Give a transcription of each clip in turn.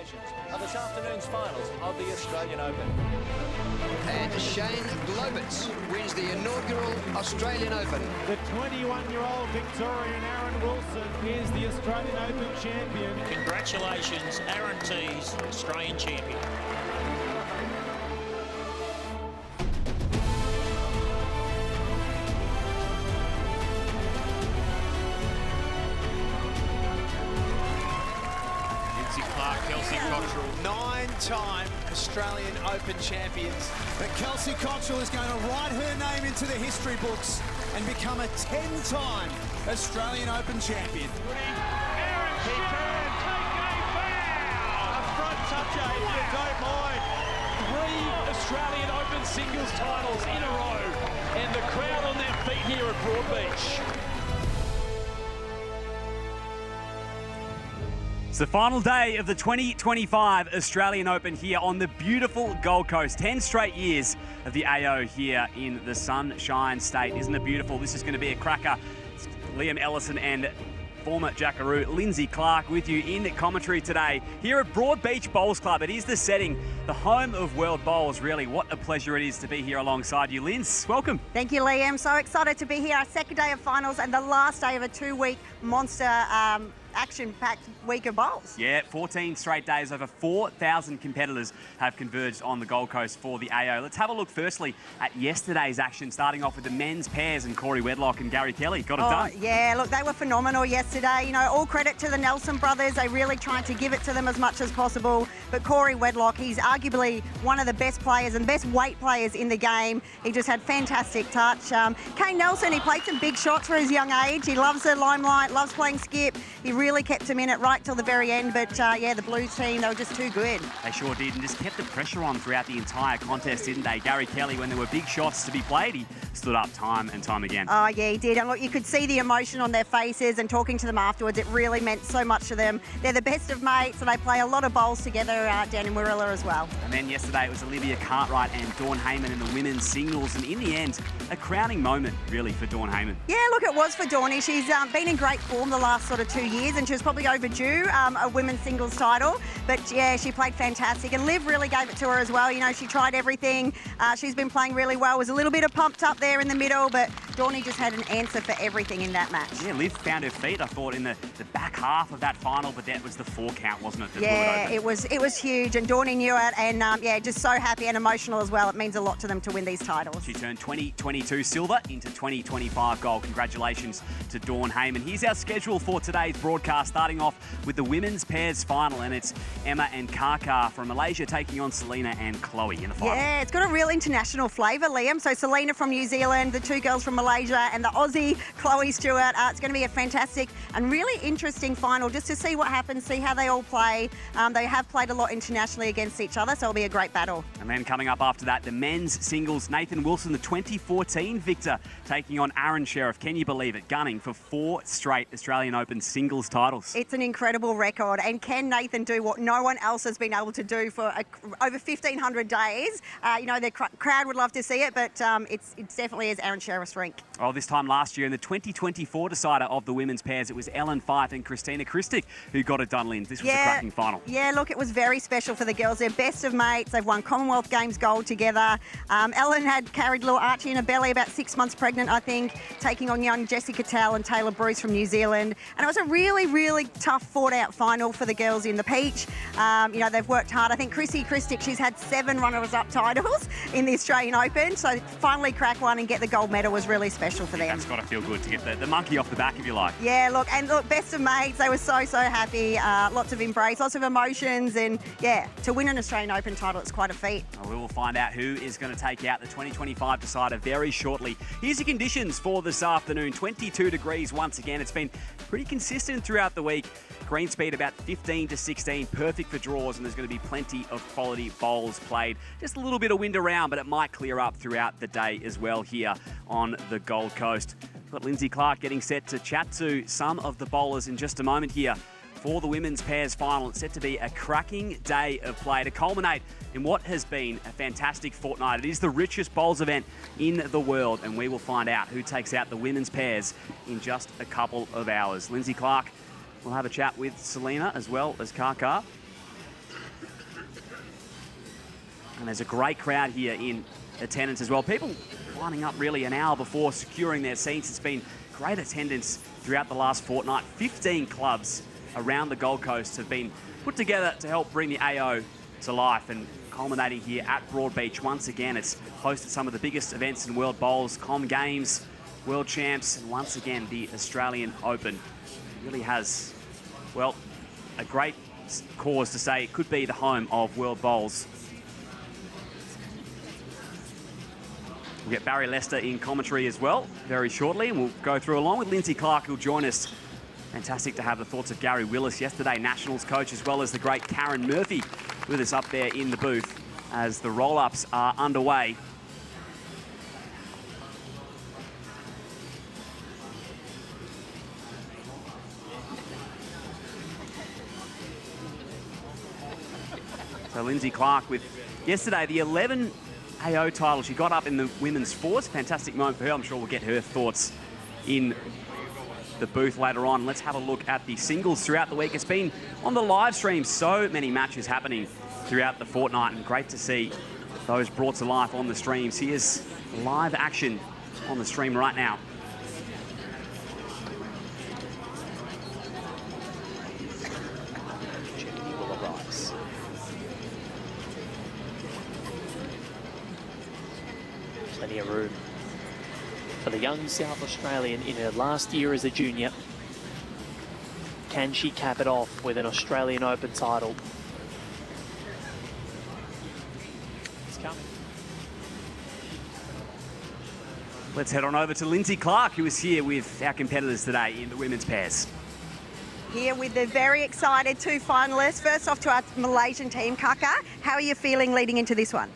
congratulations on this afternoon's finals of the Australian Open. And Shane Globitz wins the inaugural Australian Open. The 21-year-old Victorian Aaron Wilson is the Australian Open champion. Congratulations, Aaron T's Australian champion. Kelsey Cottrell, 9-time Australian Open champions. But Kelsey Cottrell is going to write her name into the history books and become a 10-time Australian Open champion. Aaron, he can take a bow! A front toucher, if you don't mind. 3 Australian Open singles titles in a row. And the crowd on their feet here at Broadbeach. It's the final day of the 2025 Australian Open here on the beautiful Gold Coast. 10 straight years of the AO here in the Sunshine State. Isn't it beautiful? This is going to be a cracker. It's Liam Ellison and former Jackaroo Lindsay Clark with you in commentary today here at Broadbeach Bowls Club. It is the setting, the home of world bowls, really. What a pleasure it is to be here alongside you. Linz, welcome. Thank you, Liam. So excited to be here. Our second day of finals and the last day of a 2-week monster action-packed week of bowls. Yeah, 14 straight days. Over 4,000 competitors have converged on the Gold Coast for the AO. Let's have a look firstly at yesterday's action, starting off with the men's pairs and Corey Wedlock and Gary Kelly. Got it done. Yeah, look, they were phenomenal yesterday. You know, all credit to the Nelson brothers. They really tried to give it to them as much as possible. But Corey Wedlock, he's arguably one of the best players and best weight players in the game. He just had fantastic touch. Kane Nelson, he played some big shots for his young age. He loves the limelight, loves playing skip. He really kept him in it right till the very end, but yeah, the Blues team, they were just too good. They sure did, and just kept the pressure on throughout the entire contest, didn't they? Gary Kelly, when there were big shots to be played, he stood up time and time again. Oh, yeah, he did. And look, you could see the emotion on their faces, and talking to them afterwards, it really meant so much to them. They're the best of mates, and they play a lot of bowls together down in Warilla as well. And then yesterday, it was Olivia Cartwright and Dawn Heyman in the women's singles, and in the end, a crowning moment, really, for Dawn Heyman. Yeah, look, it was for Dawny. She's been in great form the last sort of 2 years, and she was probably overdue a women's singles title. But yeah, she played fantastic, and Liv really gave it to her as well. You know, she tried everything. She's been playing really well. Was a little bit of pumped up there in the middle, but Dawny just had an answer for everything in that match. Yeah, Liv found her feet, I thought, in the back half of that final, but that was the 4 count, wasn't it? Yeah, it was huge, and Dawny knew it, and yeah, just so happy and emotional as well. It means a lot to them to win these titles. She turned 2022 silver into 2025 gold. Congratulations to Dawn Heyman. Here's our schedule for today's broadcast, starting off with the women's pairs final, and it's Emma and Kaka from Malaysia taking on Selena and Chloe in the final. Yeah, it's got a real international flavour, Liam. So Selena from New Zealand, the 2 girls from Malaysia, and the Aussie Chloe Stewart. It's going to be a fantastic and really interesting final just to see what happens, see how they all play. They have played a lot internationally against each other, so it'll be a great battle. And then coming up after that, the men's singles, Nathan Wilson, the 2014 victor, taking on Aaron Sheriff. Can you believe it? Gunning for 4 straight Australian Open singles titles. It's an incredible record, and can Nathan do what no one else has been able to do for over 1,500 days? You know, the crowd would love to see it, but it definitely is Aaron Sheriff's rink. Oh, this time last year in the 2024 decider of the women's pairs, it was Ellen Fyfe and Christina Christic who got it done, Lynn. This was a cracking final. Yeah, look, it was very special for the girls. They're best of mates. They've won Commonwealth Games gold together. Ellen had carried little Archie in her belly, about 6 months pregnant, I think, taking on young Jessica Towell and Taylor Bruce from New Zealand. And it was a really, really tough fought-out final for the girls in the Peach. You know, they've worked hard. I think Chrissy Christic, she's had 7 runners-up titles in the Australian Open, so finally crack one and get the gold medal was really special for them. That's got to feel good to get the monkey off the back, if you like. Yeah, look, best of mates. They were so happy. Lots of embrace, lots of emotions, and yeah, to win an Australian Open title, it's quite a feat. We will find out who is going to take out the 2025 decider very shortly. Here's the conditions for this afternoon. 22 degrees once again. It's been pretty consistent throughout the week. Green speed about 15 to 16, perfect for draws, and there's going to be plenty of quality bowls played. Just a little bit of wind around, but it might clear up throughout the day as well here on the Gold Coast. We've got Lindsay Clark getting set to chat to some of the bowlers in just a moment here for the women's pairs final. It's set to be a cracking day of play to culminate in what has been a fantastic fortnight. It is the richest bowls event in the world, and we will find out who takes out the women's pairs in just a couple of hours. Lindsay Clark will have a chat with Selena as well as Kaka. And there's a great crowd here in attendance as well. People lining up really an hour before securing their seats. It's been great attendance throughout the last fortnight. 15 clubs around the Gold Coast have been put together to help bring the AO to life, and culminating here at Broadbeach once again. It's hosted some of the biggest events in World Bowls, Com Games, World Champs, and once again the Australian Open. It really has, well, a great cause to say it could be the home of World Bowls. We'll get Barry Lester in commentary as well very shortly, and we'll go through along with Lindsay Clark, who'll join us. Fantastic to have the thoughts of Gary Willis, yesterday Nationals coach, as well as the great Karen Murphy with us up there in the booth as the roll-ups are underway. So Lindsay Clark with yesterday the 11 AO title. She got up in the women's fours. Fantastic moment for her. I'm sure we'll get her thoughts in the booth later on. Let's have a look at the singles throughout the week. It's been on the live stream, so many matches happening throughout the fortnight, and great to see those brought to life on the streams. Here's live action on the stream right now. Plenty of room for the young South Australian in her last year as a junior. Can she cap it off with an Australian Open title? It's coming. Let's head on over to Lindsay Clark, who is here with our competitors today in the women's pairs. Here with the very excited two finalists. First off to our Malaysian team, Kaka. How are you feeling leading into this one?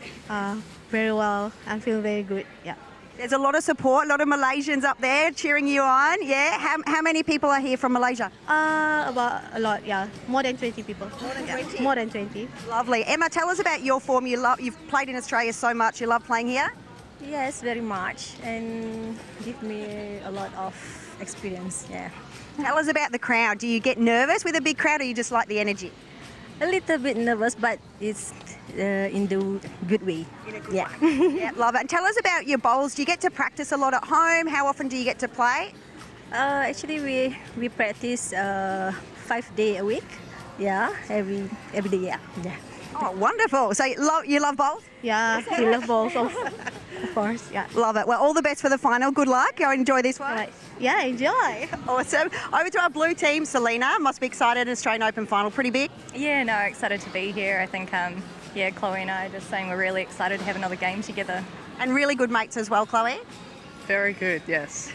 Very well. I feel very good. Yeah. There's a lot of support, a lot of Malaysians up there cheering you on. Yeah. How many people are here from Malaysia? About a lot. Yeah. More than 20 people. More than 20. More than 20. Lovely. Emma, tell us about your form. You've played in Australia so much. You love playing here. Yes, very much, and give me a lot of experience. Yeah. Tell us about the crowd. Do you get nervous with a big crowd, or you just like the energy? A little bit nervous, but it's in the good way. In a good way. Yeah, love it. And tell us about your bowls. Do you get to practice a lot at home? How often do you get to play? Actually, we practice 5 days a week. Yeah, every day. Yeah. Oh, wonderful. So you love bowls? Yeah, we love balls, of course. Yeah. Love it. Well, all the best for the final. Good luck. Go enjoy this one. Right. Yeah, enjoy. Awesome. Over to our blue team, Selena. Must be excited. Australian Open final, pretty big. Yeah, no, excited to be here. I think, Chloe and I are just saying we're really excited to have another game together. And really good mates as well, Chloe. Very good, yes.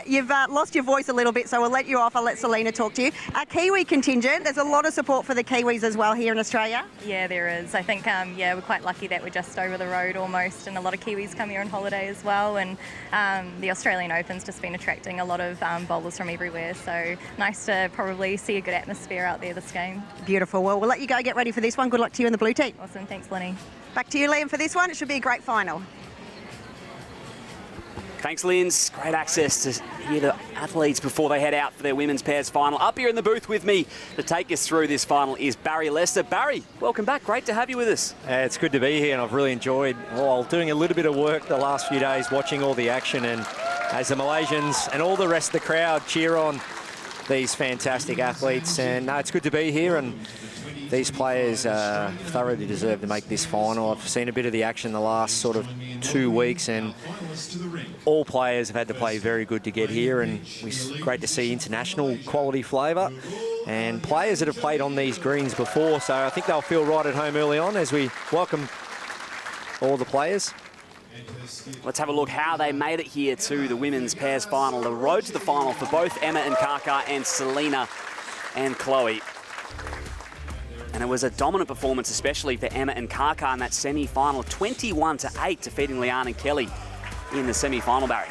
You've lost your voice a little bit, so we'll let you off. I'll let Selena talk to you. Our Kiwi contingent, there's a lot of support for the Kiwis as well here in Australia. Yeah, there is. I think, we're quite lucky that we're just over the road almost, and a lot of Kiwis come here on holiday as well. And the Australian Open's just been attracting a lot of bowlers from everywhere, so nice to probably see a good atmosphere out there this game. Beautiful. Well, we'll let you go get ready for this one. Good luck to you and the blue team. Awesome. Thanks, Lenny. Back to you, Liam, for this one. It should be a great final. Thanks, Linz. Great access to hear the athletes before they head out for their women's pairs final. Up here in the booth with me to take us through this final is Barry Lester. Barry, welcome back. Great to have you with us. It's good to be here, and I've really enjoyed, doing a little bit of work the last few days, watching all the action, and as the Malaysians and all the rest of the crowd cheer on these fantastic athletes. And it's good to be here, and these players thoroughly deserve to make this final. I've seen a bit of the action the last sort of 2 weeks, and all players have had to play very good to get here, and it's great to see international quality flavour and players that have played on these greens before, so I think they'll feel right at home early on as we welcome all the players. Let's have a look how they made it here to the women's pairs final. The road to the final for both Emma and Kaka and Selena and Chloe. And it was a dominant performance, especially for Emma and Kaka in that semi-final, 21-8, defeating Leanne and Kelly in the semi-final, Barry.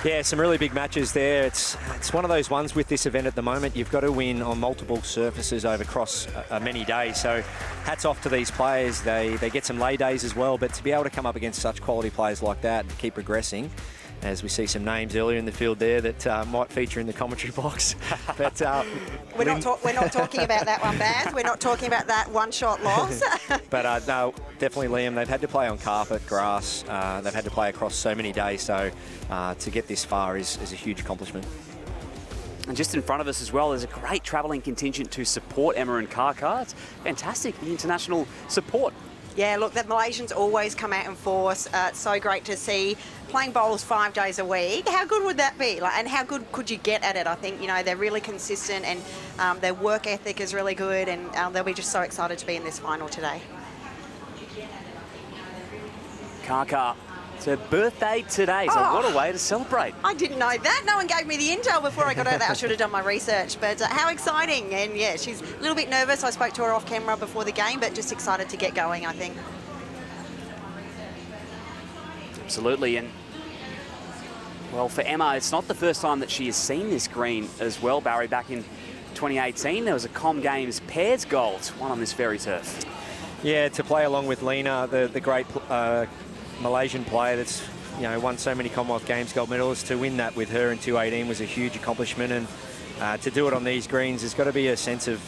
Yeah, some really big matches there. It's one of those ones with this event at the moment. You've got to win on multiple surfaces across many days. So hats off to these players. They get some lay days as well, but to be able to come up against such quality players like that and keep progressing, as we see some names earlier in the field there that might feature in the commentary box. But we're not talking about that one, Baz. We're not talking about that one-shot loss. But no, definitely, Liam, they've had to play on carpet, grass. They've had to play across so many days, so to get this far is a huge accomplishment. And just in front of us as well, there's a great travelling contingent to support Emma and Kaka. It's fantastic, the international support. Yeah, look, the Malaysians always come out in force. It's so great to see. Playing bowls 5 days a week, how good would that be? And how good could you get at it? I think, they're really consistent, and their work ethic is really good, and they'll be just so excited to be in this final today. Kaka, it's her birthday today, so what a way to celebrate. I didn't know that. No one gave me the intel before I got out there. I should have done my research, but how exciting. And yeah, she's a little bit nervous. I spoke to her off camera before the game, but just excited to get going, I think. Absolutely, and well, for Emma, it's not the first time that she has seen this green as well, Barry. Back in 2018, there was a Com Games pairs gold, won on this very turf. Yeah, to play along with Lena, the great Malaysian player that's won so many Commonwealth Games gold medals, to win that with her in 2018 was a huge accomplishment, and to do it on these greens, there's got to be a sense of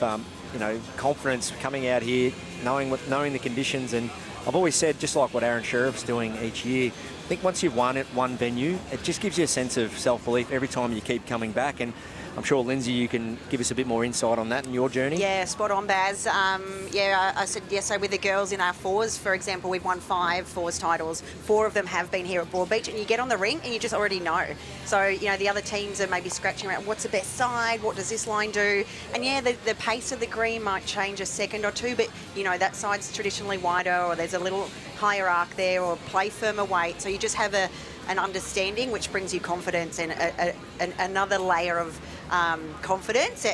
confidence coming out here, knowing the conditions. And I've always said, just like what Aaron Sheriff's doing each year, I think once you've won at one venue, it just gives you a sense of self-belief every time you keep coming back. And I'm sure, Lindsay, you can give us a bit more insight on that in your journey. Yeah, spot on, Baz. I said, so with the girls in our fours, for example, we've won 5 fours titles. 4 of them have been here at Broadbeach, and you get on the rink and you just already know. So, the other teams are maybe scratching around, what's the best side? What does this line do? And yeah, the pace of the green might change a second or two, but, that side's traditionally wider, or there's a little higher arc there, or play firmer weight. So you just have an understanding, which brings you confidence, and another layer of confidence.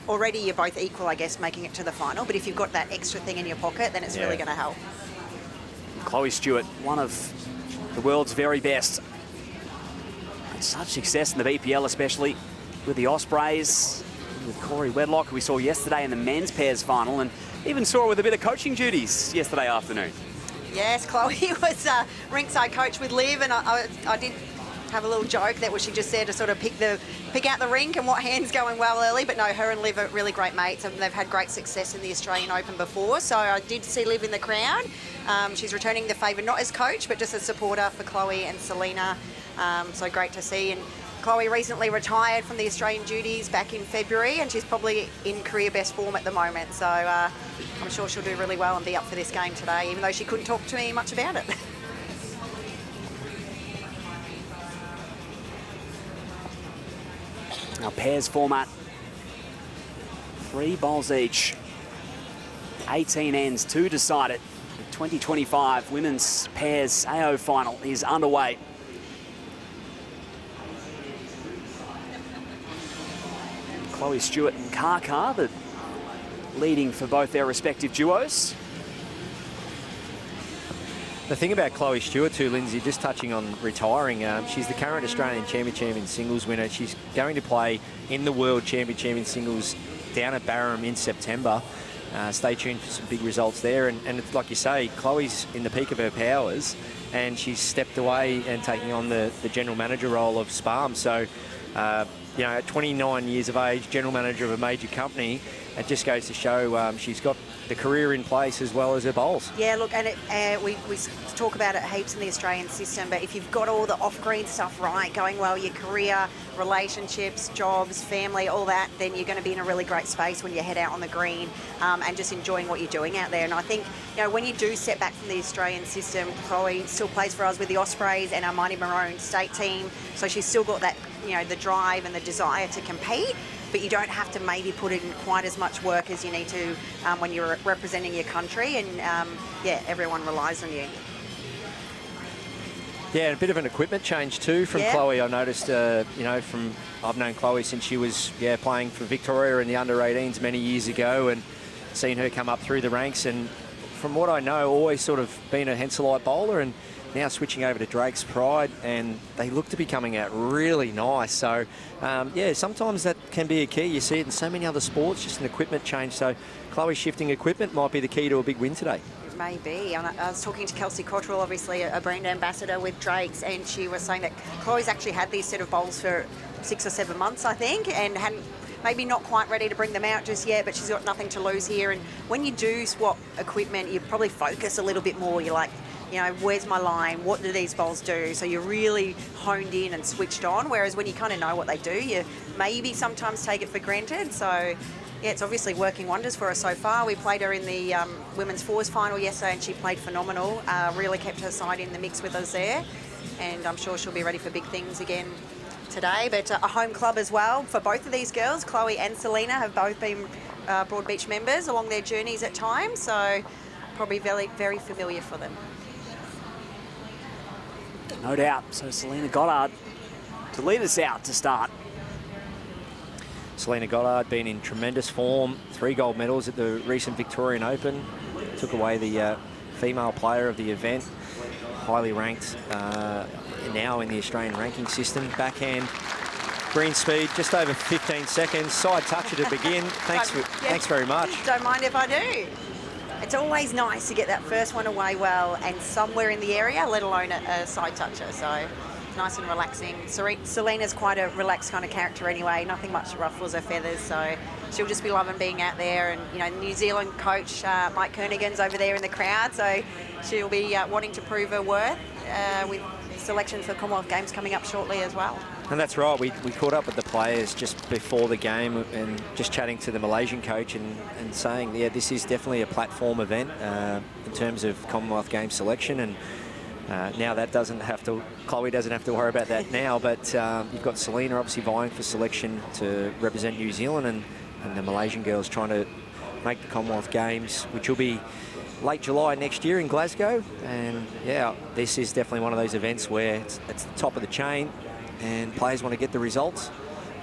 Already you're both equal, I guess, making it to the final, but if you've got that extra thing in your pocket, then it's really going to help. Chloe Stewart, one of the world's very best. Had such success in the BPL, especially with the Ospreys, with Corey Wedlock, who we saw yesterday in the men's pairs final, and even saw her with a bit of coaching duties yesterday afternoon. Yes, Chloe was rinkside coach with Liv, and I did have a little joke that was she just there to sort of pick out the rink and what hand's going well early. But no, her and Liv are really great mates, and they've had great success in the Australian Open before. So I did see Liv in the crowd. She's returning the favour, not as coach, but just as supporter for Chloe and Selena. So great to see. And Chloe recently retired from the Australian duties back in February, and she's probably in career best form at the moment. So I'm sure she'll do really well and be up for this game today, even though she couldn't talk to me much about it. Our pairs format, 3 bowls each, 18 ends to decide it. The 2025 Women's Pairs AO Final is underway. Chloe Stewart and Kaka, the leading for both their respective duos. The thing about Chloe Stewart too, Lindsay, just touching on retiring, she's the current Australian Championship in singles winner. She's going to play in the World Championship in singles down at Barham in September. Stay tuned for some big results there. And it's like you say, Chloe's in the peak of her powers, and she's stepped away and taking on the general manager role of SPARM. So, at 29 years of age, general manager of a major company, it just goes to show she's got the career in place as well as her bowls. Yeah, look, and we talk about it heaps in the Australian system, but if you've got all the off-green stuff right, going well, your career, relationships, jobs, family, all that, then you're going to be in a really great space when you head out on the green and just enjoying what you're doing out there. And I think, when you do step back from the Australian system, Chloe still plays for us with the Ospreys and our Mighty Maroon state team, so she's still got that, the drive and the desire to compete, but you don't have to maybe put in quite as much work as you need to when you're representing your country, and everyone relies on you. Yeah, a bit of an equipment change too from Chloe. I noticed, I've known Chloe since she was playing for Victoria in the under-18s many years ago, and seen her come up through the ranks, and from what I know, always sort of been a Henselite bowler, and now switching over to Drake's Pride, and they look to be coming out really nice. So, sometimes that can be a key. You see it in so many other sports, just an equipment change. So, Chloe shifting equipment might be the key to a big win today. Maybe. I was talking to Kelsey Cottrell, obviously a brand ambassador with Drake's, and she was saying that Chloe's actually had these set of bowls for 6 or 7 months, I think, and hadn't maybe not quite ready to bring them out just yet, but she's got nothing to lose here. And when you do swap equipment, you probably focus a little bit more. You're like, you know, where's my line? What do these bowls do? So you're really honed in and switched on, whereas when you kind of know what they do, you maybe sometimes take it for granted. So yeah, it's obviously working wonders for her so far. We played her in the women's fours final yesterday, and she played phenomenal. Really kept her side in the mix with us there, and I'm sure she'll be ready for big things again today. But a home club as well for both of these girls. Chloe and Selena have both been Broadbeach members along their journeys at times, so probably very, very familiar for them. No doubt. So Selena Goddard to lead us out to start. Selena Goddard been in tremendous form. 3 gold medals at the recent Victorian Open. Took away the female player of the event. Highly ranked now in the Australian ranking system. Backhand, green speed, just over 15 seconds. Side toucher to begin. Thanks very much. Don't mind if I do. It's always nice to get that first one away well and somewhere in the area, let alone a side toucher. So it's nice and relaxing. Selena's quite a relaxed kind of character anyway. Nothing much ruffles her feathers, so she'll just be loving being out there. And you know, New Zealand coach Mike Kernaghan's over there in the crowd, so she'll be wanting to prove her worth with selection for Commonwealth Games coming up shortly as well. And that's right, we caught up with the players just before the game and just chatting to the Malaysian coach and saying, yeah, this is definitely a platform event in terms of Commonwealth Games selection. And now that Chloe doesn't have to worry about that now, but you've got Selena obviously vying for selection to represent New Zealand, and the Malaysian girls trying to make the Commonwealth Games, which will be late July next year in Glasgow. And yeah, this is definitely one of those events where it's the top of the chain, and players want to get the results,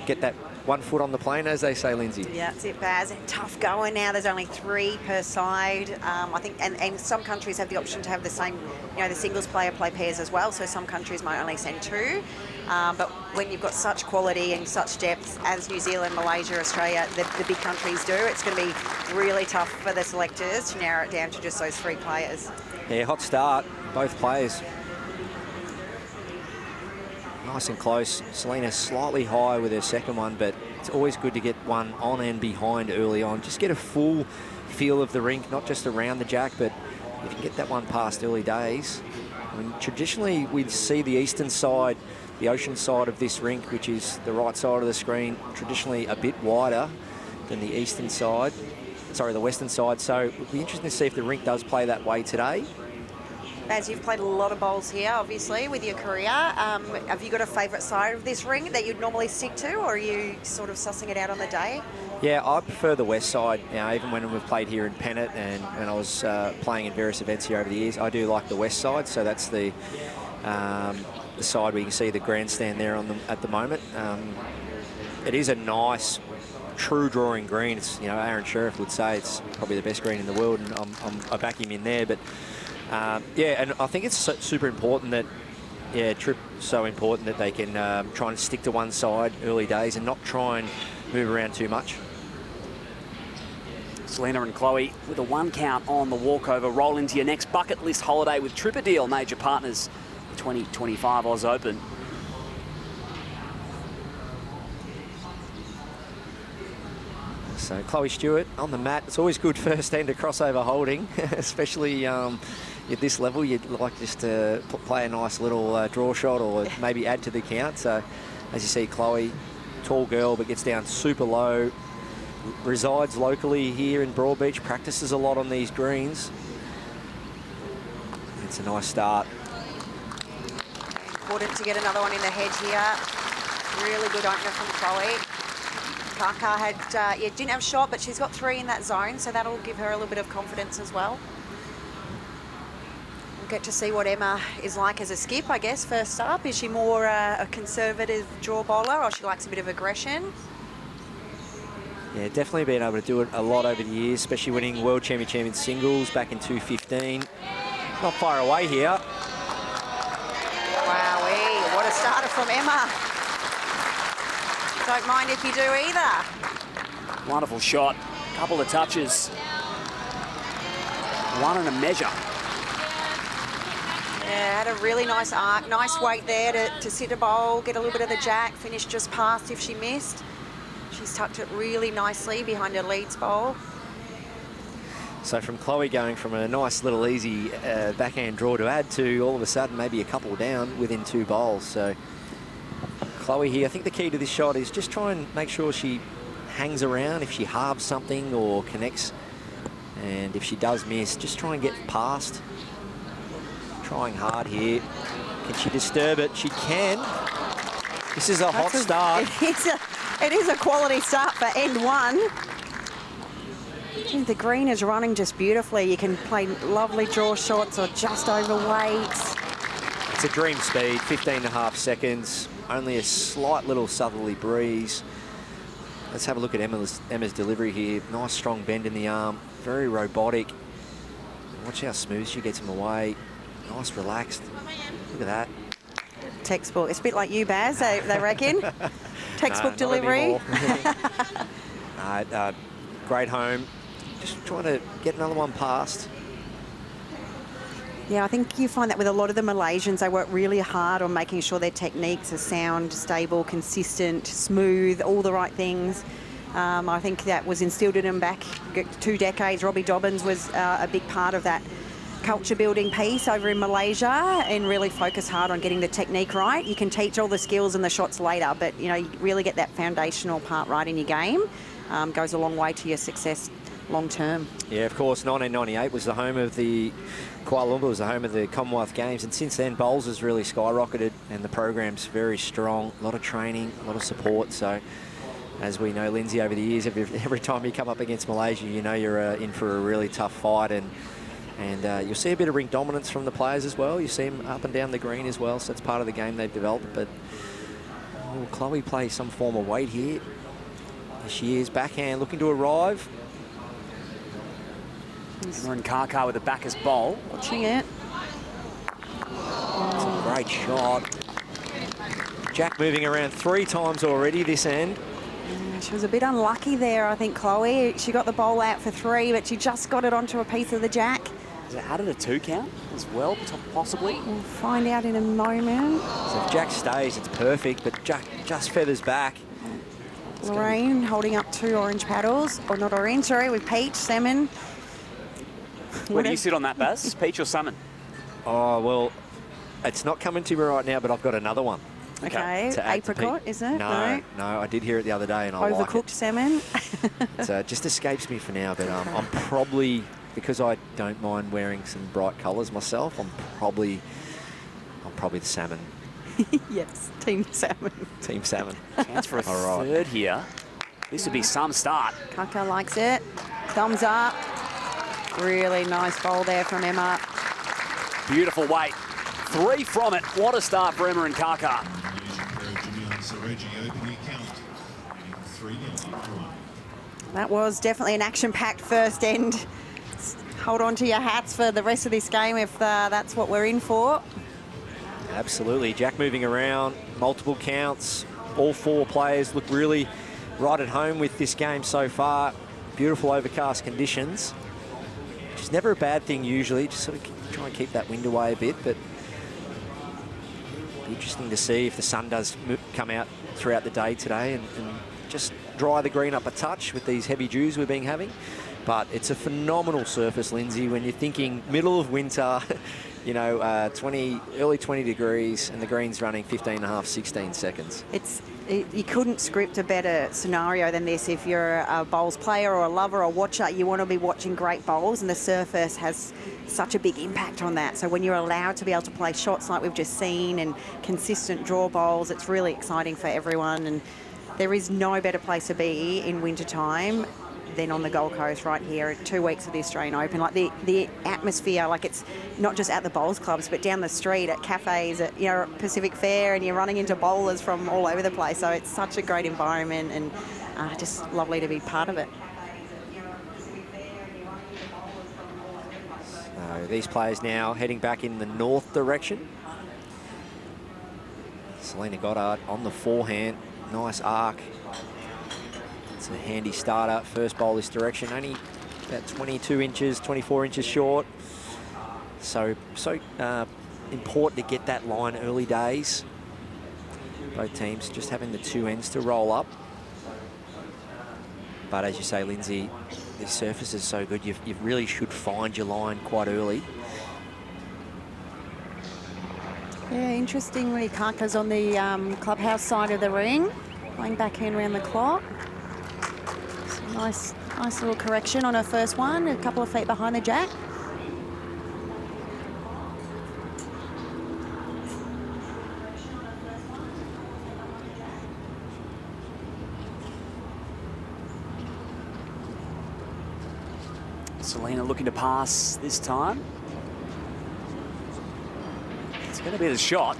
get that 1 foot on the plane, as they say, Lindsay. Yeah, that's it, Baz. Tough going now. There's only 3 per side. I think, and some countries have the option to have the same, you know, the singles player play pairs as well. So some countries might only send 2. But when you've got such quality and such depth as New Zealand, Malaysia, Australia, the big countries do, it's going to be really tough for the selectors to narrow it down to just those 3 players. Yeah, hot start, both players. Nice and close. Selena slightly high with her second one, but it's always good to get one on and behind early on. Just get a full feel of the rink, not just around the jack, but if you get that one past early days. I mean, traditionally, we'd see the eastern side, the ocean side of this rink, which is the right side of the screen, traditionally a bit wider than the eastern side. Sorry, the western side. So it'll be interesting to see if the rink does play that way today. Baz, you've played a lot of bowls here, obviously, with your career. Have you got a favourite side of this ring that you'd normally stick to, or are you sort of sussing it out on the day? Yeah, I prefer the west side. Now, even when we've played here in Pennant and I was playing in various events here over the years, I do like the west side. So that's the side where you can see the grandstand there at the moment. It is a nice, true drawing green. It's, you know, Aaron Sheriff would say it's probably the best green in the world, and I back him in there. But yeah, and I think it's super important that, yeah, so important that they can try and stick to one side early days and not try and move around too much. Selena and Chloe with a 1 count on the walkover. Roll into your next bucket list holiday with Tripadeal, major partners, the 2025 Oz Open. So Chloe Stewart on the mat. It's always good first-hander crossover holding, especially at this level. You'd like just to play a nice little draw shot or maybe add to the count. So as you see, Chloe, tall girl, but gets down super low, resides locally here in Broadbeach, practices a lot on these greens. It's a nice start. Important to get another one in the hedge here. Really good opener from Chloe. Kaka didn't have a shot, but she's got 3 in that zone, so that'll give her a little bit of confidence as well. We'll get to see what Emma is like as a skip, I guess, first up. Is she more a conservative draw bowler, or she likes a bit of aggression? Yeah, definitely been able to do it a lot over the years, especially winning World Championship in singles back in 2015. Not far away here. Wowee, what a starter from Emma. Don't mind if you do either. Wonderful shot. Couple of touches. 1 and a measure. Yeah, had a really nice arc, nice weight there to sit a bowl, get a little bit of the jack, finish just past if she missed. She's tucked it really nicely behind her leads bowl. So from Chloe going from a nice little easy backhand draw to add to all of a sudden maybe a couple down within 2 bowls. So Chloe here, I think the key to this shot is just try and make sure she hangs around if she halves something or connects. And if she does miss, just try and get past. Trying hard here. Can she disturb it? She can. This is a hot start. It is a quality start for end 1. The green is running just beautifully. You can play lovely draw shots or just overweight. It's a dream speed, 15.5 seconds. Only a slight little southerly breeze. Let's have a look at Emma's delivery here. Nice strong bend in the arm. Very robotic. Watch how smooth she gets them away. Nice relaxed. Look at that. Textbook. It's a bit like you, Baz, they reckon. Textbook delivery. Great home. Just trying to get another one past. Yeah, I think you find that with a lot of the Malaysians, they work really hard on making sure their techniques are sound, stable, consistent, smooth, all the right things. I think that was instilled in them back 2 decades. Robbie Dobbins was a big part of that culture building piece over in Malaysia, and really focus hard on getting the technique right. You can teach all the skills and the shots later, but you know, you really get that foundational part right in your game. Goes a long way to your success long term. Yeah, of course, 1998 was the home of the Kuala Lumpur was the home of the Commonwealth Games, and since then bowls has really skyrocketed and the program's very strong. A lot of training, a lot of support. So as we know, Lindsay, over the years, every time you come up against Malaysia, you know you're in for a really tough fight, and you'll see a bit of rink dominance from the players as well. You see them up and down the green as well, so that's part of the game they've developed. But will Chloe play some form of weight here? There she is, backhand looking to arrive. Emma Nkaka with a backers bowl. Watching it. It's a great shot. Jack moving around 3 times already this end. She was a bit unlucky there, I think, Chloe. She got the bowl out for 3, but she just got it onto a piece of the jack. Is it added a 2 count as well, possibly? We'll find out in a moment. So if Jack stays, it's perfect, but Jack just feathers back. Lorraine holding up 2 orange paddles, or not orange, sorry, with peach, salmon. Where do you sit on that, Baz? Peach or salmon? Oh, well, it's not coming to me right now, but I've got another one. Okay, apricot, is it? No, I did hear it the other day and I like it. Overcooked salmon? So it just escapes me for now, but I'm probably, because I don't mind wearing some bright colours myself, I'm probably the salmon. Yes, team salmon. Team salmon. Chance for a third here. This would be some start. Kaka likes it. Thumbs up. Really nice bowl there from Emma. Beautiful weight. 3 from it. What a start for Emma Nkaka. That was definitely an action-packed first end. Hold on to your hats for the rest of this game if that's what we're in for. Absolutely. Jack moving around, multiple counts. All 4 players look really right at home with this game so far. Beautiful overcast conditions. Which is never a bad thing usually, just sort of try and keep that wind away a bit, but it'll be interesting to see if the sun does come out throughout the day today and just dry the green up a touch with these heavy dews we've been having. But it's a phenomenal surface, Lindsay, when you're thinking middle of winter, you know, early 20 degrees and the green's running 15.5, 16 seconds. You couldn't script a better scenario than this. If you're a bowls player or a lover or watcher, you want to be watching great bowls, and the surface has such a big impact on that. So when you're allowed to be able to play shots like we've just seen and consistent draw bowls, it's really exciting for everyone. And there is no better place to be in wintertime than on the Gold Coast right here, 2 weeks of the Australian Open. Like the atmosphere, like it's not just at the bowls clubs, but down the street at cafes, at Pacific Fair, and you're running into bowlers from all over the place. So it's such a great environment, and just lovely to be part of it. So these players now heading back in the north direction. Selena Goddard on the forehand, nice arc. It's a handy starter. First bowl this direction. Only about 22 inches, 24 inches short. So important to get that line early days. Both teams just having the two ends to roll up. But as you say, Lindsay, this surface is so good, you really should find your line quite early. Yeah, interestingly, Kaka's on the clubhouse side of the ring, playing backhand around the clock. So nice little correction on her first one, a couple of feet behind the jack. Selena looking to pass this time. It's going to be the shot.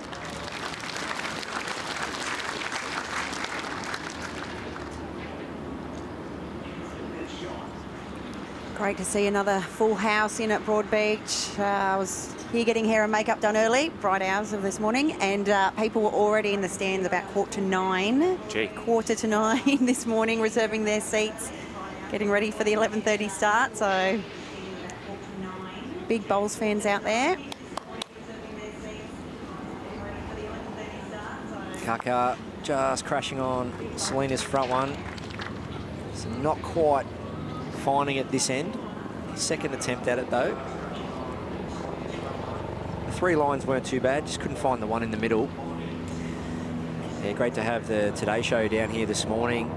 Great to see another full house in at Broadbeach. I was here getting hair and makeup done early, bright hours of this morning, and people were already in the stands about 8:45. Gee. 8:45 this morning, reserving their seats, getting ready for the 11:30 start. So big bowls fans out there. Kaka just crashing on Selena's front one. So not quite finding it this end. Second attempt at it though. The three lines weren't too bad, just couldn't find the one in the middle. Yeah, great to have the Today Show down here this morning.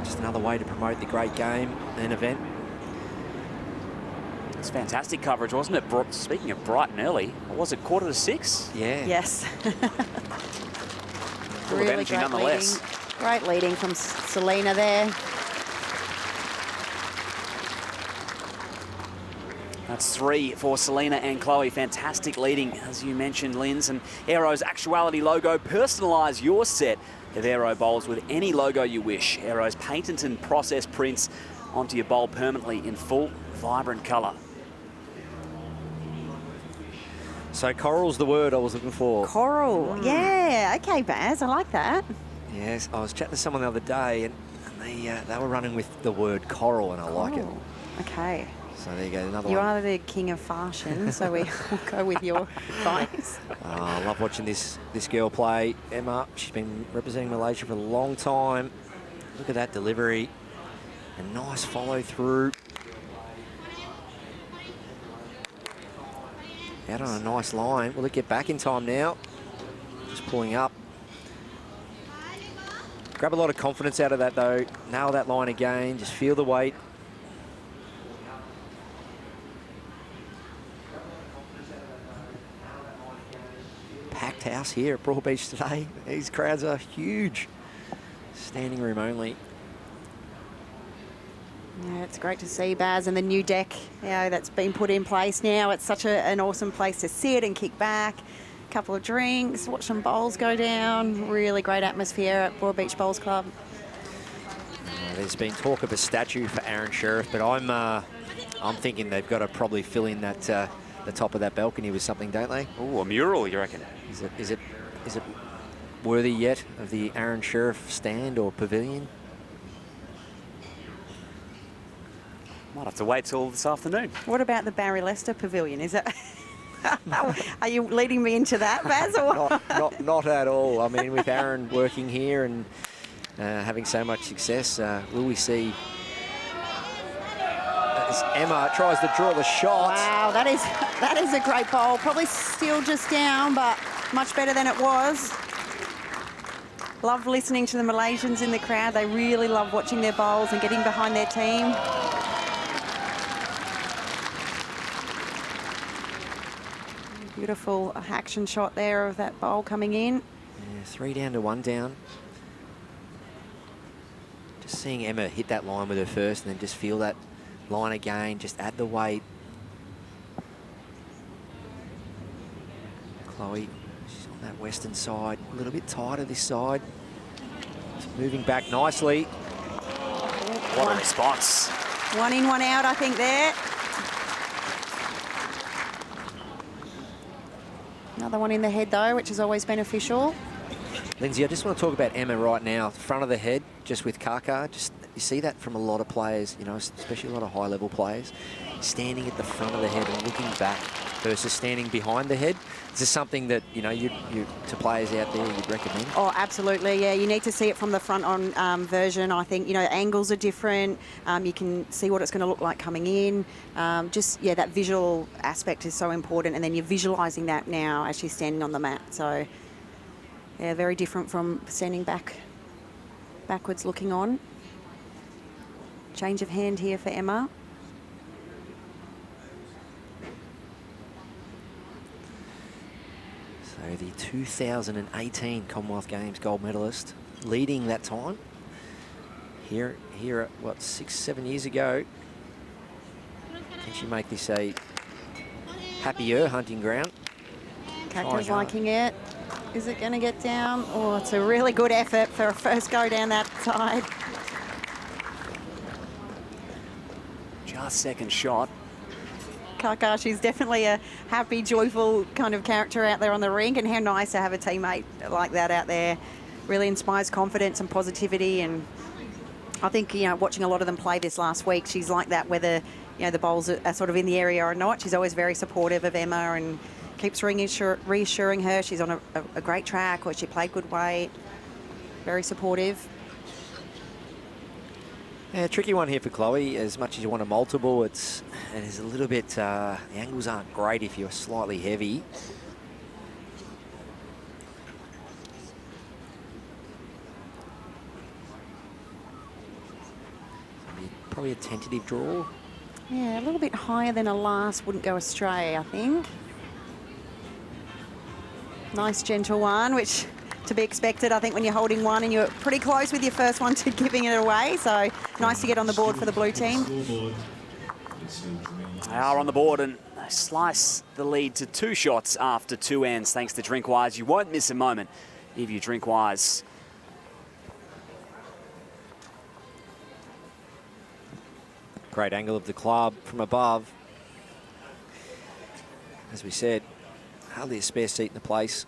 Just another way to promote the great game and event. It's fantastic coverage, wasn't it? Speaking of bright and early, was it 5:45? Yeah. Yes. Full of energy nonetheless. Great leading from Selena there. That's 3 for Selena and Chloe. Fantastic leading, as you mentioned, Linz. And Aero's Actuality logo. Personalise your set of Aero bowls with any logo you wish. Aero's patent and process prints onto your bowl permanently in full, vibrant colour. So coral's the word I was looking for. Coral, yeah. Okay, Baz, I like that. Yes, I was chatting to someone the other day and they were running with the word coral and I like it. Okay. So there you go, another You one. are the king of fashion, so we will go with your advice. I love watching this girl play. Emma, she's been representing Malaysia for a long time. Look at that delivery. A nice follow through. Out on a nice line. Will it get back in time now? Just pulling up. Grab a lot of confidence out of that though. Nail that line again. Just feel the weight. Packed house here at Broadbeach today. These crowds are huge. Standing room only. Yeah, it's great to see, Baz, and the new deck, you know, that's been put in place now. It's such an awesome place to sit and kick back. A couple of drinks, watch some bowls go down. Really great atmosphere at Broadbeach Bowls Club. There's been talk of a statue for Aaron Sheriff, but I'm thinking they've got to probably fill in that the top of that balcony with something, don't they? Oh, a mural, you reckon? Is it worthy yet of the Aaron Sheriff stand or pavilion? Might have to wait till this afternoon. What about the Barry Lester Pavilion? Is it? Are you leading me into that, Baz? Or? Not at all. I mean, with Aaron working here and having so much success, will we see as Emma tries to draw the shot? Wow, that is a great bowl. Probably still just down, but much better than it was. Love listening to the Malaysians in the crowd. They really love watching their bowls and getting behind their team. Beautiful action shot there of that bowl coming in. Yeah, 3 down to 1 down. Just seeing Emma hit that line with her first and then just feel that line again, just add the weight. Chloe, she's on that western side, a little bit tighter this side. Just moving back nicely. What a response. 1 in, 1 out, I think, there. Another one in the head, though, which is always beneficial. Lindsay, I just want to talk about Emma right now. Front of the head, just with Kaka. Just you see that from a lot of players, you know, especially a lot of high-level players, standing at the front of the head and looking back versus standing behind the head. Is this something that, you know, you to players out there you'd recommend? Oh, absolutely, yeah. You need to see it from the front on version. I think, you know, angles are different. You can see what it's going to look like coming in. Just, yeah, that visual aspect is so important. And then you're visualising that now as she's standing on the mat. So, yeah, very different from standing backwards looking on. Change of hand here for Emma. So the 2018 Commonwealth Games gold medalist, leading that time. Here, what, 6-7 years ago. Can she make this a happier hunting ground? Cacto's liking it. Is it going to get down? Oh, it's a really good effort for a first go down that side. Just second shot. Kaka, she's definitely a happy, joyful kind of character out there on the rink, and how nice to have a teammate like that out there. Really inspires confidence and positivity, and I think, you know, watching a lot of them play this last week, she's like that whether, you know, the bowls are sort of in the area or not. She's always very supportive of Emma and keeps reassuring her she's on a great track, or she played good weight. Very supportive. Yeah, tricky one here for Chloe. As much as you want a multiple, it is a little bit, the angles aren't great if you're slightly heavy. Probably a tentative draw. Yeah, a little bit higher than a last wouldn't go astray, I think. Nice gentle one, which to be expected, I think, when you're holding one and you're pretty close with your first one to giving it away. So nice to get on the board for the blue team. They are on the board and they slice the lead to 2 shots after 2 ends, thanks to Drinkwise. You won't miss a moment if you Drinkwise. Great angle of the club from above. As we said, hardly a spare seat in the place.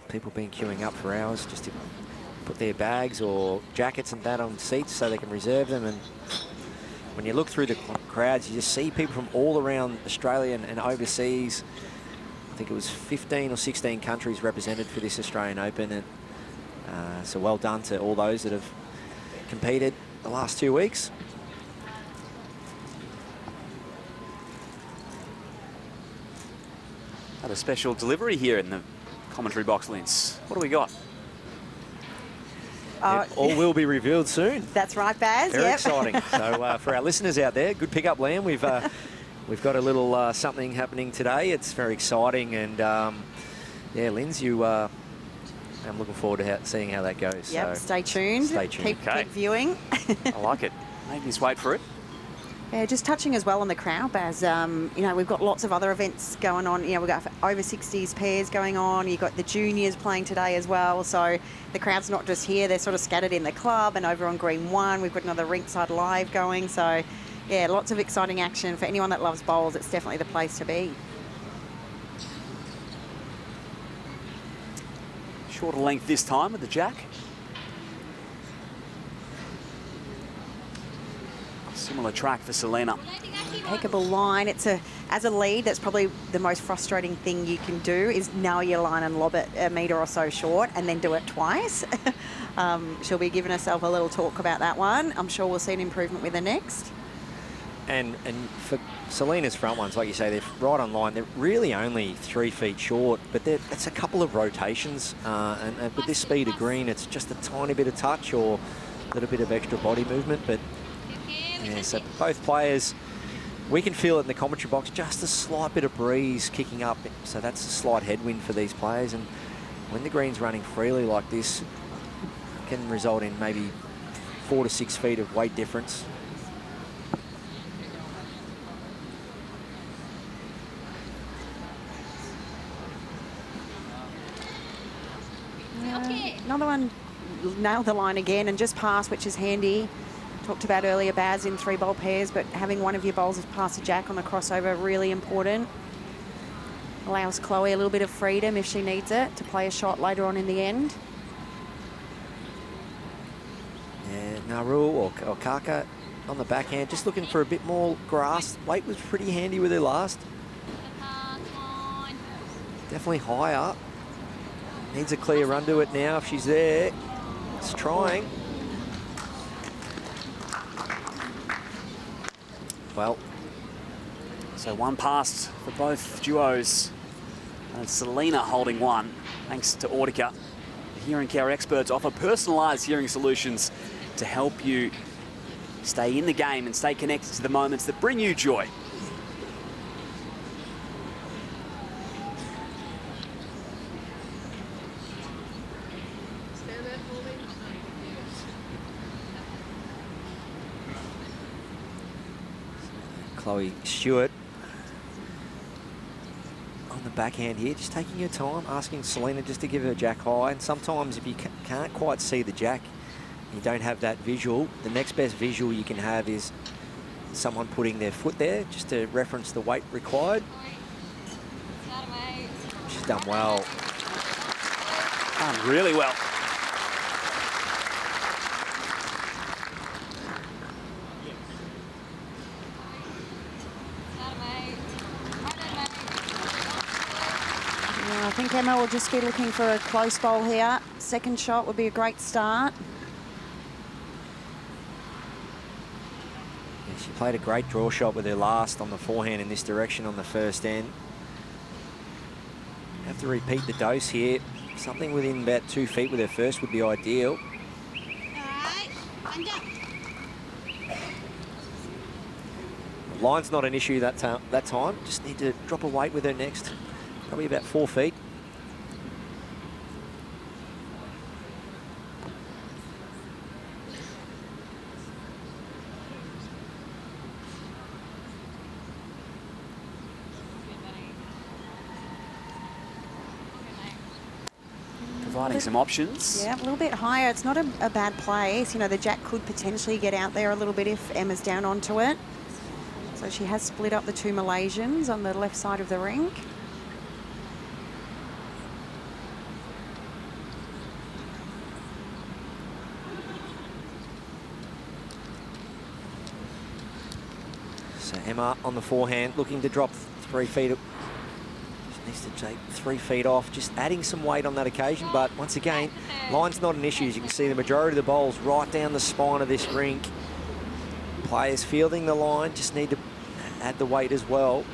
People been queuing up for hours just to put their bags or jackets and that on seats so they can reserve them. And when you look through the crowds, you just see people from all around Australia and overseas. I think it was 15 or 16 countries represented for this Australian Open. And so well done to all those that have competed the last 2 weeks. Had a special delivery here in the commentary box, Linz. What do we got? It all will be revealed soon. That's right, Baz. Very exciting. So for our listeners out there, good pick up, Liam. We've got a little something happening today. It's very exciting, and yeah, Linz, I'm looking forward to seeing how that goes. Yep. So stay tuned. Stay tuned. Keep viewing. I like it. Maybe just wait for it. Yeah, just touching as well on the crowd, Baz. You know, we've got lots of other events going on. You know, we've got over 60s pairs going on. You've got the juniors playing today as well. So the crowd's not just here. They're sort of scattered in the club and over on Green 1. We've got another Rinkside Live going. So, yeah, lots of exciting action. For anyone that loves bowls, it's definitely the place to be. Shorter length this time with the jack. Similar track for Selena. Impeccable line. As a lead, that's probably the most frustrating thing you can do is know your line and lob it a metre or so short and then do it twice. She'll be giving herself a little talk about that one. I'm sure we'll see an improvement with the next. And for Selena's front ones, like you say, they're right on line. They're really only 3 feet short, but it's a couple of rotations. And with this speed of green, it's just a tiny bit of touch or a little bit of extra body movement. But yeah, so both players, we can feel it in the commentary box, just a slight bit of breeze kicking up. So that's a slight headwind for these players. And when the green's running freely like this, it can result in maybe 4 to 6 feet of weight difference. Another one nailed the line again and just passed, which is handy. Talked about earlier, Baz, in 3-bowl pairs, but having one of your bowls pass a jack on the crossover, really important. Allows Chloe a little bit of freedom if she needs it to play a shot later on in the end. And Naru or Kaka on the backhand, just looking for a bit more grass. Weight was pretty handy with her last. Definitely higher. Needs a clear run to it now if she's there. It's trying. Well, so one pass for both duos. And Selena holding one, thanks to Audica. The hearing care experts offer personalised hearing solutions to help you stay in the game and stay connected to the moments that bring you joy. Chloe Stewart on the backhand here, just taking her time, asking Selena just to give her jack high. And sometimes if you can't quite see the jack, you don't have that visual, the next best visual you can have is someone putting their foot there just to reference the weight required. She's done well. Done really well. I think Emma will just be looking for a close bowl here. Second shot would be a great start. Yeah, she played a great draw shot with her last on the forehand in this direction on the first end. Have to repeat the dose here. Something within about 2 feet with her first would be ideal. Line's not an issue that time. Just need to drop a weight with her next. Probably about 4 feet. Providing some options. Yeah, a little bit higher. It's not a bad place. You know, the jack could potentially get out there a little bit if Emma's down onto it. So she has split up the two Malaysians on the left side of the rink. So Emma on the forehand, looking to drop 3 feet. Just needs to take 3 feet off, just adding some weight on that occasion. But once again, line's not an issue. As you can see, the majority of the bowls right down the spine of this rink. Players fielding the line, just need to add the weight as well.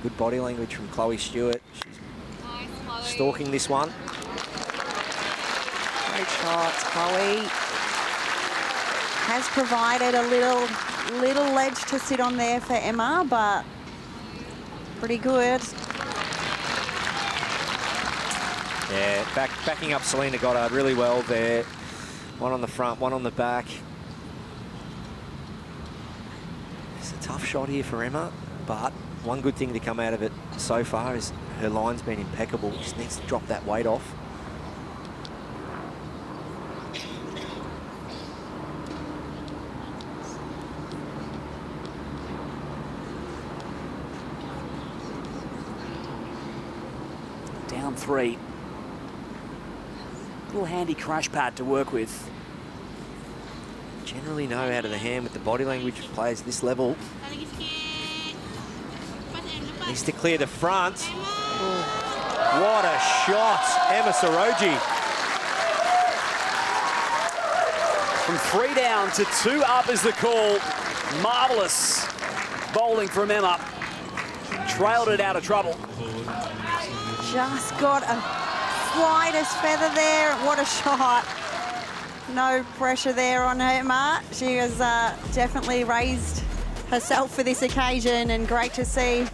Good body language from Chloe Stewart. She's stalking this one. Great shots, Chloe. Has provided a little ledge to sit on there for Emma, but pretty good. Yeah, backing up Selena Goddard really well there. One on the front, one on the back. It's a tough shot here for Emma, but one good thing to come out of it so far is her line's been impeccable. Just needs to drop that weight off. Down 3. Little handy crash pad to work with. Generally know out of the hand with the body language of players this level. Needs to clear the front. What a shot, Emma Soroji. From 3 down to 2 up is the call. Marvellous bowling from Emma. Trailed it out of trouble. Just got a slightest feather there. What a shot. No pressure there on Emma. She has definitely raised herself for this occasion, and great to see.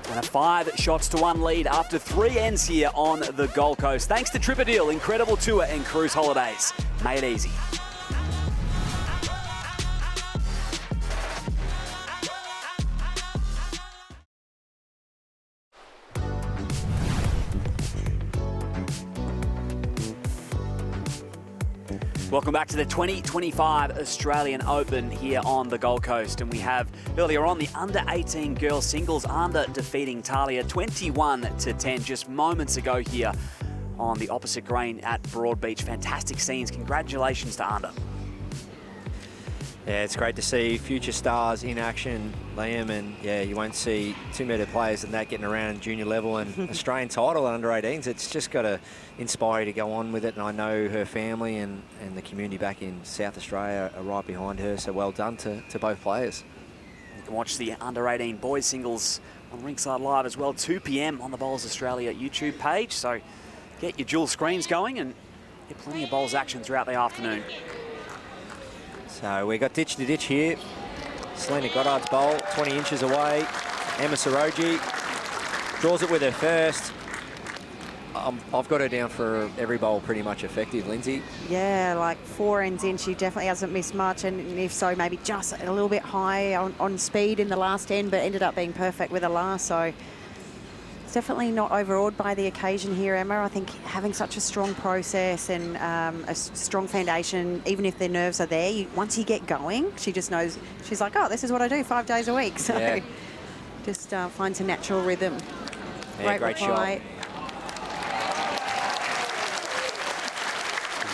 And a 5 shots to 1 lead after 3 ends here on the Gold Coast. Thanks to Tripadil, incredible tour and cruise holidays. Made easy. Welcome back to the 2025 Australian Open here on the Gold Coast. And we have earlier on the under-18 girls singles, Anda defeating Talia 21-10 just moments ago here on the opposite green at Broadbeach. Fantastic scenes. Congratulations to Anda. Yeah, it's great to see future stars in action, Liam, and yeah, you won't see too many plays than that getting around junior level and Australian title at under-18s. It's just got to inspire you to go on with it, and I know her family and the community back in South Australia are right behind her, so well done to both players. You can watch the under-18 boys singles on Rinkside Live as well, 2 p.m. on the Bowls Australia YouTube page, so get your dual screens going and get plenty of bowls action throughout the afternoon. So we got ditch to ditch here. Selena Goddard's bowl, 20 inches away. Emma Soroji draws it with her first. I've got her down for every bowl pretty much effective, Lindsay. Yeah, like 4 ends in, she definitely hasn't missed much, and if so, maybe just a little bit high on speed in the last end, but ended up being perfect with the last, so definitely not overawed by the occasion here, Emma. I think having such a strong process and a strong foundation, even if their nerves are there, once you get going, she just knows, she's like, oh, this is what I do 5 days a week. So yeah, just finds a natural rhythm. Yeah, great shot.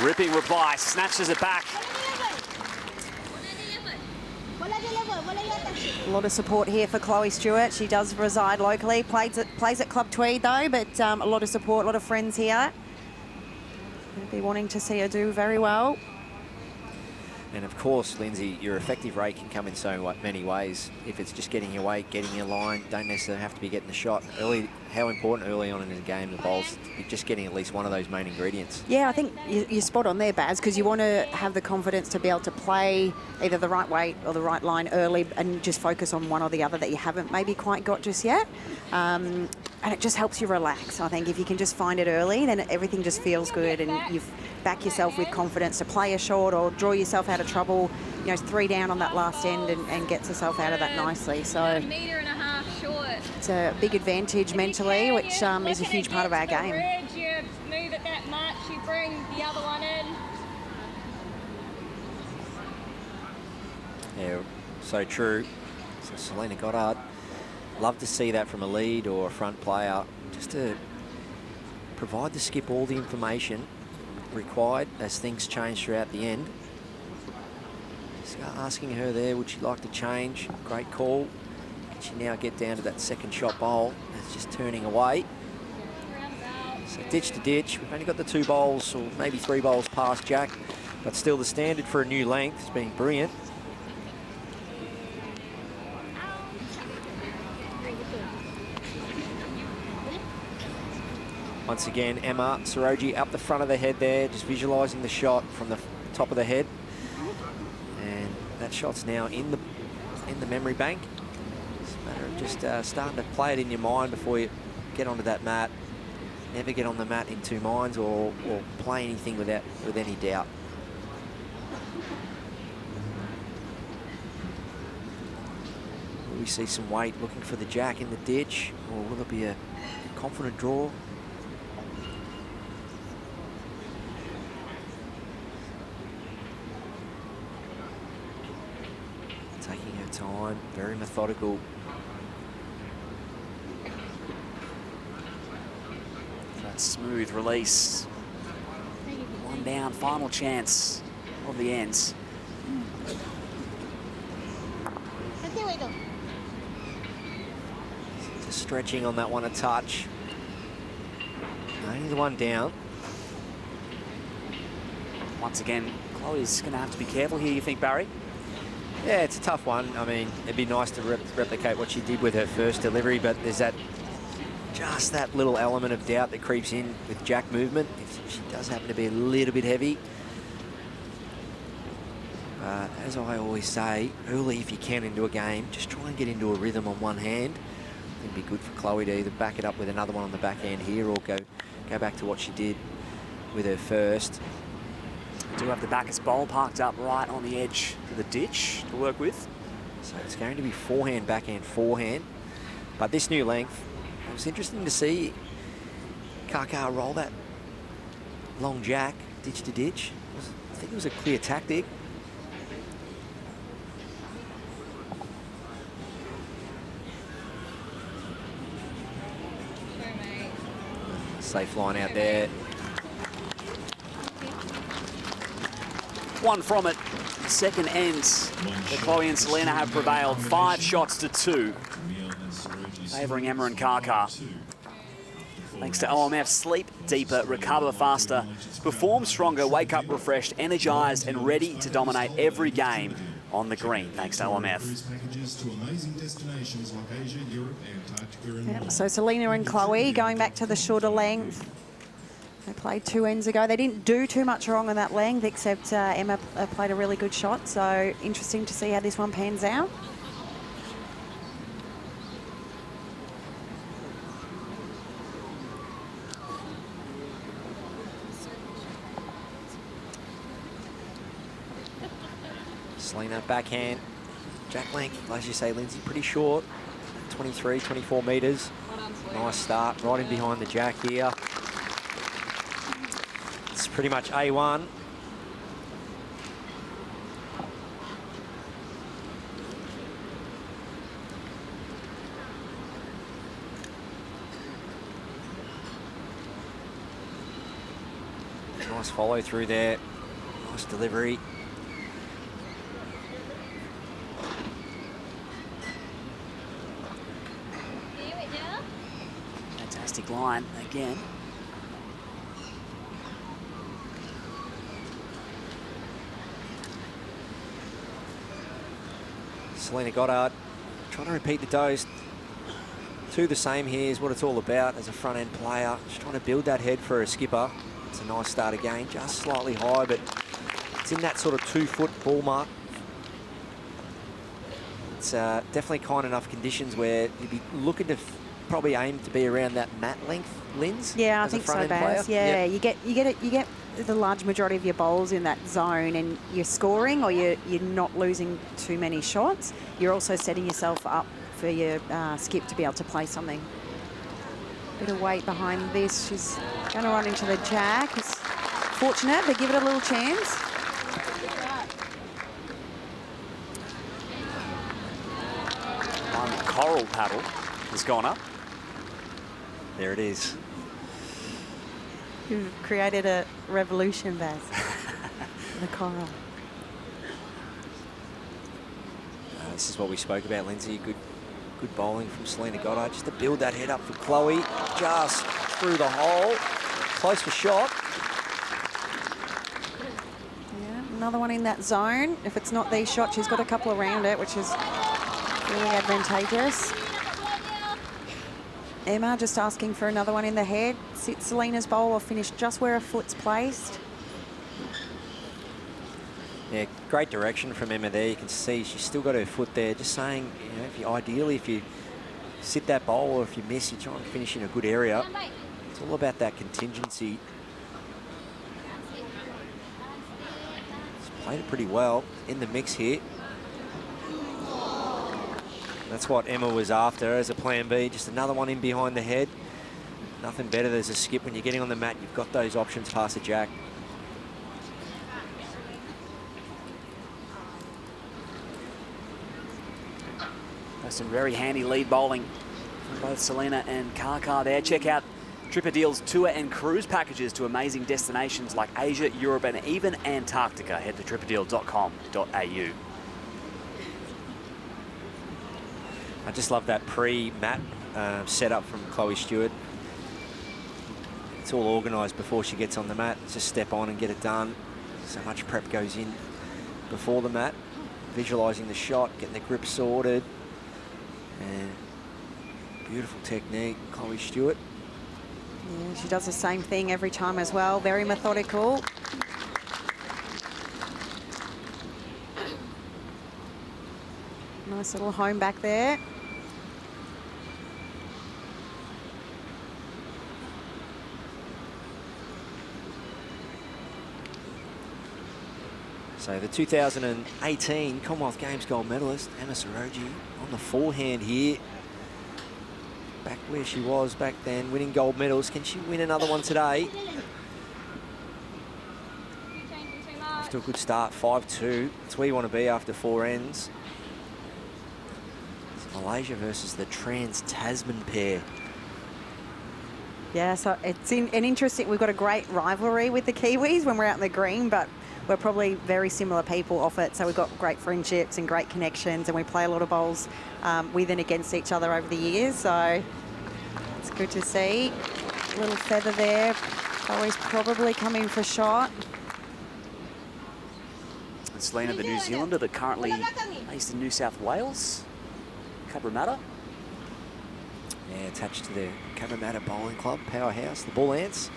Ripping reply, snatches it back. A lot of support here for Chloe Stewart. She does reside locally, plays at Club Tweed though, but a lot of support, a lot of friends here. I'll be wanting to see her do very well. And of course, Lindsay, your effective rate can come in so many ways. If it's just getting your weight, getting your line, don't necessarily have to be getting the shot. Early, how important early on in the game, the bowls, just getting at least one of those main ingredients. Yeah, I think you're spot on there, Baz, because you want to have the confidence to be able to play either the right weight or the right line early and just focus on one or the other that you haven't maybe quite got just yet. And it just helps you relax. I think if you can just find it early, then everything just feels good and you've back yourself with confidence to play a short or draw yourself out of trouble, 3 down on that last end and gets yourself out of that nicely. So it's a big advantage mentally, which is a huge part of our game. You move it that much, you bring the other one in. Yeah, so true. So Selena Goddard, love to see that from a lead or a front player, just to provide the skip all the information required as things change throughout the end. Just asking her there, would she like to change? Great call. Can she now get down to that second shot bowl? It's just turning away. So ditch to ditch. We've only got the 2 bowls or maybe 3 bowls past Jack, but still the standard for a new length has been brilliant. Once again, Emma Soroji up the front of the head there, just visualising the shot from the top of the head. And that shot's now in the memory bank. It's a matter of just starting to play it in your mind before you get onto that mat. Never get on the mat in 2 minds or play anything with any doubt. Will we see some weight looking for the jack in the ditch, or will it be a confident draw? Taking her time, very methodical. That smooth release. 1 down, final chance of the ends. Just stretching on that one a touch. Only the 1 down. Once again, Chloe's going to have to be careful here, you think, Barry? Yeah, it's a tough one. I mean, it'd be nice to replicate what she did with her first delivery, but there's just that little element of doubt that creeps in with jack movement. If she does happen to be a little bit heavy. As I always say, early if you can into a game, just try and get into a rhythm on one hand. It'd be good for Chloe to either back it up with another one on the back end here or go back to what she did with her first. We do have the backers bowl parked up right on the edge of the ditch to work with. So it's going to be forehand, backhand, forehand. But this new length, it was interesting to see Kaka roll that long jack, ditch to ditch. think it was a clear tactic. Safe line out there. One from it. Second ends. The Chloe and Selena have prevailed 5 shots to 2. Favouring Emma and Kaka. Thanks to OMF, sleep deeper, recover faster, perform stronger, wake up refreshed, energised and ready to dominate every game on the green. Thanks to OMF. Yep, so Selena and Chloe going back to the shorter length. They played 2 ends ago. They didn't do too much wrong on that length, except Emma played a really good shot. So interesting to see how this one pans out. Selena backhand, jack length, as you say, Lindsay, pretty short, 23, 24 metres. Nice start, right in behind the jack here. It's pretty much A1. Nice follow through there, nice delivery. Fantastic line again. Selena Goddard trying to repeat the dose. 2 the same here is what it's all about as a front end player. Just trying to build that head for a skipper. It's a nice start again, just slightly high, but it's in that sort of 2-foot ball mark. It's definitely kind enough conditions where you'd be looking to probably aim to be around that mat length, Linz. Yeah, I think so, Baz. Yeah, yep. you get the large majority of your bowls in that zone, and you're scoring, or you're not losing too many shots. You're also setting yourself up for your skip to be able to play something. Bit of weight behind this. She's going to run into the jack. It's fortunate, but give it a little chance. One coral paddle has gone up. There it is. You've created a revolution, Baz. The coral. This is what we spoke about, Lindsay. Good bowling from Selena Goddard. Just to build that head up for Chloe. Just through the hole. Close for shot. Yeah, another one in that zone. If it's not these shots, she's got a couple around it, which is really advantageous. Emma just asking for another one in the head. Sit Selena's bowl or finish just where her foot's placed. Yeah, great direction from Emma there. You can see she's still got her foot there. Just saying, you know, ideally, if you sit that bowl or if you miss, you try and finish in a good area. It's all about that contingency. She's played it pretty well in the mix here. That's what Emma was after as a plan B. Just another one in behind the head. Nothing better as a skip when you're getting on the mat. You've got those options past the jack. That's some very handy lead bowling from both Selena and Kaka there. Check out Tripper Deal's tour and cruise packages to amazing destinations like Asia, Europe and even Antarctica. Head to tripperdeal.com.au. I just love that pre-mat setup from Chloe Stewart. It's all organised before she gets on the mat. Just step on and get it done. So much prep goes in before the mat. Visualising the shot, getting the grip sorted. And beautiful technique, Chloe Stewart. Yeah, she does the same thing every time as well. Very methodical. Nice little home back there. So the 2018 Commonwealth Games gold medalist, Emma Sorogi, on the forehand here. Back where she was back then, winning gold medals. Can she win another one today? After to a good start, 5-2. That's where you want to be after 4 ends. It's Malaysia versus the Trans-Tasman pair. Yeah, so it's an interesting, we've got a great rivalry with the Kiwis when we're out in the green, but we're probably very similar people off it. So we've got great friendships and great connections, and we play a lot of bowls with and against each other over the years. So it's good to see. A little feather there. Chloe's probably coming for shot. And Selena, the New Zealander, but currently based in New South Wales, Cabramatta. Yeah, attached to the Cabramatta Bowling Club, powerhouse, the Bull Ants.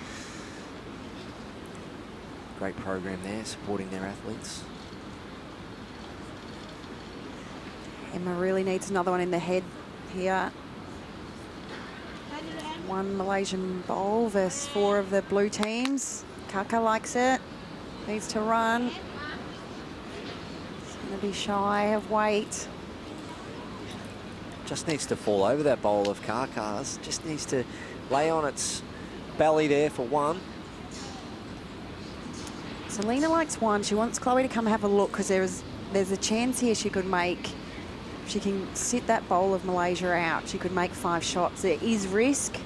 Great program there, supporting their athletes. Emma really needs another one in the head here. 1 Malaysian bowl versus 4 of the blue teams. Kaka likes it, needs to run. It's going to be shy of weight. Just needs to fall over that bowl of Kaka's. Just needs to lay on its belly there for 1. Selena likes 1. She wants Chloe to come have a look because there's a chance here she could make, she can sit that bowl of Malaysia out. She could make 5 shots. There is risk.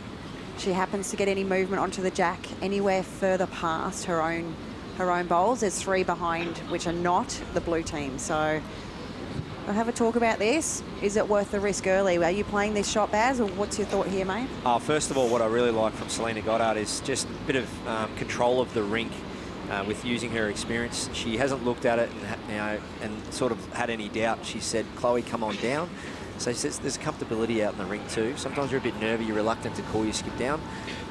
She happens to get any movement onto the jack anywhere further past her own bowls. There's 3 behind, which are not the blue team. So I'll have a talk about this. Is it worth the risk early? Are you playing this shot, Baz, or what's your thought here, mate? First of all, what I really like from Selena Goddard is just a bit of control of the rink with using her experience. She hasn't looked at it and sort of had any doubt. She said, Chloe, come on down. So there's comfortability out in the rink too. Sometimes you're a bit nervy, you're reluctant to call your skip down.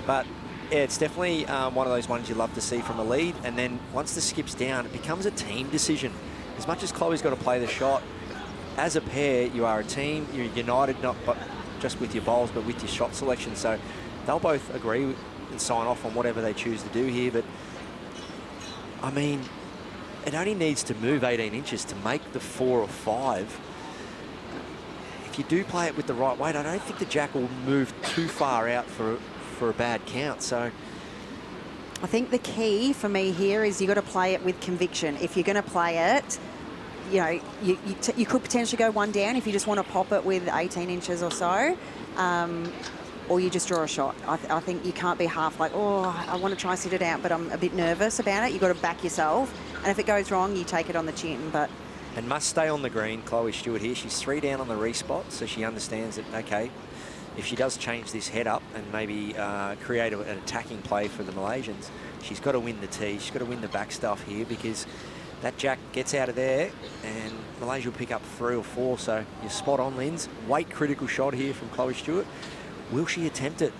But yeah, it's definitely one of those ones you love to see from a lead. And then once the skip's down, it becomes a team decision. As much as Chloe's got to play the shot, as a pair, you are a team. You're united, not just with your bowls, but with your shot selection. So they'll both agree and sign off on whatever they choose to do here. But I mean, it only needs to move 18 inches to make the 4 or 5. If you do play it with the right weight, I don't think the jack will move too far out for a bad count. So I think the key for me here is you got to play it with conviction. If you're going to play it, you know, you could potentially go 1 down if you just want to pop it with 18 inches or so, or you just draw a shot. I think you can't be half like, oh, I want to try sit it out, but I'm a bit nervous about it. You've got to back yourself. And if it goes wrong, you take it on the chin. And must stay on the green, Chloe Stewart here. She's 3 down on the respot, so she understands that, okay, if she does change this head up and maybe create an attacking play for the Malaysians, she's got to win the tee. She's got to win the back stuff here because that jack gets out of there and Malaysia will pick up 3 or 4. So you're spot on, Linz. Weight critical shot here from Chloe Stewart. Will she attempt it?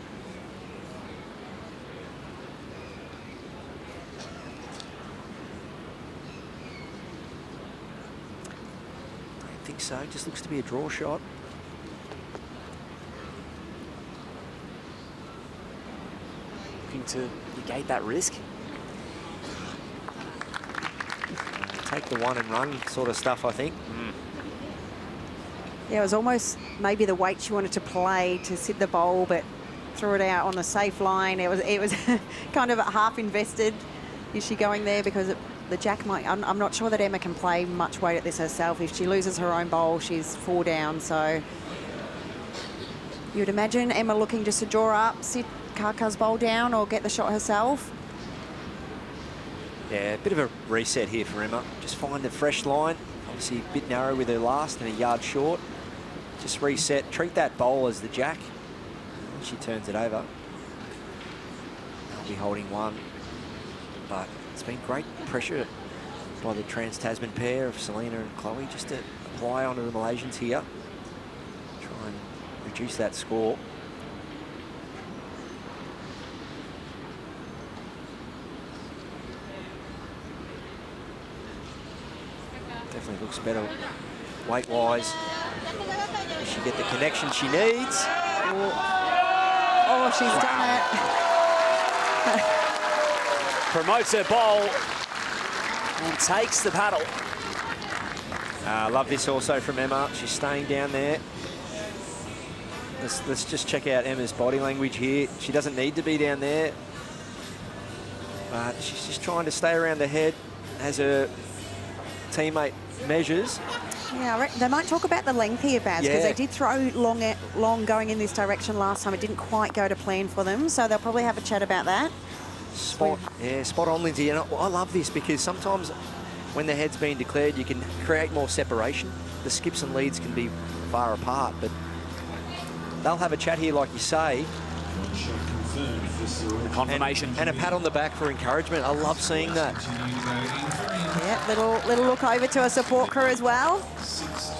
I don't think so. Just looks to be a draw shot. Looking to negate that risk. Take the 1 and run sort of stuff, I think. Yeah, it was almost maybe the weight she wanted to play to sit the bowl, but threw it out on the safe line. It was kind of half invested. Is she going there because the jack might? I'm not sure that Emma can play much weight at this herself. If she loses her own bowl, she's 4 down. So you'd imagine Emma looking just to draw up, sit Kaka's bowl down, or get the shot herself. Yeah, a bit of a reset here for Emma. Just find a fresh line. Obviously a bit narrow with her last and a yard short. Just reset. Treat that bowl as the jack. And she turns it over. They'll be holding 1. But it's been great pressure by the Trans-Tasman pair of Selena and Chloe just to apply onto the Malaysians here. Try and reduce that score. Definitely looks better weight-wise. Does she get the connection she needs? Oh, she's done it. Promotes her bowl and takes the paddle. I love this also from Emma. She's staying down there. Let's just check out Emma's body language here. She doesn't need to be down there. But she's just trying to stay around the head as her teammate measures. Yeah, I reckon they might talk about the length here, Baz, because they did throw long going in this direction last time. It didn't quite go to plan for them, so they'll probably have a chat about that. Spot on, Lindsay. And I love this because sometimes when the head's been declared, you can create more separation. The skips and leads can be far apart, but they'll have a chat here, like you say. The confirmation. And a pat on the back for encouragement. I love seeing that. Yeah, little look over to a support crew as well.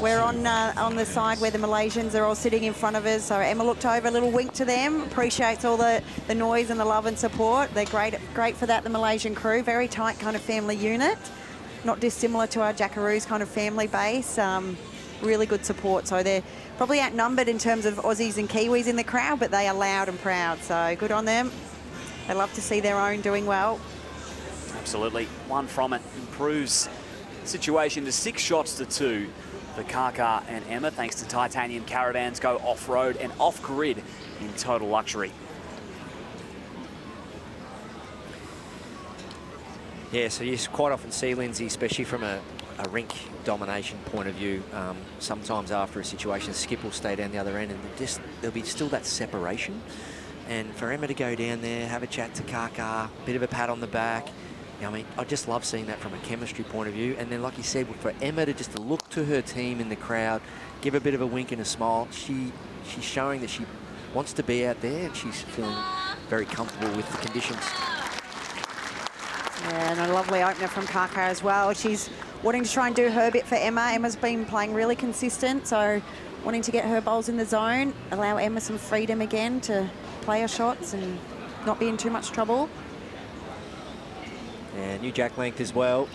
We're on the side where the Malaysians are all sitting in front of us. So Emma looked over, a little wink to them. Appreciates all the noise and the love and support. They're great for that, the Malaysian crew. Very tight kind of family unit. Not dissimilar to our Jackaroos kind of family base. Really good support. So they're probably outnumbered in terms of Aussies and Kiwis in the crowd, but they are loud and proud. So good on them. They love to see their own doing well. Absolutely. One from it improves the situation to 6 shots to 2 for Kaka and Emma, thanks to titanium caravans go off-road and off-grid in total luxury. Yeah, so you quite often see, Lindsay, especially from a rink domination point of view, sometimes after a situation, skip will stay down the other end and there'll be still that separation. And for Emma to go down there, have a chat to Kaka, bit of a pat on the back. I mean, I just love seeing that from a chemistry point of view. And then, like you said, for Emma to just look to her team in the crowd, give a bit of a wink and a smile, she's showing that she wants to be out there and she's feeling very comfortable with the conditions. Yeah, and a lovely opener from Kaka as well. She's wanting to try and do her bit for Emma. Emma's been playing really consistent, so wanting to get her bowls in the zone, allow Emma some freedom again to play her shots and not be in too much trouble. And new jack length as well.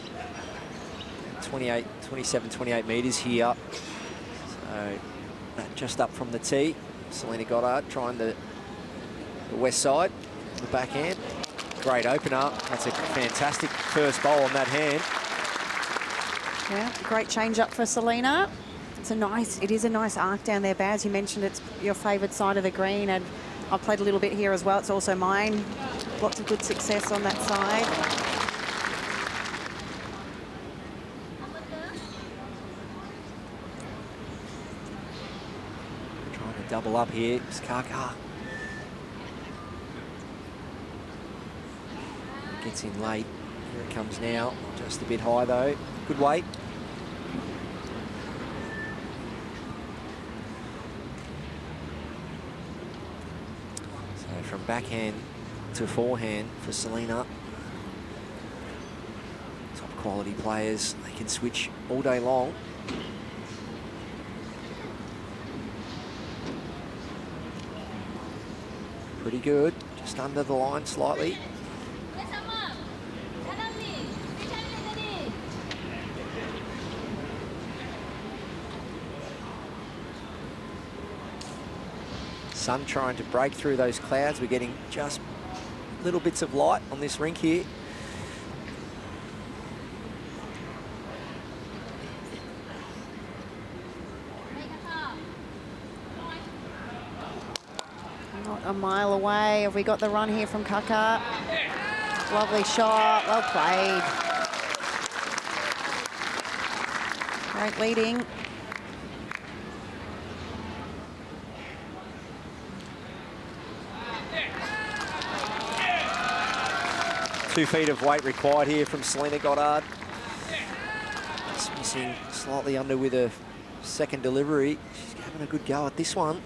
27, 28 metres here. So just up from the tee. Selena Goddard trying the west side, the backhand. Great opener. That's a fantastic first bowl on that hand. Yeah, great change up for Selena. It is a nice arc down there, Baz. You mentioned it's your favourite side of the green, and I've played a little bit here as well. It's also mine. Lots of good success on that side. Double up here, it's Kaka. Gets in late. Here it comes now. Just a bit high though. Good weight. So from backhand to forehand for Selena. Top quality players. They can switch all day long. Pretty good, just under the line slightly. Sun trying to break through those clouds. We're getting just little bits of light on this rink here. Not a mile away. Have we got the run here from Kaka? Lovely shot. Well played. Great leading. Two feet of weight required here from Selena Goddard. Just missing slightly under with a second delivery. She's having a good go at this one.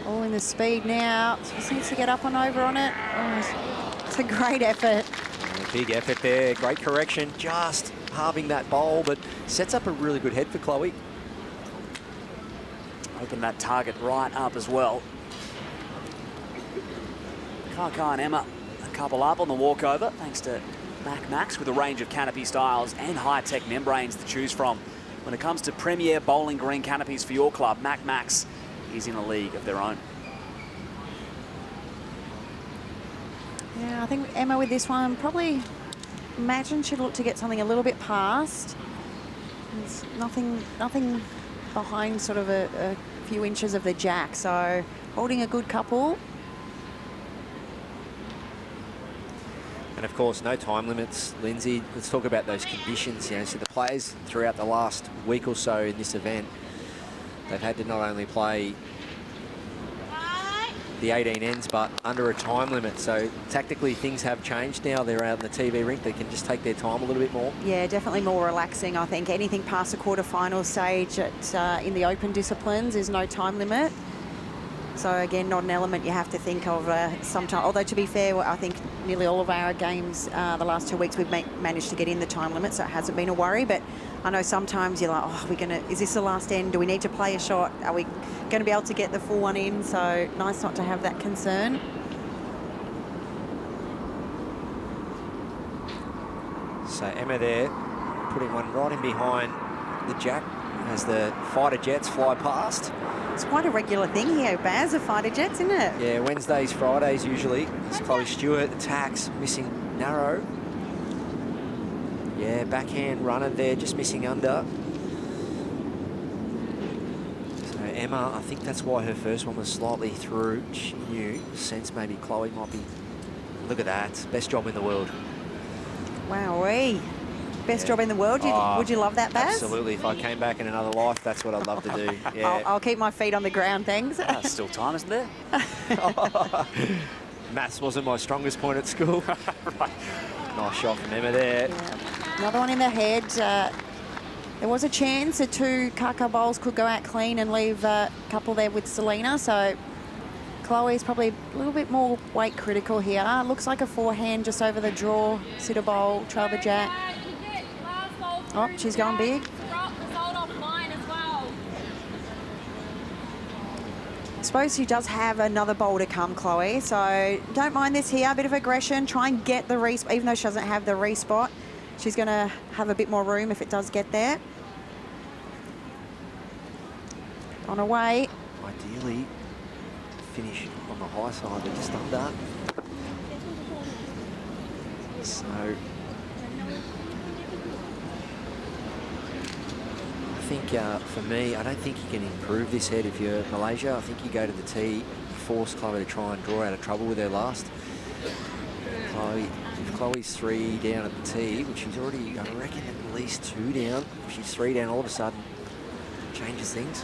All in the speed now. She just needs to get up and over on it. Oh, it's a great effort. Yeah, big effort there. Great correction. Just halving that bowl, but sets up a really good head for Chloe. Open that target right up as well. Kaka and Emma a couple up on the walkover, thanks to Max with a range of canopy styles and high-tech membranes to choose from. When it comes to premier bowling green canopies for your club, Max is in a league of their own. Yeah, I think Emma with this one, probably imagine she'd look to get something a little bit past. There's nothing behind sort of a few inches of the jack, so holding a good couple. And of course, no time limits, Lindsay. Let's talk about those conditions. You know, so the players throughout the last week or so in this event, they've had to not only play the 18 ends, but under a time limit. So tactically, things have changed now. They're out in the TV rink. They can just take their time a little bit more. Yeah, definitely more relaxing. I think anything past the quarterfinal stage in the open disciplines is no time limit. So again, not an element you have to think of sometimes. Although to be fair, I think nearly all of our games the last 2 weeks we've managed to get in the time limit, so it hasn't been a worry. But I know sometimes you're like, oh, is this the last end? Do we need to play a shot? Are we going to be able to get the full one in? So nice not to have that concern. So Emma there, putting one right in behind the jack as the fighter jets fly past. It's quite a regular thing here, Baz, the fighter jets, isn't it? Yeah, Wednesdays, Fridays usually. It's Chloe Stewart attacks, missing narrow. Yeah, backhand runner there, just missing under. So Emma, I think that's why her first one was slightly through. She knew, sense maybe Chloe might be. Look at that, best job in the world. Wowee. Best job in the world. Would you love that, Baz? Absolutely. If I came back in another life, that's what I'd love to do. Yeah. I'll keep my feet on the ground, thanks. Still time, isn't there? Maths wasn't my strongest point at school. Right. Nice shot from Emma there. Yeah. Another one in the head. There was a chance the two Kaka bowls could go out clean and leave a couple there with Selena. So Chloe's probably a little bit more weight critical here. Looks like a forehand just over the draw. Sitter bowl, trail the jack. Oh, she's going big. I suppose she does have another bowl to come, Chloe, so don't mind this here. A bit of aggression. Try and get the respot, even though she doesn't have the respot. She's going to have a bit more room if it does get there. On her way. Ideally, finish on the high side, but just under. So I think for me, I don't think you can improve this head if you're Malaysia. I think you go to the tee, force Chloe to try and draw out of trouble with her last. If Chloe's 3 down at the tee, which she's already, I reckon, at least 2 down. If she's 3 down, all of a sudden changes things.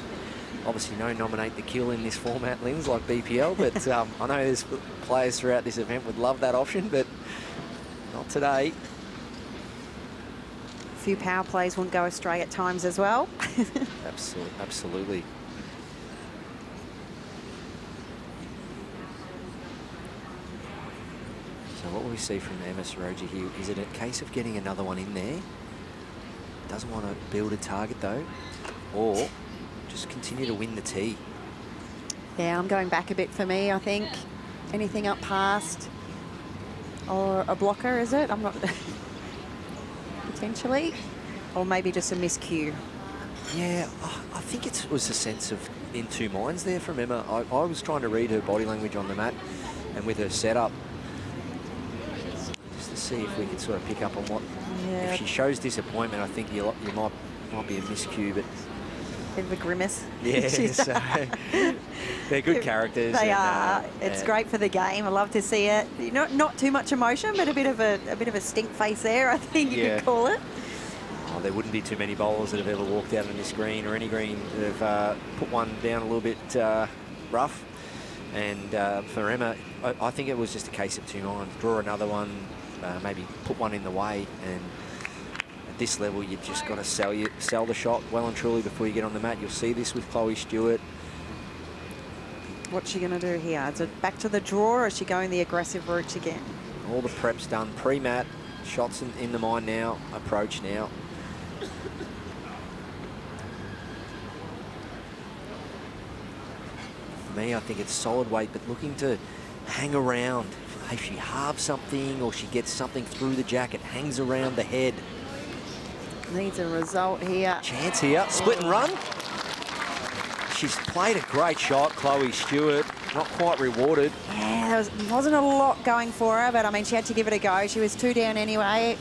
Obviously, no nominate the kill in this format, Linz, like BPL, but I know there's players throughout this event would love that option, but not today. A few power plays wouldn't go astray at times as well. Absolutely. So what will we see from Emma Soroja here? Is it a case of getting another one in there? Doesn't want to build a target though, or just continue to win the tee. Yeah, I'm going back a bit for me, I think. Anything up past or a blocker, is it? I'm not... Potentially. Or maybe just a miscue. Yeah, I think it was a sense of in two minds there from Emma. I was trying to read her body language on the mat and with her setup. Just to see if we can sort of pick up on what... Yeah. If she shows disappointment, I think you might be a miscue, but... Bit of a grimace. Yeah, so they're good characters. They are. It's great for the game. I love to see it. Not too much emotion, but a bit of a stink face there, I think you could call it. Oh, there wouldn't be too many bowlers that have ever walked out on this green or any green that have put one down a little bit rough. And for Emma, I think it was just a case of two minds. Draw another one, maybe put one in the way, and this level, you've just got to sell the shot well and truly before you get on the mat. You'll see this with Chloe Stewart. What's she going to do here? Is it back to the draw, or is she going the aggressive route again? All the prep's done pre-mat. Shots in the mind now. Approach now. For me, I think it's solid weight, but looking to hang around. If she halves something or she gets something through the jacket, hangs around the head. Needs a result here. Chance here, split and run. She's played a great shot, Chloe Stewart. Not quite rewarded. Yeah, there wasn't a lot going for her, but I mean, she had to give it a go. She was 2 down anyway.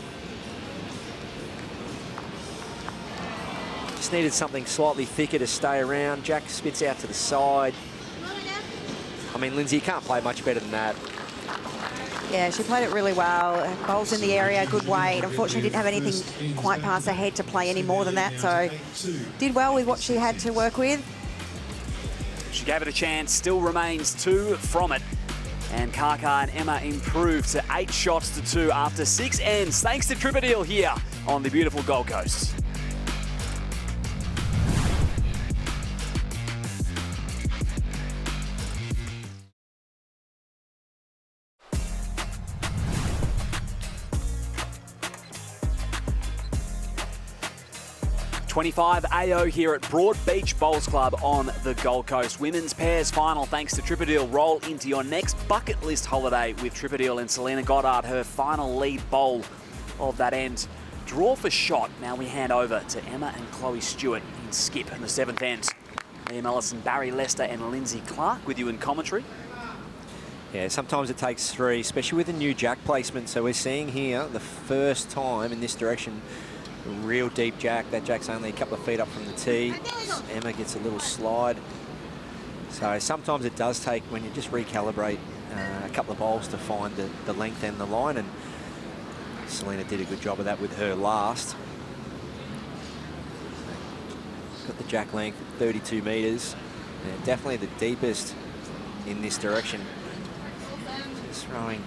Just needed something slightly thicker to stay around. Jack spits out to the side. I mean, Lindsay, you can't play much better than that. Yeah, she played it really well. Bowls in the area, good weight. Unfortunately, didn't have anything quite past her head to play any more than that, so did well with what she had to work with. She gave it a chance, still remains 2 from it. And Kaka and Emma improved to 8 shots to 2 after 6 ends, thanks to Tripadil here on the beautiful Gold Coast. .25 AO here at Broadbeach Bowls Club on the Gold Coast. Women's pairs final thanks to Tripadil. Roll into your next bucket list holiday with Tripadil and Selena Goddard, her final lead bowl of that end. Draw for shot. Now we hand over to Emma and Chloe Stewart in skip in the 7th end. Liam Ellison, Barry Lester and Lindsay Clark with you in commentary. Yeah, sometimes it takes 3, especially with a new jack placement. So we're seeing here the first time in this direction a real deep jack. That jack's only a couple of feet up from the tee. Emma gets a little slide. So sometimes it does take, when you just recalibrate a couple of bowls to find the length and the line, and Selena did a good job of that with her last. Got the jack length, 32 metres. Yeah, definitely the deepest in this direction. Just throwing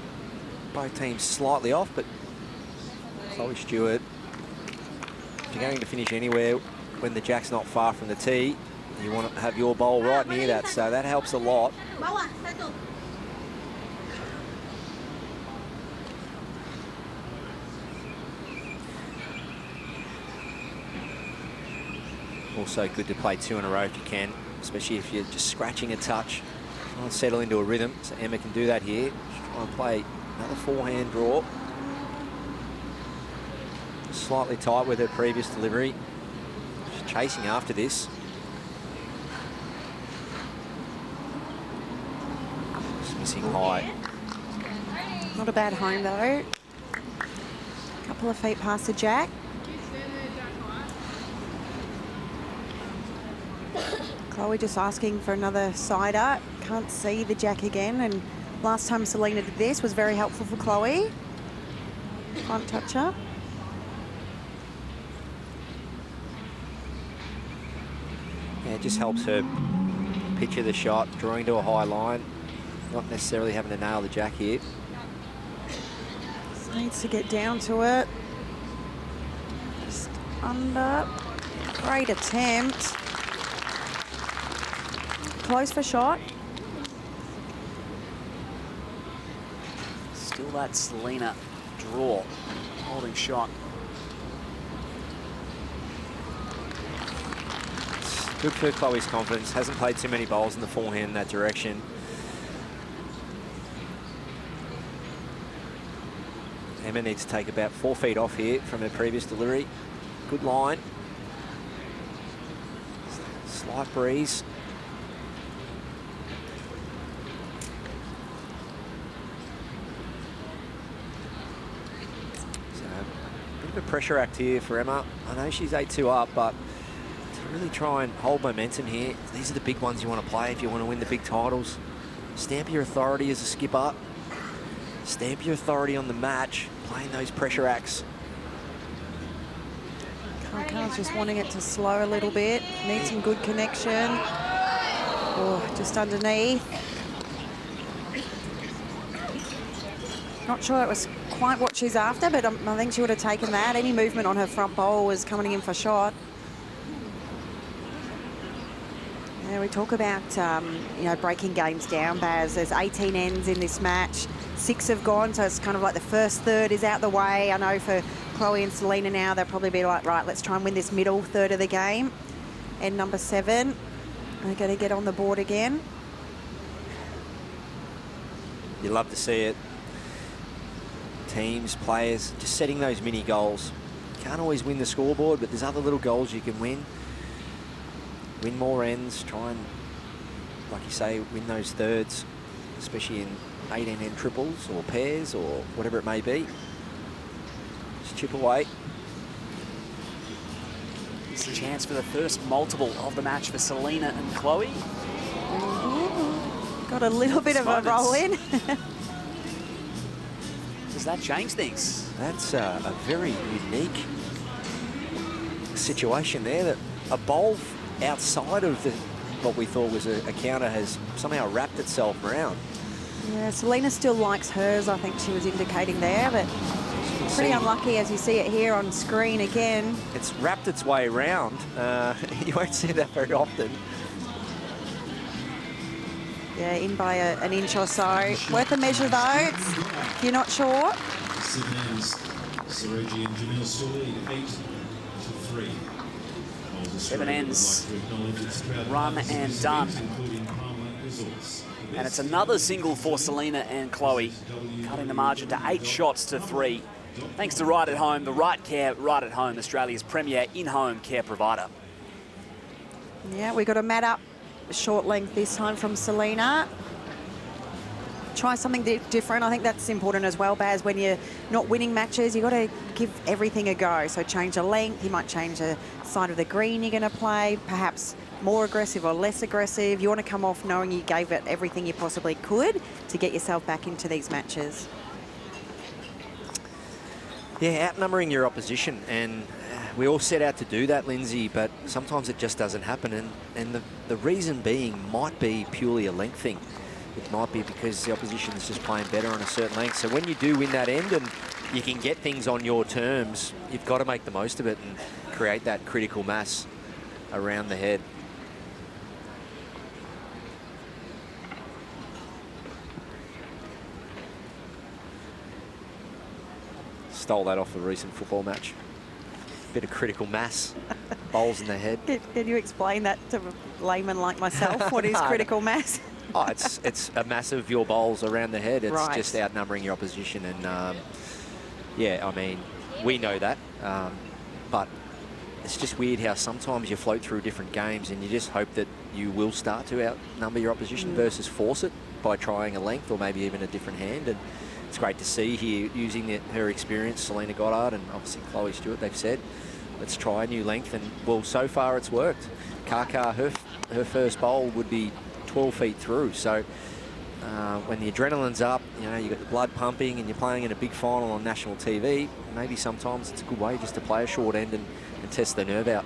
both teams slightly off, but Chloe Stewart, if you're going to finish anywhere when the jack's not far from the tee, you want to have your bowl right near that, so that helps a lot. Also good to play 2 in a row if you can, especially if you're just scratching a touch. Try and settle into a rhythm, so Emma can do that here. Just try and play another forehand draw. Slightly tight with her previous delivery. She's chasing after this. Just missing high. Not a bad home though. Couple of feet past the jack. Chloe just asking for another sider. Can't see the jack again, and last time Selena did this was very helpful for Chloe. Front toucher. Yeah, it just helps her picture the shot, drawing to a high line, not necessarily having to nail the jack here. Just needs to get down to it. Just under. Great attempt. Close for shot. Still that Selena draw, holding shot. Good for Chloe's confidence. Hasn't played too many bowls in the forehand in that direction. Emma needs to take about 4 feet off here from her previous delivery. Good line. Slight breeze. So, a bit of a pressure act here for Emma. I know she's 8-2 up, but really try and hold momentum here. These are the big ones you want to play if you want to win the big titles. Stamp your authority as a skipper. Stamp your authority on the match, playing those pressure acts. Kaka's just wanting it to slow a little bit. Needs some good connection. Oh, just underneath. Not sure it was quite what she's after, but I think she would have taken that. Any movement on her front bowl was coming in for shot. Yeah, we talk about, you know, breaking games down, Baz. There's 18 ends in this match. 6 have gone, so it's kind of like the first third is out the way. I know for Chloe and Selena now, they'll probably be like, right, let's try and win this middle third of the game. End number 7. They're going to get on the board again. You love to see it. Teams, players, just setting those mini goals. Can't always win the scoreboard, but there's other little goals you can win. Win more ends, try and, like you say, win those thirds, especially in 18 end triples or pairs or whatever it may be. Just chip away. It's a chance for the first multiple of the match for Selena and Chloe. Got a little bit of a roll in. Does that change things? That's a very unique situation there, that a bowl outside of what we thought was a counter has somehow wrapped itself around. Yeah, Selena still likes hers, I think she was indicating there, but pretty unlucky as you see it here on screen again. It's wrapped its way around. You won't see that very often. Yeah, in by an inch or so. Worth a measure though, if you're not sure. Sydney's Saroji and Jamil Sully, 8-3. 7 ends, run and done. And it's another single for Selena and Chloe, cutting the margin to 8 shots to 3. Thanks to Right at Home, the right care, right at home, Australia's premier in-home care provider. Yeah, we got a mat up, short length this time from Selena. Try something different. I think that's important as well, Baz. When you're not winning matches, you've got to give everything a go. So change the length. You might change the side of the green you're going to play, perhaps more aggressive or less aggressive. You want to come off knowing you gave it everything you possibly could to get yourself back into these matches. Yeah, outnumbering your opposition, and we all set out to do that, Lindsay, but sometimes it just doesn't happen, and the reason being might be purely a length thing. It might be because the opposition is just playing better on a certain length. So when you do win that end and you can get things on your terms, you've got to make the most of it and create that critical mass around the head. Stole that off a recent football match. Bit of critical mass, bowls in the head. Can you explain that to a layman like myself? What is critical mass? Oh, it's a mass of your bowls around the head. It's right. Just outnumbering your opposition. And, yeah, I mean, we know that. But it's just weird how sometimes you float through different games and you just hope that you will start to outnumber your opposition versus force it by trying a length or maybe even a different hand. And it's great to see here using her experience, Selena Goddard and obviously Chloe Stewart, they've said, let's try a new length. And, well, so far it's worked. Kaka, her first bowl would be 12 feet through. So when the adrenaline's up, you know, you've got the blood pumping and you're playing in a big final on national TV, maybe sometimes it's a good way just to play a short end and test the nerve out.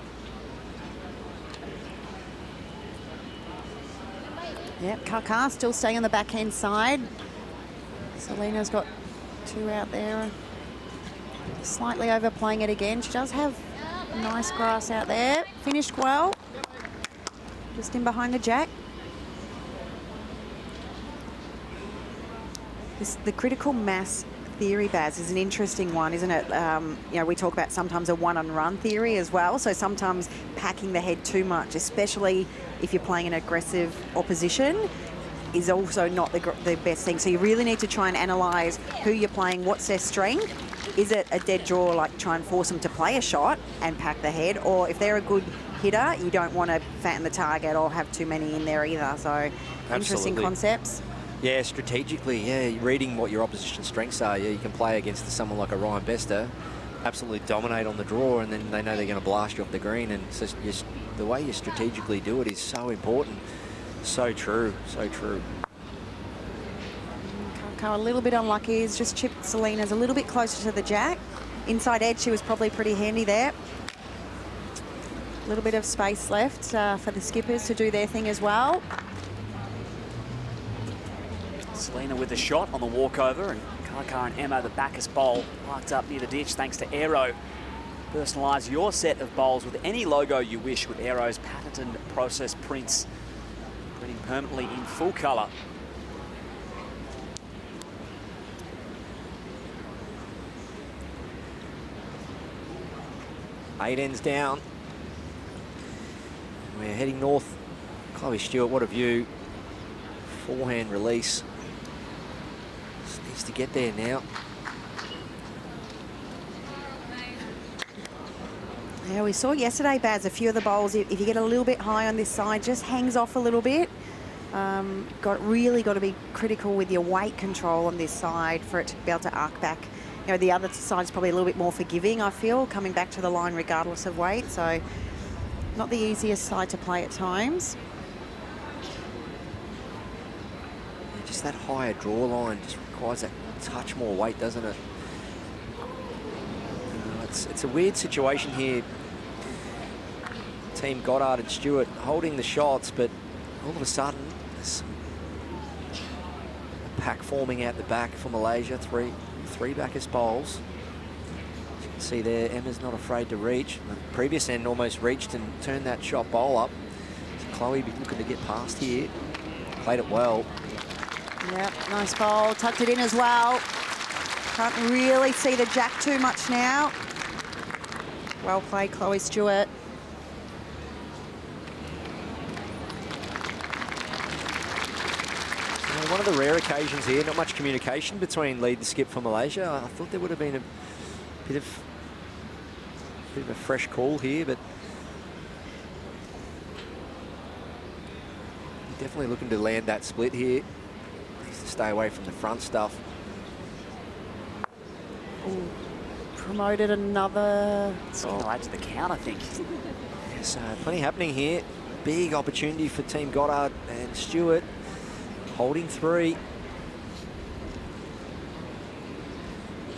Yep, Kaka still staying on the backhand side. Selena's got 2 out there. Slightly overplaying it again. She does have nice grass out there. Finished well. Just in behind the jack. The critical mass theory, Baz, is an interesting one, isn't it? You know, we talk about sometimes a one-on-run theory as well. So sometimes packing the head too much, especially if you're playing an aggressive opposition, is also not the best thing. So you really need to try and analyse who you're playing, what's their strength. Is it a dead draw, like try and force them to play a shot and pack the head? Or if they're a good hitter, you don't want to fatten the target or have too many in there either. So interesting concepts. Yeah, strategically, yeah, reading what your opposition's strengths are. Yeah, you can play against someone like a Ryan Bester, absolutely dominate on the draw, and then they know they're going to blast you off the green. And so the way you strategically do it is so important. So true, so true. Kaka a little bit unlucky. He's just chipped Selena's a little bit closer to the jack. Inside edge, she was probably pretty handy there. A little bit of space left for the skippers to do their thing as well. Selena with the shot on the walkover, and Kaka and Emma, the backers bowl, parked up near the ditch thanks to Aero. Personalise your set of bowls with any logo you wish with Aero's patented process prints, printing permanently in full colour. Eight ends down. We're heading north. Chloe Stewart, what a view. Forehand release. Just needs to get there now. Yeah, we saw yesterday, Baz, a few of the bowls, if you get a little bit high on this side, just hangs off a little bit. Really got to be critical with your weight control on this side for it to be able to arc back. You know, the other side's probably a little bit more forgiving, I feel, coming back to the line regardless of weight. So not the easiest side to play at times. just that higher draw line just requires that touch more weight, doesn't it? It's a weird situation here. Team Goddard and Stewart holding the shots, but all of a sudden there's a pack forming out the back for Malaysia. Three backers bowls. As you can see there, Emma's not afraid to reach. The previous end almost reached and turned that shot bowl up. So Chloe be looking to get past here. Played it well. Yep, nice bowl. Tucked it in as well. Can't really see the jack too much now. Well played, Chloe Stewart. One of the rare occasions here, not much communication between lead and skip for Malaysia. I thought there would have been a bit of a fresh call here, but definitely looking to land that split here. Needs to stay away from the front stuff. Ooh, promoted another. It's going to add to the count, I think. Yes, plenty happening here. Big opportunity for Team Goddard and Stewart. Holding three.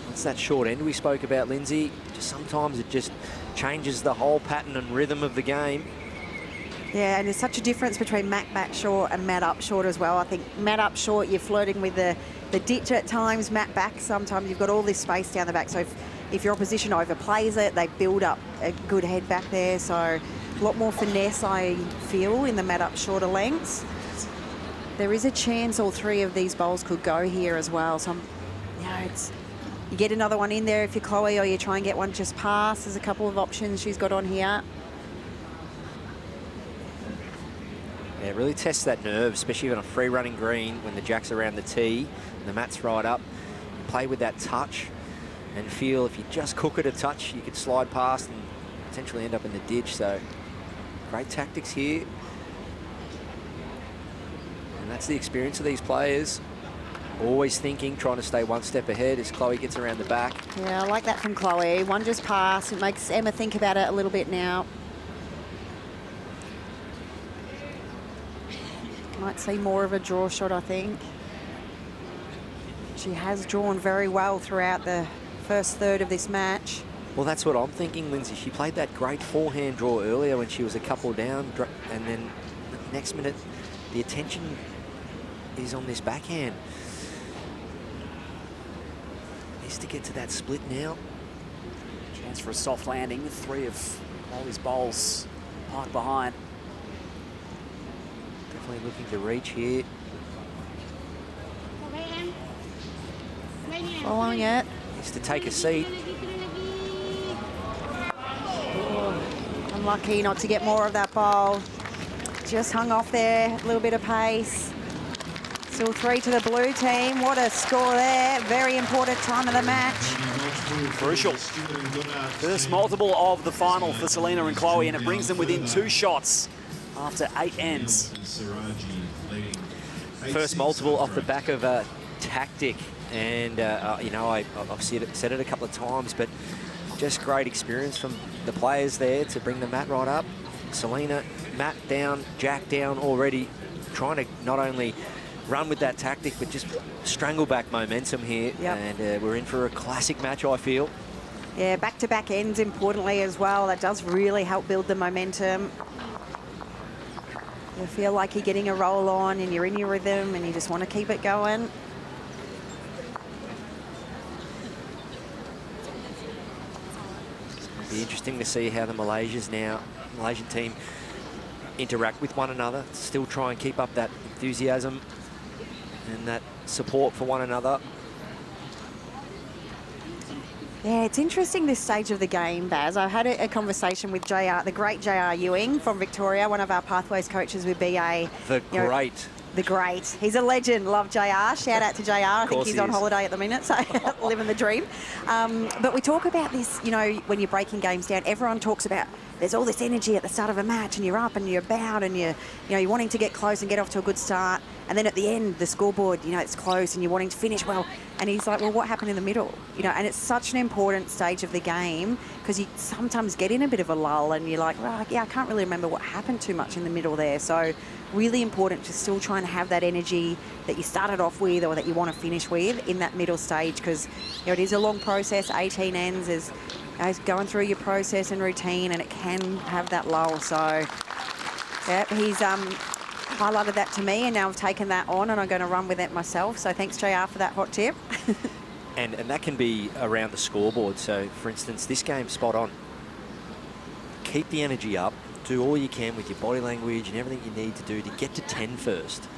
That's that short end we spoke about, Lindsay. Just sometimes it just changes the whole pattern and rhythm of the game. Yeah, and there's such a difference between mat back short and mat up short as well. I think mat up short, you're flirting with the ditch at times. Mat back, sometimes you've got all this space down the back. So if your opposition overplays it, they build up a good head back there. So a lot more finesse, I feel, in the mat up shorter lengths. There is a chance all three of these bowls could go here as well. So, you get another one in there if you're Chloe, or you try and get one just past. There's a couple of options she's got on here. Yeah, it really tests that nerve, especially on a free-running green when the jack's around the tee and the mat's right up. You play with that touch and feel if you just cook it a touch, you could slide past and potentially end up in the ditch. So, great tactics here. And that's the experience of these players. Always thinking, trying to stay one step ahead as Chloe gets around the back. Yeah, I like that from Chloe. One just passed. It makes Emma think about it a little bit now. Might see more of a draw shot, I think. She has drawn very well throughout the first third of this match. Well, that's what I'm thinking, Lindsay. She played that great forehand draw earlier when she was a couple down, and then the next minute, the attention is on this backhand. Needs to get to that split now. Chance for a soft landing. Three of Molly's bowls parked behind. Definitely looking to reach here. Following it. Needs to take a seat. Oh, unlucky not to get more of that bowl. Just hung off there, a little bit of pace. Still 3 to the blue team. What a score there. Very important time of the match. Crucial. First multiple of the final for Selena and Chloe, and it brings them within 2 shots after 8 ends. First multiple off the back of a tactic. And, you know, I've said it a couple of times, but just great experience from the players there to bring the mat right up. Selena, mat down, jack down already, trying to not only run with that tactic, but just strangle back momentum here. Yep. And we're in for a classic match, I feel. Yeah, back-to-back ends importantly as well. That does really help build the momentum. You feel like you're getting a roll on and you're in your rhythm and you just want to keep it going. It'll be interesting to see how the Malaysian team interact with one another, still try and keep up that enthusiasm and that support for one another. Yeah, it's interesting this stage of the game, Baz. I had a conversation with JR, the great JR Ewing from Victoria, one of our Pathways coaches with BA. The great. The great. He's a legend. Love JR. Shout out to JR. I think he's on holiday at the minute, so living the dream. But we talk about this, you know, when you're breaking games down, everyone talks about there's all this energy at the start of a match and you're up and you're about and you're wanting to get close and get off to a good start. And then at the end, the scoreboard, you know, it's close and you're wanting to finish well. And he's like, well, what happened in the middle? You know, and it's such an important stage of the game because you sometimes get in a bit of a lull and you're like, well, yeah, I can't really remember what happened too much in the middle there. So really important to still try and have that energy that you started off with or that you want to finish with in that middle stage, because it is a long process. 18 ends is going through your process and routine, and it can have that lull. So, yeah, he's highlighted that to me, and now I've taken that on and I'm going to run with it myself. So thanks, JR, for that hot tip. And that can be around the scoreboard. So, for instance, this game's spot on. Keep the energy up. Do all you can with your body language and everything you need to do to get to 10 first.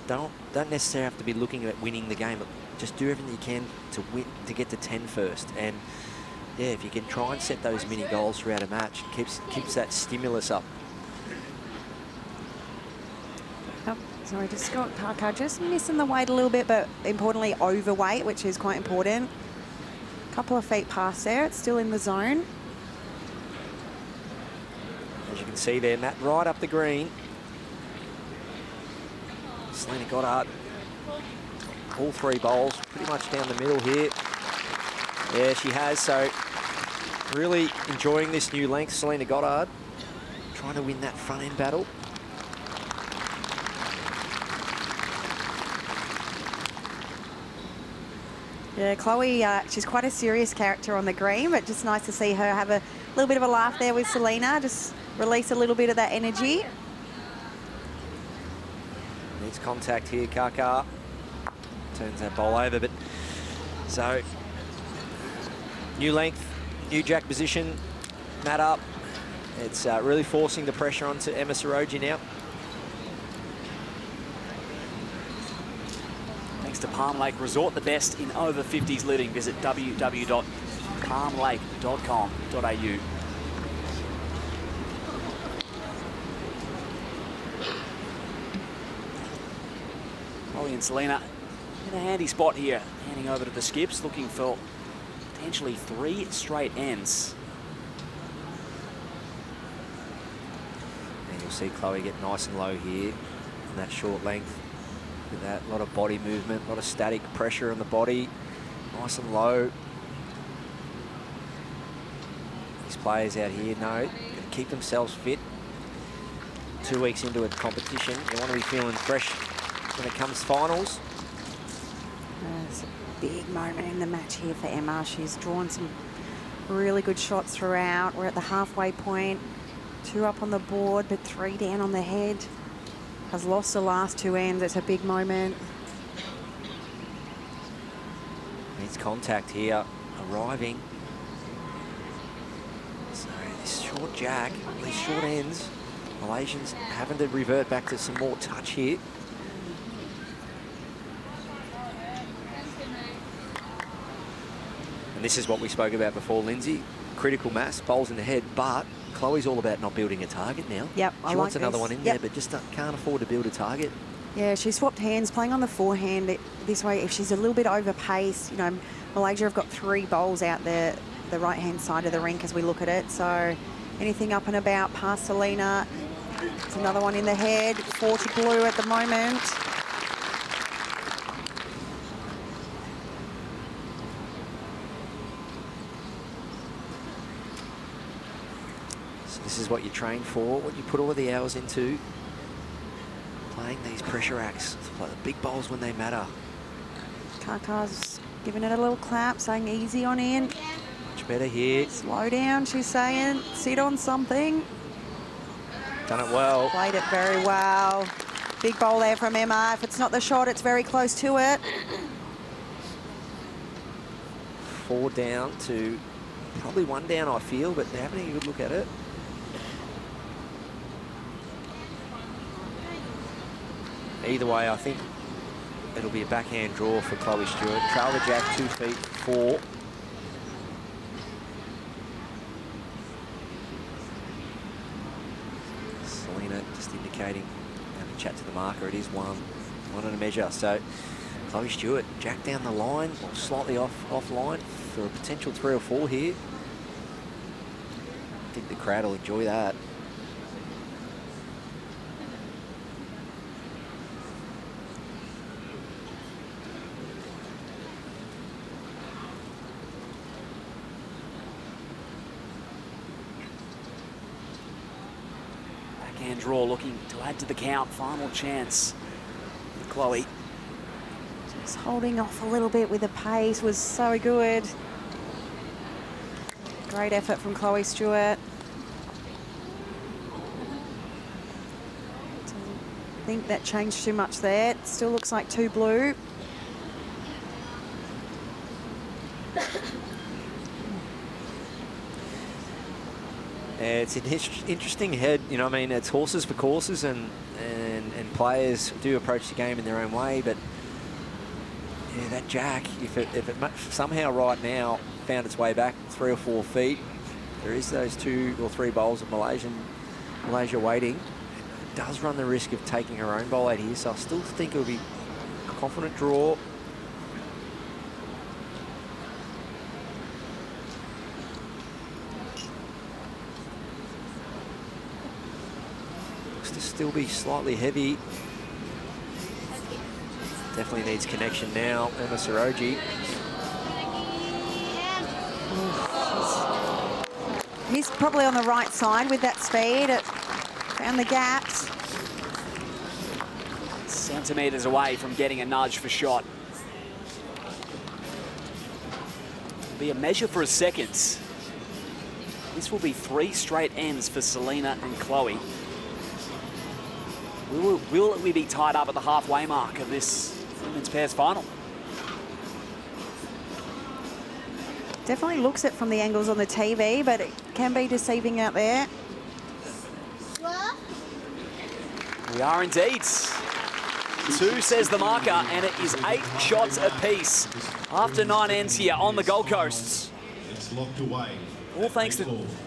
Don't necessarily have to be looking at winning the game, but just do everything you can to win, to get to 10 first. And yeah, if you can try and set those mini goals throughout a match, keeps that stimulus up. Oh, sorry, just Scott Parker just missing the weight a little bit, but importantly overweight, which is quite important. Couple of feet past there, it's still in the zone. As you can see there, Matt, right up the green. Selena Goddard, all 3 bowls, pretty much down the middle here. Yeah, she has, so really enjoying this new length, Selena Goddard, trying to win that front end battle. Yeah, Chloe, she's quite a serious character on the green, but just nice to see her have a little bit of a laugh there with Selena, just release a little bit of that energy. Needs contact here, Kaka. Turns that bowl over, but so new length, new jack position, mat up. It's really forcing the pressure onto Emma Sorogi now. Thanks to Palm Lake Resort, the best in over 50s living. Visit www.palmlake.com.au. Holly and Selena in a handy spot here, handing over to the skips, looking for potentially 3 straight ends. And you'll see Chloe get nice and low here in that short length. With that, a lot of body movement, a lot of static pressure on the body, nice and low. These players out here know to keep themselves fit. 2 weeks into a competition, you want to be feeling fresh when it comes finals. It's a big moment in the match here for Emma. She's drawn some really good shots throughout. We're at the halfway point. 2 up on the board, but 3 down on the head. Has lost the last 2 ends. It's a big moment. Needs contact here, arriving. So this short jack, these short ends, Malaysians having to revert back to some more touch here. And this is what we spoke about before, Lindsay. Critical mass, bowls in the head, but Chloe's all about not building a target now. Yep, She wants another one in there, but just can't afford to build a target. Yeah, she swapped hands, playing on the forehand. This way, if she's a little bit over-paced, you know, Malaysia have got 3 bowls out there, the right-hand side of the rink as we look at it. So anything up and about past Selena. It's another one in the head, 4 to blue at the moment. This is what you train for, what you put all the hours into. Playing these pressure acts, like the big bowls when they matter. Kaka's giving it a little clap, saying easy on in. Much better here. Slow down, she's saying. Sit on something. Done it well. Played it very well. Big bowl there from Emma. If it's not the shot, it's very close to it. 4 down to probably 1 down, I feel, but they're having a good look at it. Either way, I think it'll be a backhand draw for Chloe Stewart. Trail the jack 2 feet, 4. Selena just indicating, having a chat to the marker, it is 1 and a measure. So Chloe Stewart, jack down the line, or slightly off line for a potential 3 or 4 here. I think the crowd will enjoy that. draw, looking to add to the count. Final chance for Chloe. Just holding off a little bit with the pace was so good. Great effort from Chloe Stewart. I think that changed too much there. It still looks like 2 blue. It's an interesting head, you know. I mean, it's horses for courses, and players do approach the game in their own way. But yeah, that jack, if it somehow right now found its way back 3 or 4 feet, there is those 2 or 3 bowls of Malaysia waiting. It does run the risk of taking her own bowl out here, so I still think it'll be a confident draw. Looks to still be slightly heavy. Definitely needs connection now. Emma Soroji. He's probably on the right side with that speed. It found the gaps. Centimetres away from getting a nudge for shot. It'll be a measure for a seconds. This will be 3 straight ends for Selena and Chloe. Will we be tied up at the halfway mark of this women's pairs final? Definitely looks it from the angles on the TV, but it can be deceiving out there. We are indeed. 2 says the marker, and it is 8 shots apiece after 9 ends here on the Gold Coast. It's locked away. All thanks to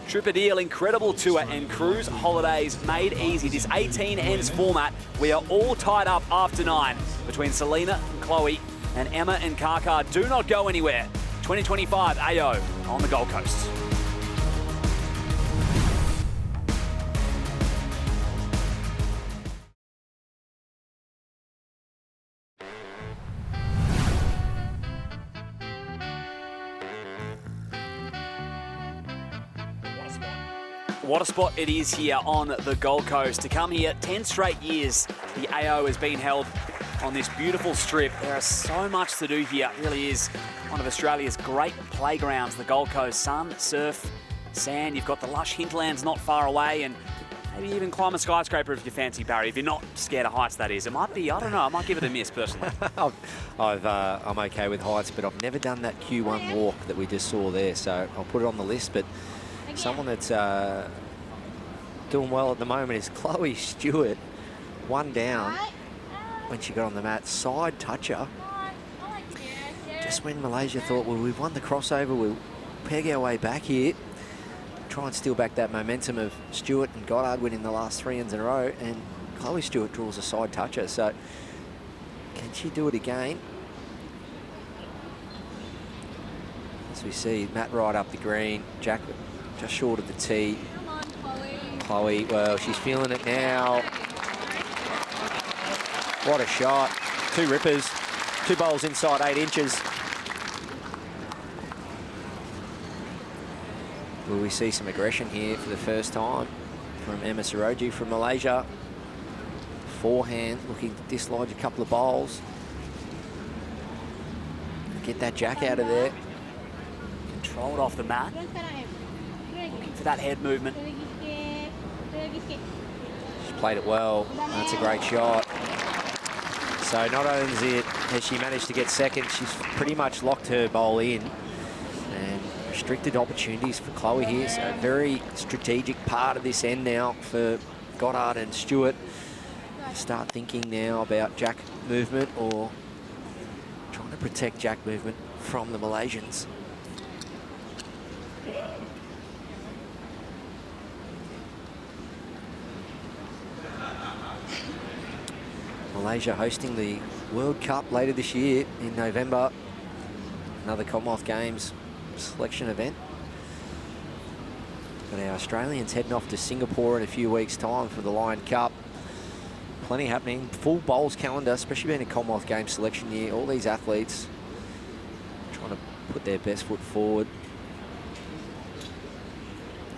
Tripadil, incredible tour and cruise holidays made easy. This 18 ends format, we are all tied up after 9 between Selena and Chloe and Emma and Kaka. Do not go anywhere. 2025 AO on the Gold Coast. What a spot it is here on the Gold Coast. To come here 10 straight years, the AO has been held on this beautiful strip. There is so much to do here. It really is one of Australia's great playgrounds, the Gold Coast. Sun, surf, sand. You've got the lush hinterlands not far away, and maybe even climb a skyscraper if you fancy, Barry. If you're not scared of heights, that is. It might be, I don't know, I might give it a miss personally. I'm okay with heights, but I've never done that Q1 walk that we just saw there, so I'll put it on the list. But someone that's doing well at the moment is Chloe Stewart. 1 down when she got on the mat. Side toucher. Just when Malaysia thought, well, we've won the crossover, we'll peg our way back here. Try and steal back that momentum of Stewart and Goddard winning the last 3 ends in a row. And Chloe Stewart draws a side toucher. So can she do it again? As we see, Matt right up the green. Jack just short of the tee. Chloe, well, she's feeling it now. What a shot. 2 rippers. 2 bowls inside 8 inches. Will we see some aggression here for the first time from Emma Soroji from Malaysia? Forehand, looking to dislodge a couple of bowls. Get that jack out of there. Controlled off the mat. Looking for that head movement. She's played it well. That's a great shot. So not only has she managed to get second, she's pretty much locked her bowl in. And restricted opportunities for Chloe here. So a very strategic part of this end now for Goddard and Stewart. Start thinking now about jack movement or trying to protect jack movement from the Malaysians. Malaysia hosting the World Cup later this year in November. Another Commonwealth Games selection event. But our Australians heading off to Singapore in a few weeks' time for the Lion Cup. Plenty happening. Full bowls calendar, especially being a Commonwealth Games selection year. All these athletes trying to put their best foot forward.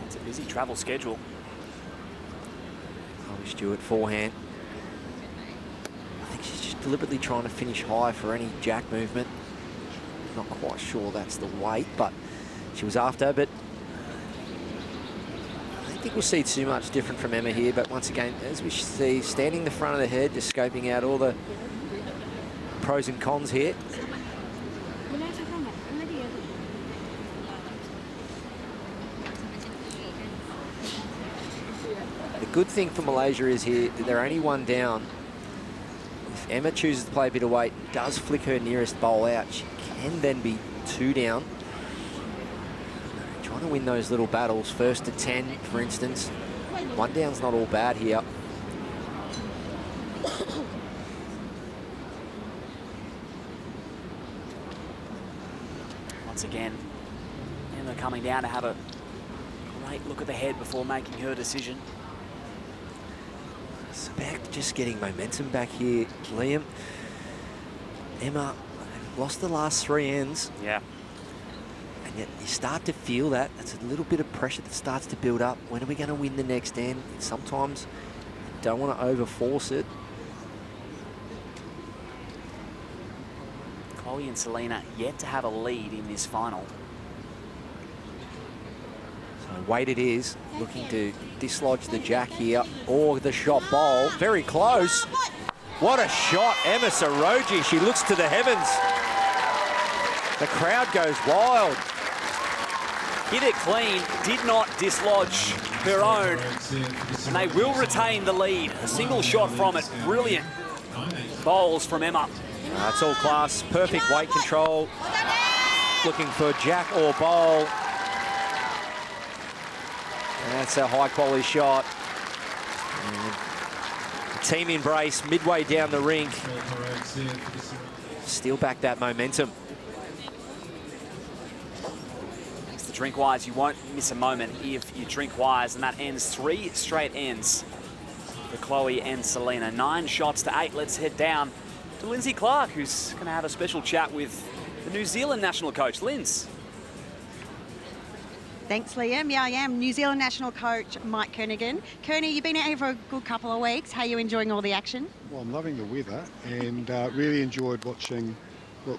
It's a busy travel schedule. Chloe Stewart forehand. I think she's just deliberately trying to finish high for any jack movement. Not quite sure that's the weight, but she was after. But I don't think we'll see too much different from Emma here. But once again, as we see, standing in the front of the head, just scoping out all the pros and cons here. The good thing for Malaysia is here, they're only one down. If Emma chooses to play a bit of weight, does flick her nearest bowl out, she can then be 2 down. Trying to win those little battles, first to 10, for instance. 1 down's not all bad here. Once again, Emma coming down to have a great look at the head before making her decision. Sebek just getting momentum back here, Liam. Emma lost the last 3 ends. Yeah. And yet you start to feel that. That's a little bit of pressure that starts to build up. When are we going to win the next end? Sometimes you don't want to overforce it. Chloe and Selena yet to have a lead in this final. So weight it is, looking to dislodge the jack here, or the shot bowl. Very close. What a shot, Emma Soroji. She looks to the heavens. The crowd goes wild. Hit it clean, did not dislodge her own, and they will retain the lead. A single shot from it, brilliant bowls from Emma. It's all class, perfect weight control. Looking for jack or bowl. That's a high quality shot. And team embrace midway down the rink. Steal back that momentum. Thanks to Drink Wise, you won't miss a moment if you drink Wise, and that ends 3 straight ends for Chloe and Selena. 9 shots to 8. Let's head down to Lindsay Clark, who's going to have a special chat with the New Zealand national coach, Linz. Thanks, Liam. Yeah, I am. New Zealand national coach Mike Kernaghan. Kearney, you've been out here for a good couple of weeks. How are you enjoying all the action? Well, I'm loving the weather and really enjoyed watching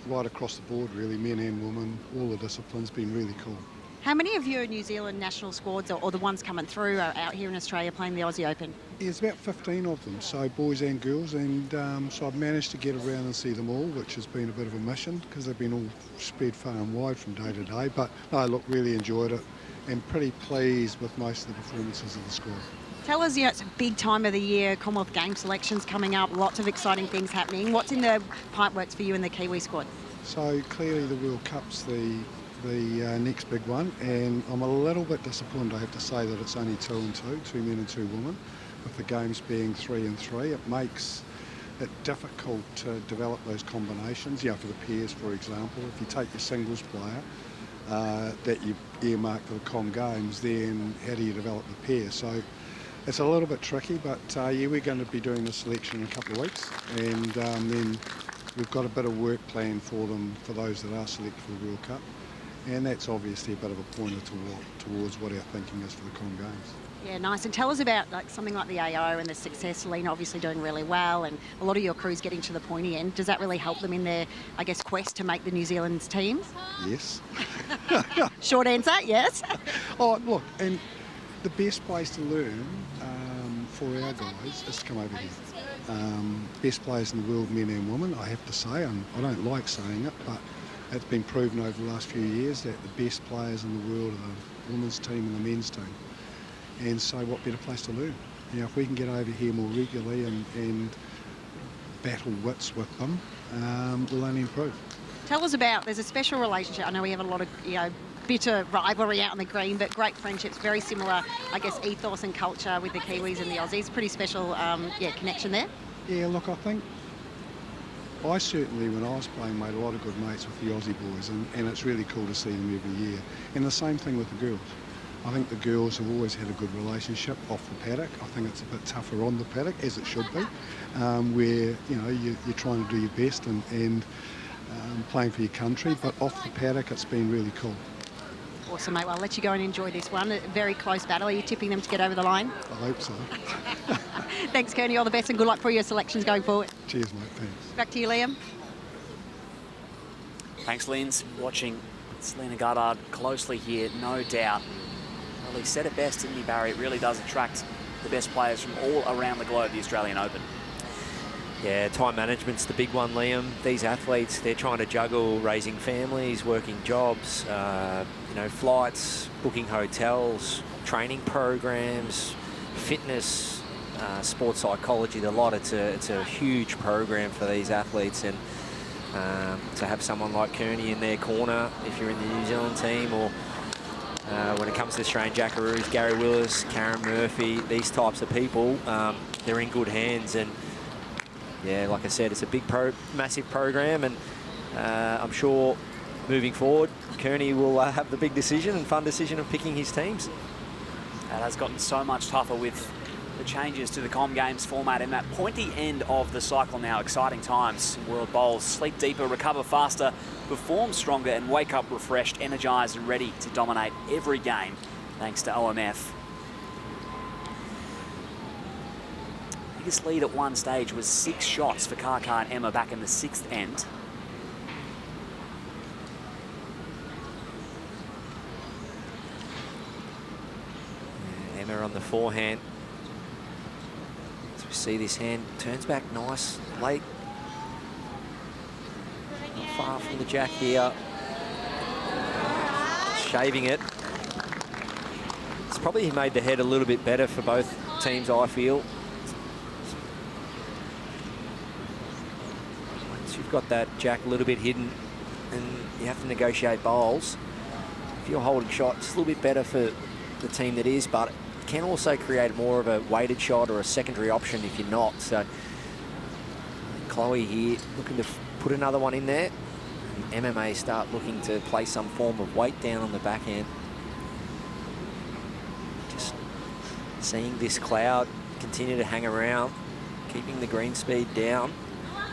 right across the board, really, men and women, all the disciplines. Been really cool. How many of your New Zealand national squads, or the ones coming through, are out here in Australia playing the Aussie Open? There's about 15 of them, so boys and girls, and so I've managed to get around and see them all, which has been a bit of a mission because they've been all spread far and wide from day to day. But no, look, really enjoyed it and pretty pleased with most of the performances of the squad. Tell us, it's a big time of the year, Commonwealth Games selections coming up, lots of exciting things happening. What's in the pipeworks for you and the Kiwi squad? So clearly the World Cup's the next big one, and I'm a little bit disappointed, I have to say, that it's only 2 and 2, 2 men and 2 women, with the games being 3 and 3. It makes it difficult to develop those combinations, for the pairs, for example. If you take your singles player that you earmark for the Com Games, then how do you develop the pair? So it's a little bit tricky, but we're going to be doing the selection in a couple of weeks, and then we've got a bit of work planned for them, for those that are selected for the World Cup. And that's obviously a bit of a pointer towards what our thinking is for the Com Games. Yeah, nice. And tell us about something like the AO and the success. Selena obviously doing really well, and a lot of your crew's getting to the pointy end. Does that really help them in their, quest to make the New Zealand's teams? Yes. Short answer, yes. Oh, look, and the best place to learn for our guys is to come over here. Best players in the world, men and women, I have to say, and I don't like saying it, but it's been proven over the last few years that the best players in the world are the women's team and the men's team. And so what better place to learn? If we can get over here more regularly and battle wits with them, we'll only improve. Tell us about, there's a special relationship. I know we have a lot of, bitter rivalry out on the green, but great friendships, very similar, ethos and culture with the Kiwis and the Aussies. Pretty special, connection there. Yeah, look, I think I certainly, when I was playing, made a lot of good mates with the Aussie boys, and it's really cool to see them every year. And the same thing with the girls. I think the girls have always had a good relationship off the paddock. I think it's a bit tougher on the paddock, as it should be, where you're trying to do your best and playing for your country. But off the paddock, it's been really cool. Awesome, mate. Well, I'll let you go and enjoy this one. A very close battle. Are you tipping them to get over the line? I hope so. Thanks, Kearney. All the best and good luck for your selections going forward. Cheers, mate. Thanks. Back to you, Liam. Thanks, Linz. Watching Selena Goddard closely here, no doubt. Well, he said it best, didn't he, Barry? It really does attract the best players from all around the globe, the Australian Open. Yeah, time management's the big one, Liam. These athletes, they're trying to juggle raising families, working jobs, you know, flights, booking hotels, training programs, fitness, sports psychology, the lot. It's a huge program for these athletes, and to have someone like Kearney in their corner, if you're in the New Zealand team, or when it comes to Australian Jackaroos, Gary Willis, Karen Murphy, these types of people, they're in good hands. And yeah, like I said, it's a big, massive program, and I'm sure moving forward, Kearney will have the big decision and fun decision of picking his teams. That has gotten so much tougher with the changes to the Com Games format in that pointy end of the cycle now. Exciting times in World Bowls. Sleep deeper, recover faster, perform stronger, and wake up refreshed, energised and ready to dominate every game thanks to OMF. Biggest lead at one stage was 6 shots for Kaka and Emma back in the 6th end. Emma on the forehand. As we see this hand turns back nice, late. Not far from the jack here. Shaving it. It's probably made the head a little bit better for both teams, I feel. Once you've got that jack a little bit hidden and you have to negotiate bowls, if you're holding shot, it's a little bit better for the team that is, but it can also create more of a weighted shot or a secondary option if you're not. So Chloe here looking to put another one in there. And MMA start looking to play some form of weight down on the backhand. Just seeing this cloud continue to hang around, keeping the green speed down,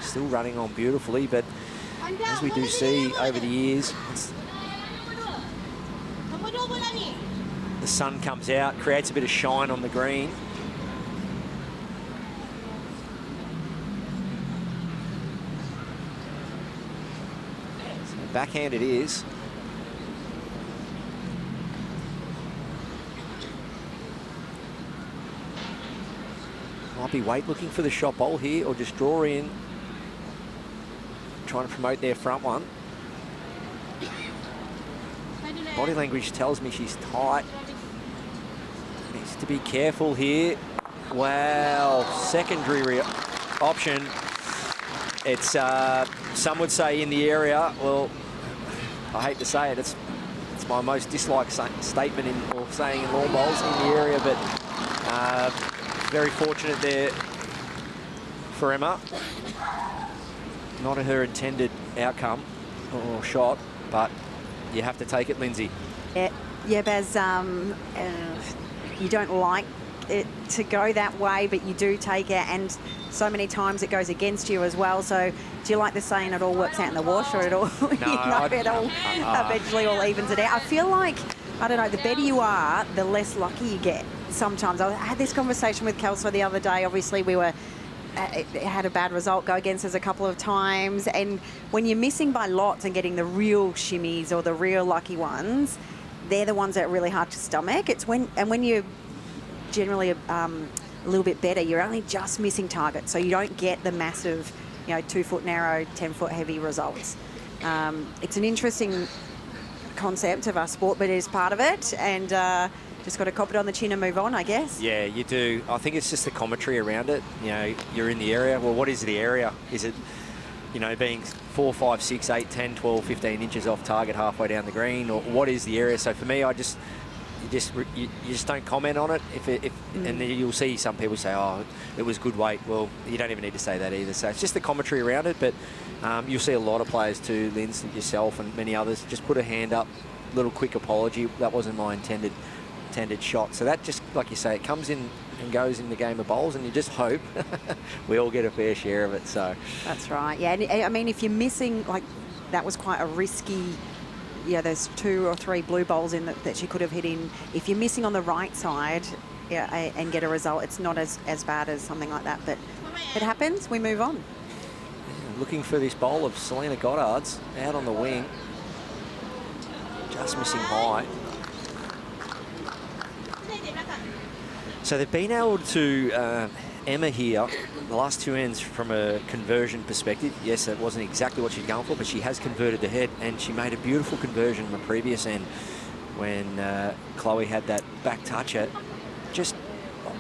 still running on beautifully, but as we do see over the years, the sun comes out, creates a bit of shine on the green. So backhand it is. Might be Wade looking for the shot bowl here, or just draw in, trying to promote their front one. Body language tells me she's tight. Needs to be careful here. Wow, secondary option. It's, some would say in the area. Well, I hate to say it, it's my most disliked statement or saying in lawn bowls in the area, but very fortunate there for Emma. Not her intended outcome or shot, but you have to take it, Lindsay. Yeah, Baz, you don't like it to go that way, but you do take it, and so many times it goes against you as well. So do you like the saying it all works out in the wash, or it all, it all eventually all evens it out? I feel like, I don't know, the better you are, the less lucky you get sometimes. I had this conversation with Kelso the other day. Obviously, we were it had a bad result go against us a couple of times, and when you're missing by lots and getting the real shimmies or the real lucky ones, they're the ones that are really hard to stomach. It's when you're generally a little bit better, you're only just missing target, so you don't get the massive, 2-foot narrow, 10-foot heavy results. It's an interesting concept of our sport, but it is part of it, and just got to cop it on the chin and move on, I guess. Yeah, you do. I think it's just the commentary around it. You're in the area. Well, what is the area? Is it, being 4, 5, 6, 8, 10, 12, 15 inches off target halfway down the green, or what is the area? So for me, you just don't comment on it. And then you'll see some people say, "Oh, it was good weight." Well, you don't even need to say that either. So it's just the commentary around it. But you'll see a lot of players too, Linz, yourself and many others, just put a hand up, little quick apology. That wasn't my intended shot. So that just, like you say, it comes in and goes in the game of bowls, and you just hope we all get a fair share of it. So that's right. Yeah, and I mean, if you're missing, like, that was quite a risky. Yeah, there's 2 or 3 blue bowls in that she could have hit in. If you're missing on the right side, and get a result. It's not as bad as something like that, but it happens. We move on. Looking for this bowl of Selena Goddard's out on the wing. Just missing high. So they've been able to, Emma here, the last two ends from a conversion perspective. Yes, that wasn't exactly what she's going for, but she has converted the head, and she made a beautiful conversion on the previous end when Chloe had that back touch at just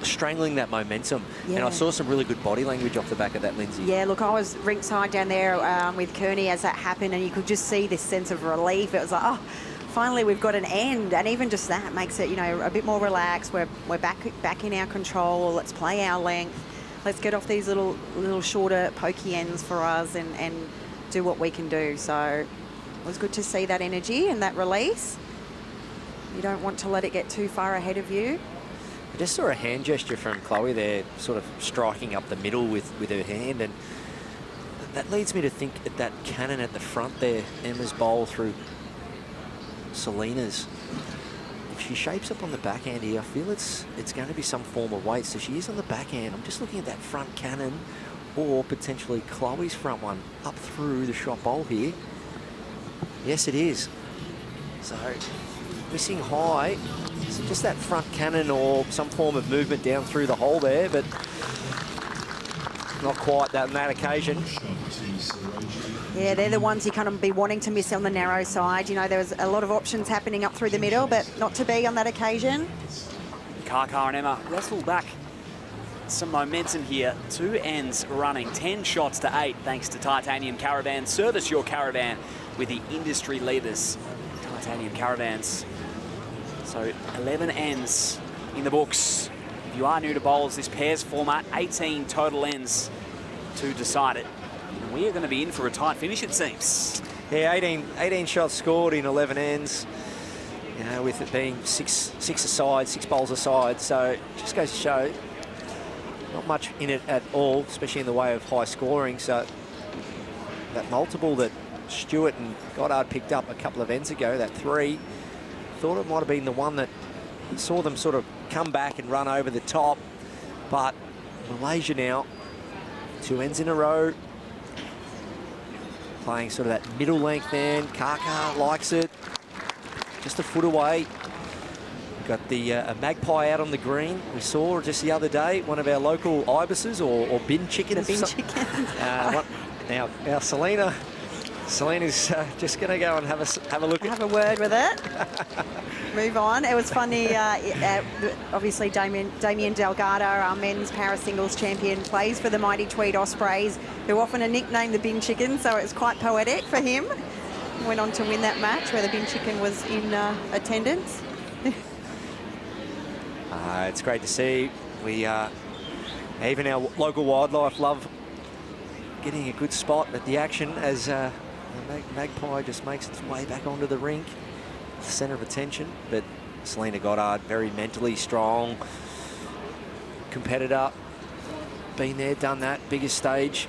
strangling that momentum. Yeah. And I saw some really good body language off the back of that, Lindsay. Yeah, look, I was rinkside down there with Kearney as that happened, and you could just see this sense of relief. It was like, oh, finally we've got an end, and even just that makes it, you know, a bit more relaxed. We're back in our control. Let's play our length. Let's get off these little shorter pokey ends for us and do what we can do. So it was good to see that energy and that release. You don't want to let it get too far ahead of you. I just saw a hand gesture from Chloe there, sort of striking up the middle with her hand, and that leads me to think at that cannon at the front there, Emma's bowl through Selena's. If she shapes up on the backhand here, I feel it's going to be some form of weight. So she is on the backhand. I'm just looking at that front cannon, or potentially Chloe's front one up through the shot bowl here. Yes, it is. So missing high. It's just that front cannon or some form of movement down through the hole there, but not quite that on that occasion. Yeah, they're the ones you kind of be wanting to miss on the narrow side. You know, there was a lot of options happening up through the middle, but not to be on that occasion. Kaka and Emma wrestle back some momentum here. 2 ends running, 10 shots to 8 thanks to Titanium Caravan. Service your caravan with the industry leaders, Titanium Caravans. So 11 ends in the books. If you are new to bowls, this pairs format, 18 total ends to decide it. And we are going to be in for a tight finish, it seems. Yeah, 18 shots scored in 11 ends. You know, with it being six aside, 6 bowls aside. So it just goes to show not much in it at all, especially in the way of high scoring. So that multiple that Stewart and Goddard picked up a couple of ends ago, that 3, thought it might have been the one that saw them sort of come back and run over the top. But Malaysia now, 2 ends in a row, playing sort of that middle length end. Kaka likes it, just a foot away. We've got the a magpie out on the green. We saw just the other day one of our local ibises or bin chickens. The bin chickens. Now Selena's just going to go and have a look. Have a word with it. Move on. It was funny. Obviously, Damien Delgado, our men's para singles champion, plays for the mighty Tweed Ospreys, who often are nicknamed the bin chicken. So it's quite poetic for him. Went on to win that match where the bin chicken was in attendance. It's great to see. We even our local wildlife love getting a good spot at the action as the magpie just makes its way back onto the rink, centre of attention. But Selena Goddard, very mentally strong competitor, been there, done that, biggest stage.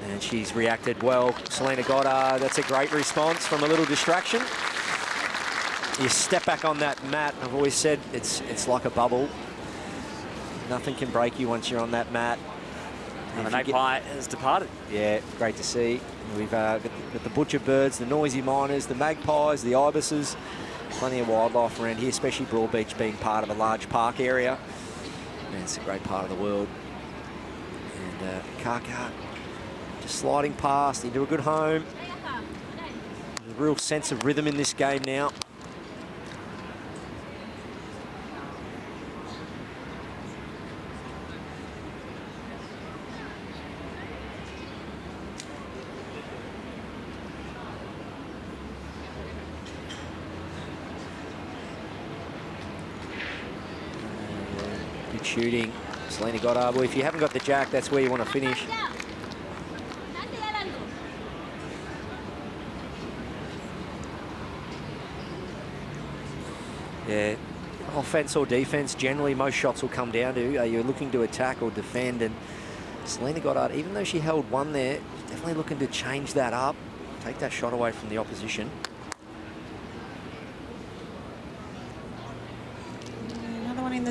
And she's reacted well. Selena Goddard, that's a great response from a little distraction. You step back on that mat, I've always said it's like a bubble. Nothing can break you once you're on that mat. And the magpie has departed. Yeah, great to see. We've got the butcher birds, the noisy miners, the magpies, the ibises. Plenty of wildlife around here, especially Broadbeach being part of a large park area. And it's a great part of the world. And Kaka just sliding past into a good home. There's a real sense of rhythm in this game now. Good shooting. Selena Goddard. Well, if you haven't got the jack, that's where you want to finish. Yeah, offense or defense, generally most shots will come down to, are you looking to attack or defend? And Selena Goddard, even though she held one there, definitely looking to change that up, take that shot away from the opposition.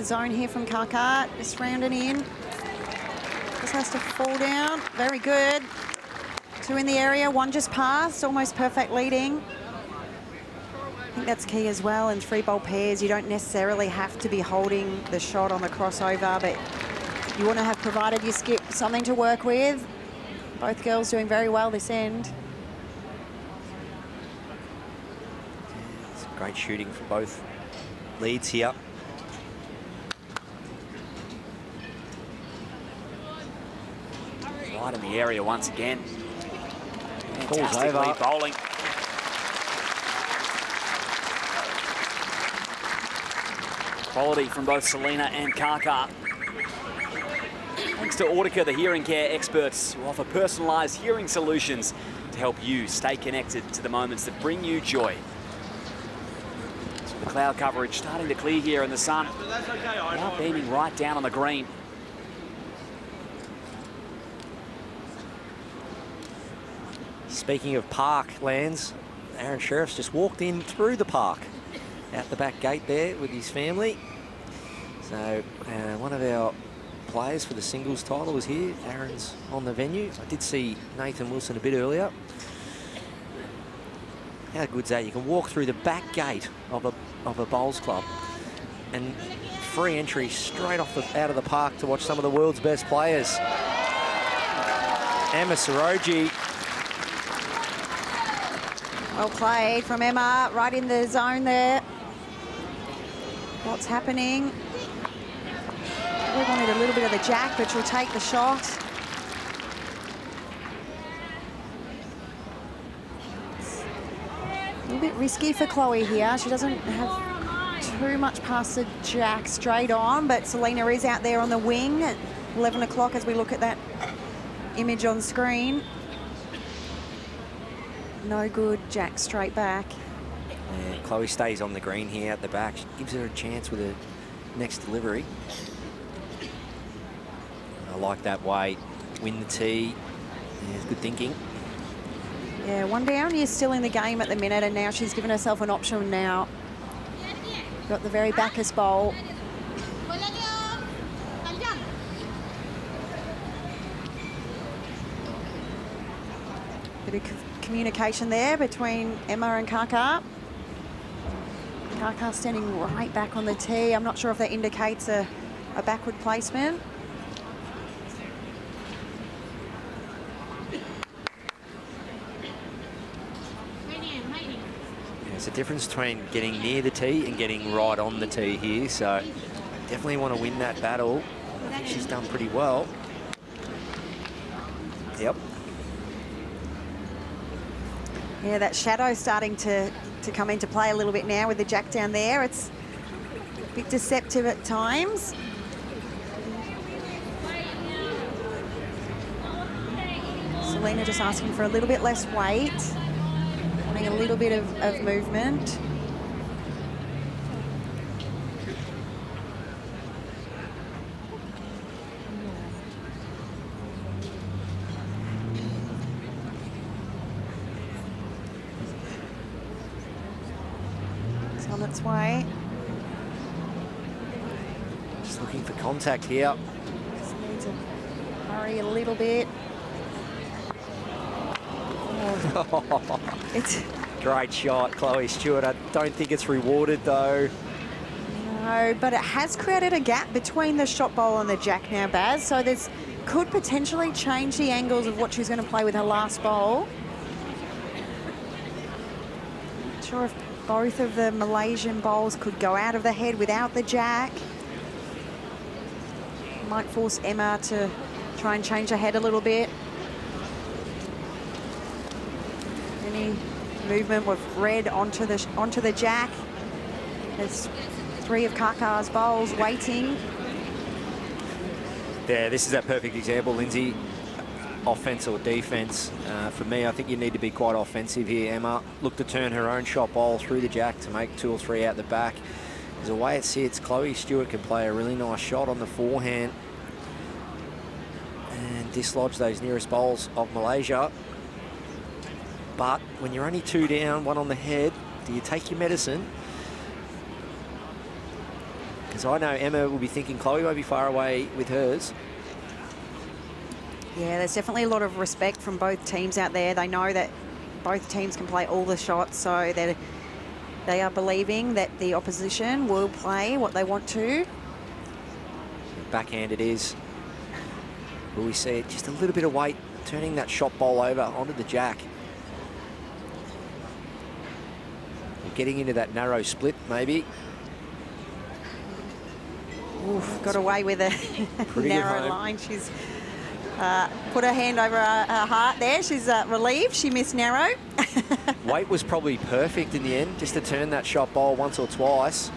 zone here from Karkar. Just rounding in. Just has to fall down. Very good. 2 in the area, 1 just passed. Almost perfect leading. I think that's key as well in 3-bowl pairs. You don't necessarily have to be holding the shot on the crossover, but you want to have provided your skip something to work with. Both girls doing very well this end. It's great shooting for both leads here. Right in the area once again. Falls Fantastic over. lead bowling. Quality from both Selena and Karkar. Thanks to Audica, the hearing care experts who offer personalised hearing solutions to help you stay connected to the moments that bring you joy. So the cloud coverage starting to clear here in the sun. Now beaming right down on the green. Speaking of park lands, Aaron Sheriff's just walked in through the park, out the back gate there with his family. So one of our players for the singles title was here. Aaron's on the venue. I did see Nathan Wilson a bit earlier. How good's that? You can walk through the back gate of a bowls club and free entry straight off out of the park to watch some of the world's best players. Emma Soroji. Well played from Emma, right in the zone there. What's happening? We wanted a little bit of the jack, but she'll take the shot. A little bit risky for Chloe here. She doesn't have too much past the jack straight on, but Selena is out there on the wing at 11 o'clock as we look at that image on screen. No good, jack straight back. Yeah, Chloe stays on the green here at the back. Gives her a chance with her next delivery. I like that way. Win the tee. Yeah, good thinking. Yeah, 1 down. You're still in the game at the minute, and now she's given herself an option now. Got the very backers bowl. Bit of communication there between Emma and Karkar. Karkar standing right back on the tee. I'm not sure if that indicates a backward placement. There's a difference between getting near the tee and getting right on the tee here, so definitely want to win that battle. I think she's done pretty well. Yep. Yeah, that shadow starting to come into play a little bit now with the jack down there. It's a bit deceptive at times. Selena just asking for a little bit less weight, wanting a little bit of movement. It's on its way. Just looking for contact here. Just need to hurry a little bit. Oh. It's great shot, Chloe Stewart. I don't think it's rewarded though. No, but it has created a gap between the shot bowl and the jack now, Baz. So this could potentially change the angles of what she's going to play with her last bowl. Not sure if both of the Malaysian bowls could go out of the head without the jack. Might force Emma to try and change her head a little bit. Any movement with red onto the jack. There's 3 of Karkar's bowls waiting. Yeah, this is a perfect example, Lindsay. Offense or defense. For me, I think you need to be quite offensive here, Emma. Look to turn her own shot bowl through the jack to make 2 or 3 out the back. Because the way it sits, Chloe Stewart can play a really nice shot on the forehand and dislodge those nearest bowls of Malaysia. But when you're only 2 down, 1 on the head, do you take your medicine? Because I know Emma will be thinking Chloe won't be far away with hers. Yeah, there's definitely a lot of respect from both teams out there. They know that both teams can play all the shots, so they are believing that the opposition will play what they want to. Backhand it is. Will we see it? Just a little bit of weight, turning that shot bowl over onto the jack. Getting into that narrow split, maybe. Oof, got away with a narrow line. She's put her hand over her heart there. She's relieved she missed narrow. Weight was probably perfect in the end, just to turn that shot bowl once or twice.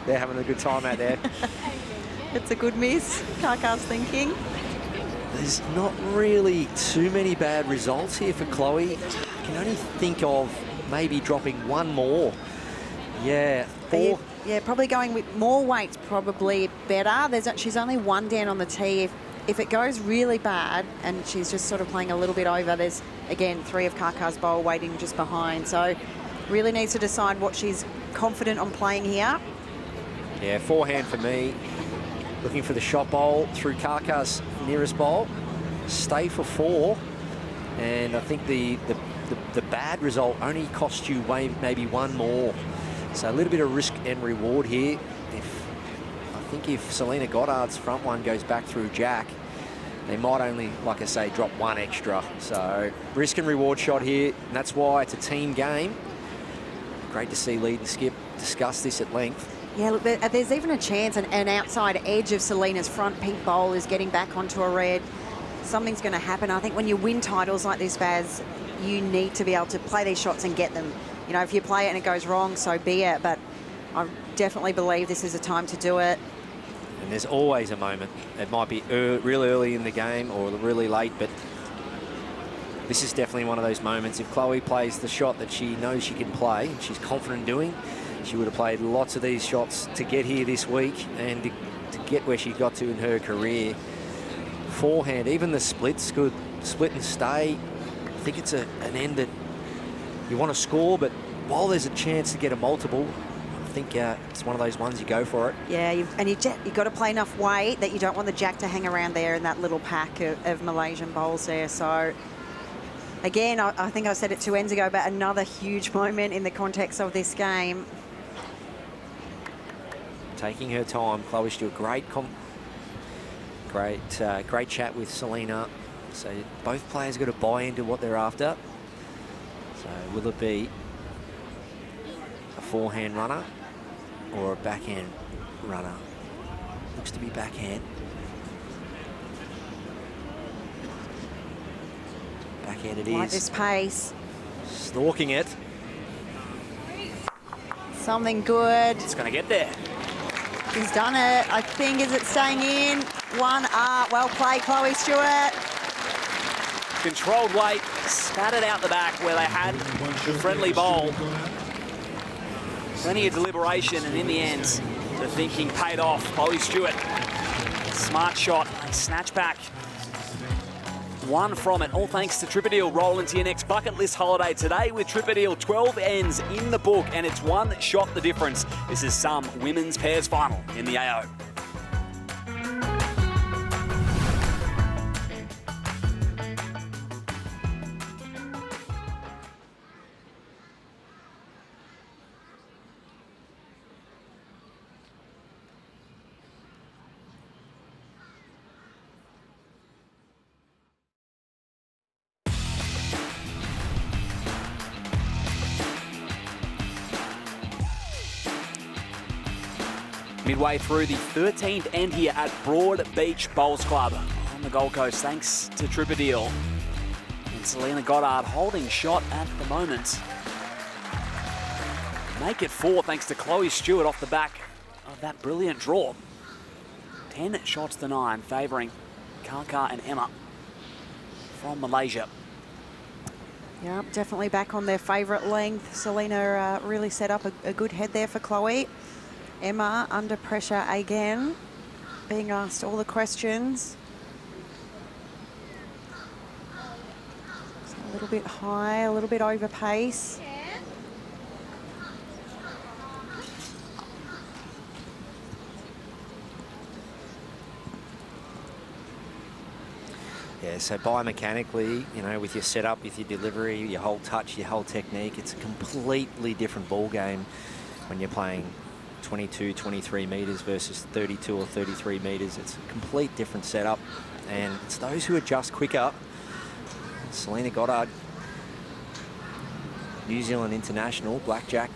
They're having a good time out there. It's a good miss, Karkar's thinking. There's not really too many bad results here for Chloe. I can only think of maybe dropping one more. Yeah, 4. Yeah, probably going with more weight's probably better. She's only 1 down on the tee. If it goes really bad and she's just sort of playing a little bit over, there's, again, 3 of Karkar's bowl waiting just behind. So really needs to decide what she's confident on playing here. Yeah, forehand for me. Looking for the shot bowl through Karkar's nearest bowl. Stay for 4. And I think the bad result only cost you maybe 1 more. So a little bit of risk and reward here. I think if Selena Goddard's front one goes back through jack, they might only, like I say, drop 1 extra. So risk and reward shot here, and that's why it's a team game. Great to see Lead and Skip discuss this at length. Yeah, look, there's even a chance an outside edge of Selena's front pink bowl is getting back onto a red. Something's going to happen. I think when you win titles like this, Baz, you need to be able to play these shots and get them. You know, if you play it and it goes wrong, so be it. But I definitely believe this is a time to do it. And there's always a moment. It might be real early in the game or really late, but this is definitely one of those moments. If Chloe plays the shot that she knows she can play, and she's confident doing, she would have played lots of these shots to get here this week and to get where she got to in her career. Forehand, even the split's good. Split and stay. I think it's an end that you want to score, but while there's a chance to get a multiple, I think it's one of those ones you go for it. Yeah, you've got to play enough weight that you don't want the jack to hang around there in that little pack of Malaysian bowls there. So, again, I think I said it 2 ends ago, but another huge moment in the context of this game. Taking her time. Chloe Stewart, great chat with Selena. So both players got to buy into what they're after. So will it be a forehand runner or a backhand runner? Looks to be backhand. Backhand it is. Like this pace. Stalking it. Something good. It's going to get there. She's done it. I think, is it staying in? 1-up. Well played, Chloe Stewart. Controlled weight, spat it out the back where they had the friendly bowl. Plenty of deliberation, and in the end, the thinking paid off. Chloe Stewart, smart shot, snatch back. 1 from it, all thanks to Tripadil. Roll into your next bucket list holiday today with Tripadil. 12 ends in the book, and it's 1 shot the difference. This is some women's pairs final in the AO. Midway through the 13th end here at Broadbeach Bowls Club on the Gold Coast, thanks to Tripadil. And Selena Goddard holding shot at the moment. Make it 4 thanks to Chloe Stewart off the back of that brilliant draw. 10 shots to 9, favouring Karkar and Emma from Malaysia. Yeah, definitely back on their favourite length. Selena really set up a good head there for Chloe. Emma under pressure again, being asked all the questions. So a little bit high, a little bit over pace. Yeah, so biomechanically, you know, with your setup, with your delivery, your whole touch, your whole technique, it's a completely different ball game when you're playing 22, 23 metres versus 32 or 33 metres. It's a complete different setup, and it's those who adjust quicker. Selena Goddard, New Zealand international, blackjack,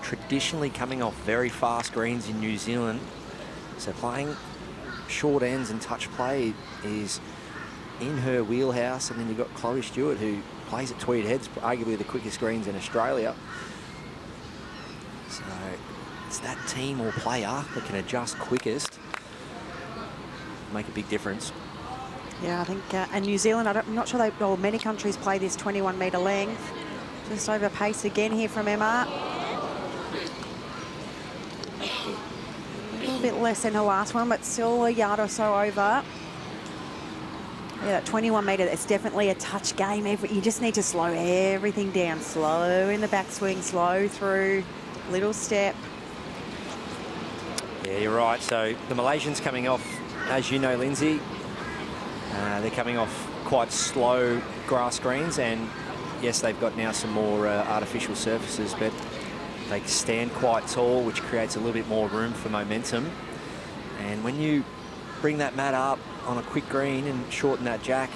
traditionally coming off very fast greens in New Zealand. So playing short ends and touch play is in her wheelhouse. And then you've got Chloe Stewart, who plays at Tweed Heads, arguably the quickest greens in Australia. So it's that team or player that can adjust quickest, make a big difference. Yeah, I think, and New Zealand, I'm not sure many countries play this 21-metre length. Just over pace again here from Emma. A little bit less than her last one, but still a yard or so over. Yeah, that 21-metre, it's definitely a touch game. You just need to slow everything down. Slow in the backswing, slow through, little step. Yeah, you're right. So the Malaysians coming off, as you know, Lindsay, they're coming off quite slow grass greens, and yes, they've got now some more artificial surfaces, but they stand quite tall, which creates a little bit more room for momentum. And when you bring that mat up on a quick green and shorten that jack,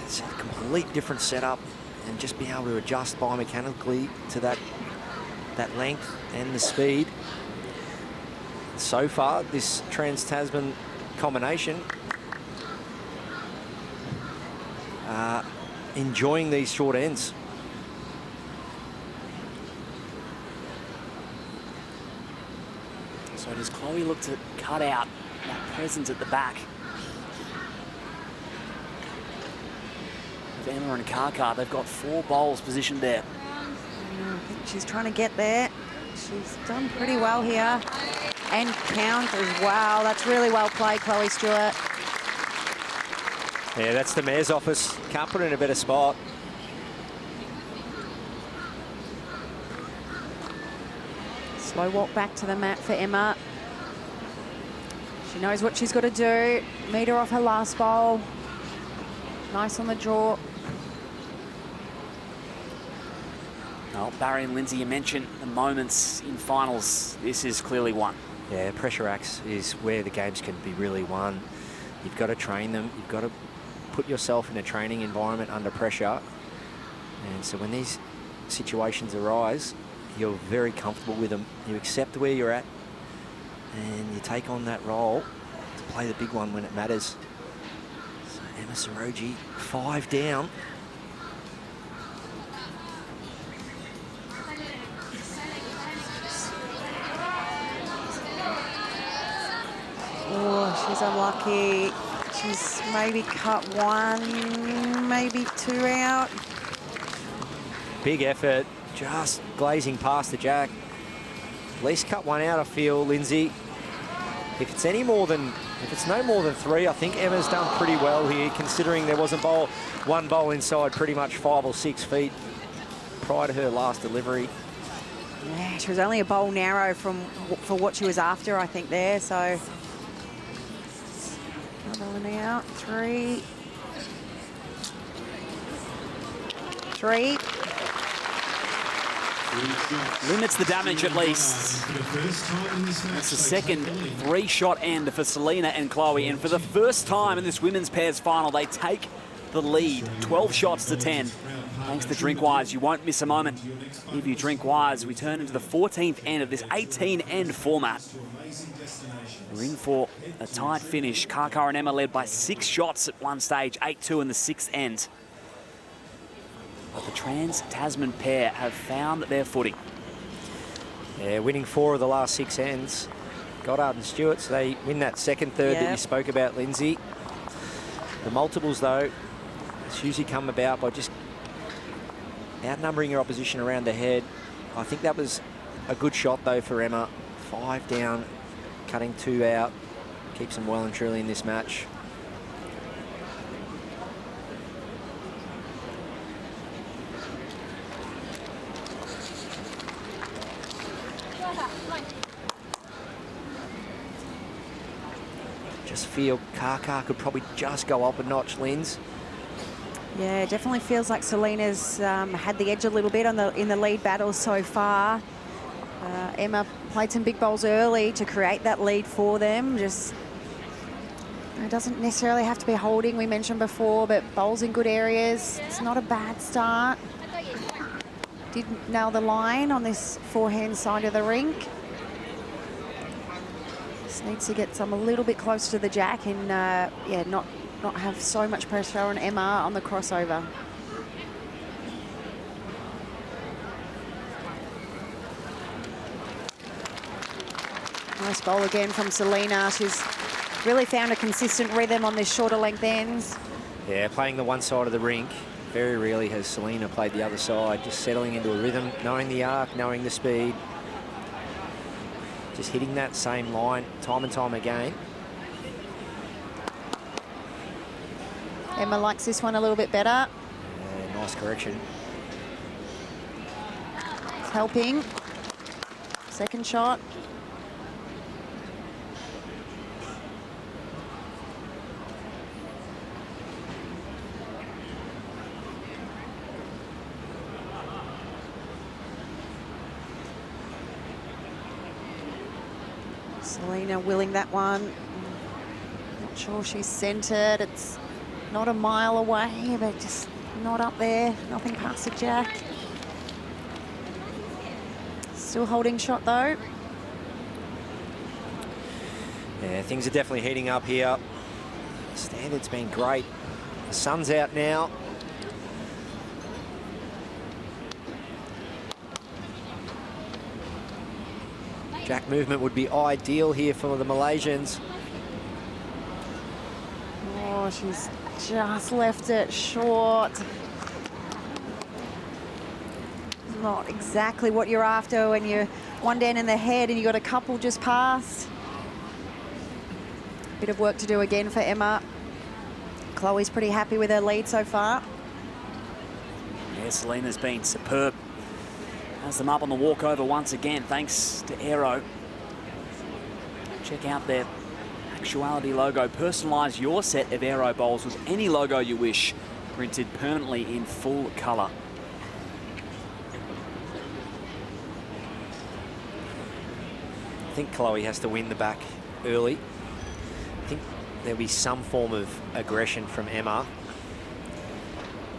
it's a complete different setup, and just being able to adjust biomechanically to that length and the speed. So far, this Trans-Tasman combination, enjoying these short ends. So does Chloe look to cut out that presence at the back of Emma and Kaka? They've got 4 bowls positioned there. I think she's trying to get there. She's done pretty well here. And count as well. That's really well played, Chloe Stewart. Yeah, that's the Mayor's office. Can't put her in a better spot. Slow walk back to the mat for Emma. She knows what she's got to do. Meet her off her last bowl. Nice on the draw. Well, Barry and Lindsay, you mentioned the moments in finals. This is clearly one. Yeah, pressure acts is where the games can be really won. You've got to train them. You've got to put yourself in a training environment under pressure. And so when these situations arise, you're very comfortable with them. You accept where you're at, and you take on that role to play the big one when it matters. So Emma Sorogi, 5 down. Oh, she's unlucky. She's maybe cut 1, maybe 2 out. Big effort, just glazing past the jack. At least cut 1 out, I feel, Lindsay. If it's no more than 3, I think Emma's done pretty well here, considering there was one bowl inside pretty much 5 or 6 feet prior to her last delivery. Yeah, she was only a bowl narrow for what she was after, I think, there, so. Another one out, 3. 3. Limits the damage at least. It's the second 3-shot end for Selena and Chloe, and for the first time in this women's pairs final, they take the lead, 12 shots to 10. Thanks to Drinkwise, you won't miss a moment. If you drink wise, we turn into the 14th end of this 18-end format. We're in for a tight finish. Kaka and Emma led by 6 shots at one stage, 8-2 in the 6th end. But the Trans-Tasman pair have found their footing. Yeah, winning 4 of the last 6 ends. Goddard and Stewart, so they win that second third that you spoke about, Lindsay. The multiples, though, it's usually come about by just outnumbering your opposition around the head. I think that was a good shot, though, for Emma. 5 down, cutting 2 out. Keeps them well and truly in this match. Just feel Kaka could probably just go up a notch, Linz. Yeah, it definitely feels like Selena's had the edge a little bit in the lead battle so far. Emma played some big bowls early to create that lead for them. Just it doesn't necessarily have to be holding, we mentioned before, but bowls in good areas. It's not a bad start. Did nail the line on this forehand side of the rink. Just needs to get some a little bit closer to the jack and yeah, not have so much pressure on Emma on the crossover. Nice bowl again from Selena. She's really found a consistent rhythm on this shorter length ends. Yeah, playing the one side of the rink. Very rarely has Selena played the other side, just settling into a rhythm, knowing the arc, knowing the speed. Just hitting that same line time and time again. Emma likes this one a little bit better. Yeah, nice correction. It's helping. Second shot. Selena willing that one. Not sure she's centered. It's not a mile away, but just not up there. Nothing past the jack. Still holding shot though. Yeah, things are definitely heating up here. Standard's been great. The sun's out now. Jack movement would be ideal here for the Malaysians. Oh, she's just left it short. Not exactly what you're after when you're one down in the head and you got a couple just past. Bit of work to do again for Emma. Chloe's pretty happy with her lead so far. Yeah, Selena's been superb. Has them up on the walkover once again, thanks to Aero. Check out their Actuality logo. Personalise your set of Aero bowls with any logo you wish, printed permanently in full colour. I think Chloe has to win the back early. I think there'll be some form of aggression from Emma.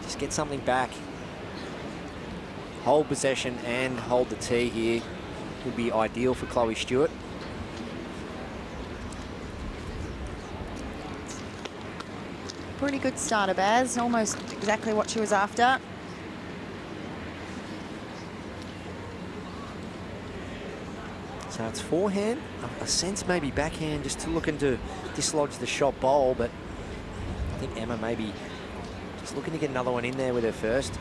Just get something back. Hold possession and hold the tee here would be ideal for Chloe Stewart. Pretty good starter, Baz. Almost exactly what she was after. So it's forehand, a sense maybe backhand, just looking to dislodge the shot bowl, but I think Emma maybe just looking to get another one in there with her first.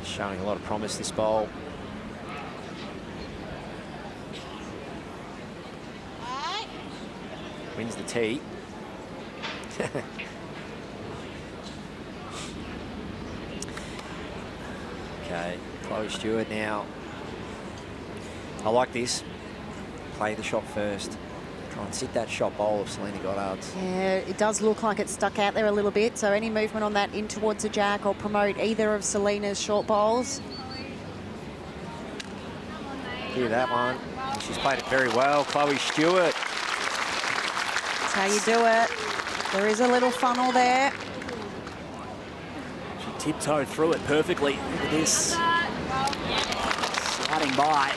Showing a lot of promise, this bowl. Wins the tee. Okay, Chloe Stewart now. I like this. Play the shot first. Try and sit that shot bowl of Selena Goddard's. Yeah, it does look like it's stuck out there a little bit, so any movement on that in towards the jack or promote either of Selena's short bowls. Hear that one. She's played it very well, Chloe Stewart. That's how you do it. There is a little funnel there. She tiptoed through it perfectly. Look at this. Sliding by.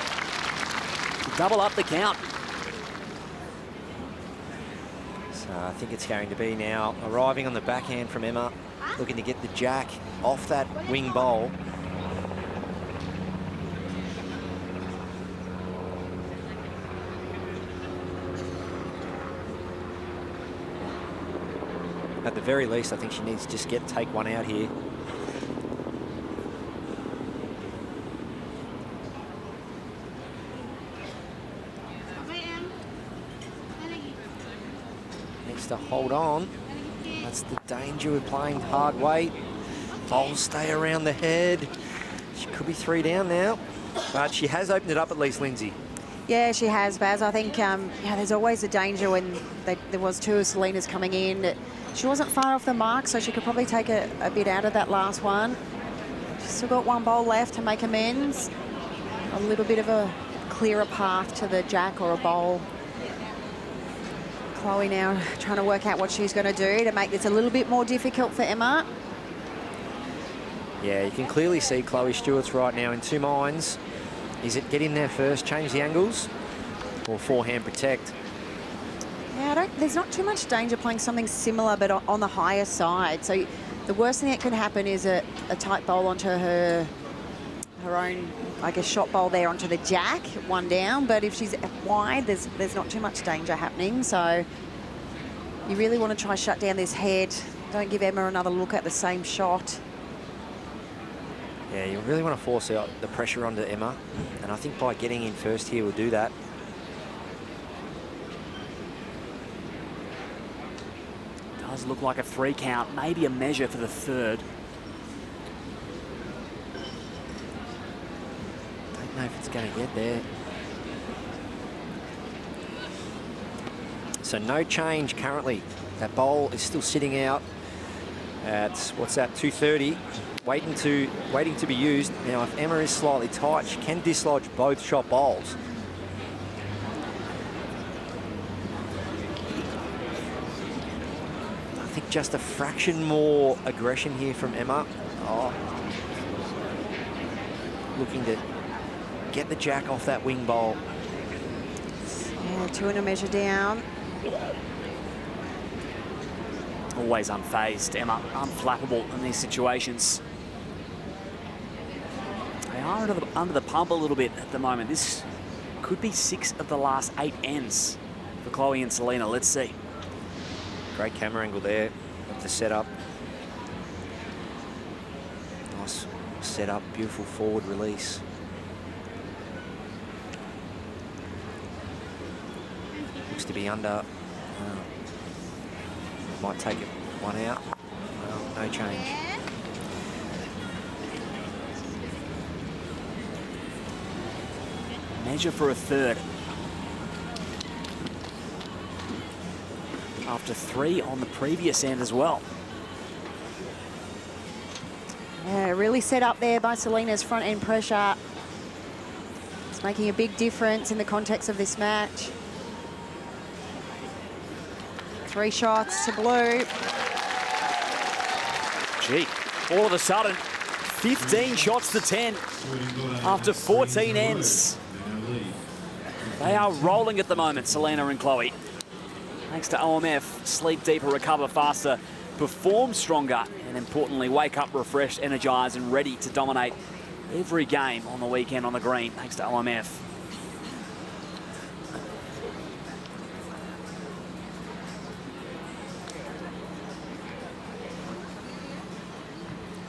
To double up the count. So I think it's going to be now arriving on the backhand from Emma, looking to get the jack off that wing bowl. At the very least, I think she needs to just take one out here. Needs to hold on. That's the danger with playing hard weight. Bowls stay around the head. She could be 3 down now, but she has opened it up at least, Lindsay. Yeah, she has, Baz. I think there's always a danger when there was two of Selena's coming in. She wasn't far off the mark, so she could probably take a bit out of that last one. She's still got one bowl left to make amends. A little bit of a clearer path to the jack or a bowl. Chloe now trying to work out what she's going to do to make this a little bit more difficult for Emma. Yeah, you can clearly see Chloe Stewart's right now in two minds. Is it get in there first, change the angles, or forehand protect? Yeah, there's not too much danger playing something similar, but on the higher side. So the worst thing that can happen is a tight bowl onto her own, I guess, shot bowl there onto the jack, one down. But if she's wide, there's not too much danger happening. So you really want to try shut down this head. Don't give Emma another look at the same shot. Yeah, you really want to force out the pressure onto Emma, and I think by getting in first here will do that. Does look like a 3 count, maybe a measure for the third. Don't know if it's going to get there. So no change currently. That bowl is still sitting out at, what's that, 230. Waiting to be used. Now, if Emma is slightly tight, she can dislodge both shot bowls. I think just a fraction more aggression here from Emma. Oh. Looking to get the jack off that wing bowl. Yeah, 2 and a measure down. Always unfazed, Emma, unflappable in these situations. They are under the pump a little bit at the moment. This could be 6 of the last 8 ends for Chloe and Selena. Let's see. Great camera angle there of the setup. Nice setup, beautiful forward release. Looks to be under. Might take it one out. Well, no change. Measure for a third. After 3 on the previous end as well. Yeah, really set up there by Selena's front end pressure. It's making a big difference in the context of this match. 3 shots to blue. Gee, all of a sudden, 15 shots to 10 after 14 ends. They are rolling at the moment, Selena and Chloe. Thanks to OMF, sleep deeper, recover faster, perform stronger, and importantly, wake up refreshed, energised, and ready to dominate every game on the weekend on the green, thanks to OMF.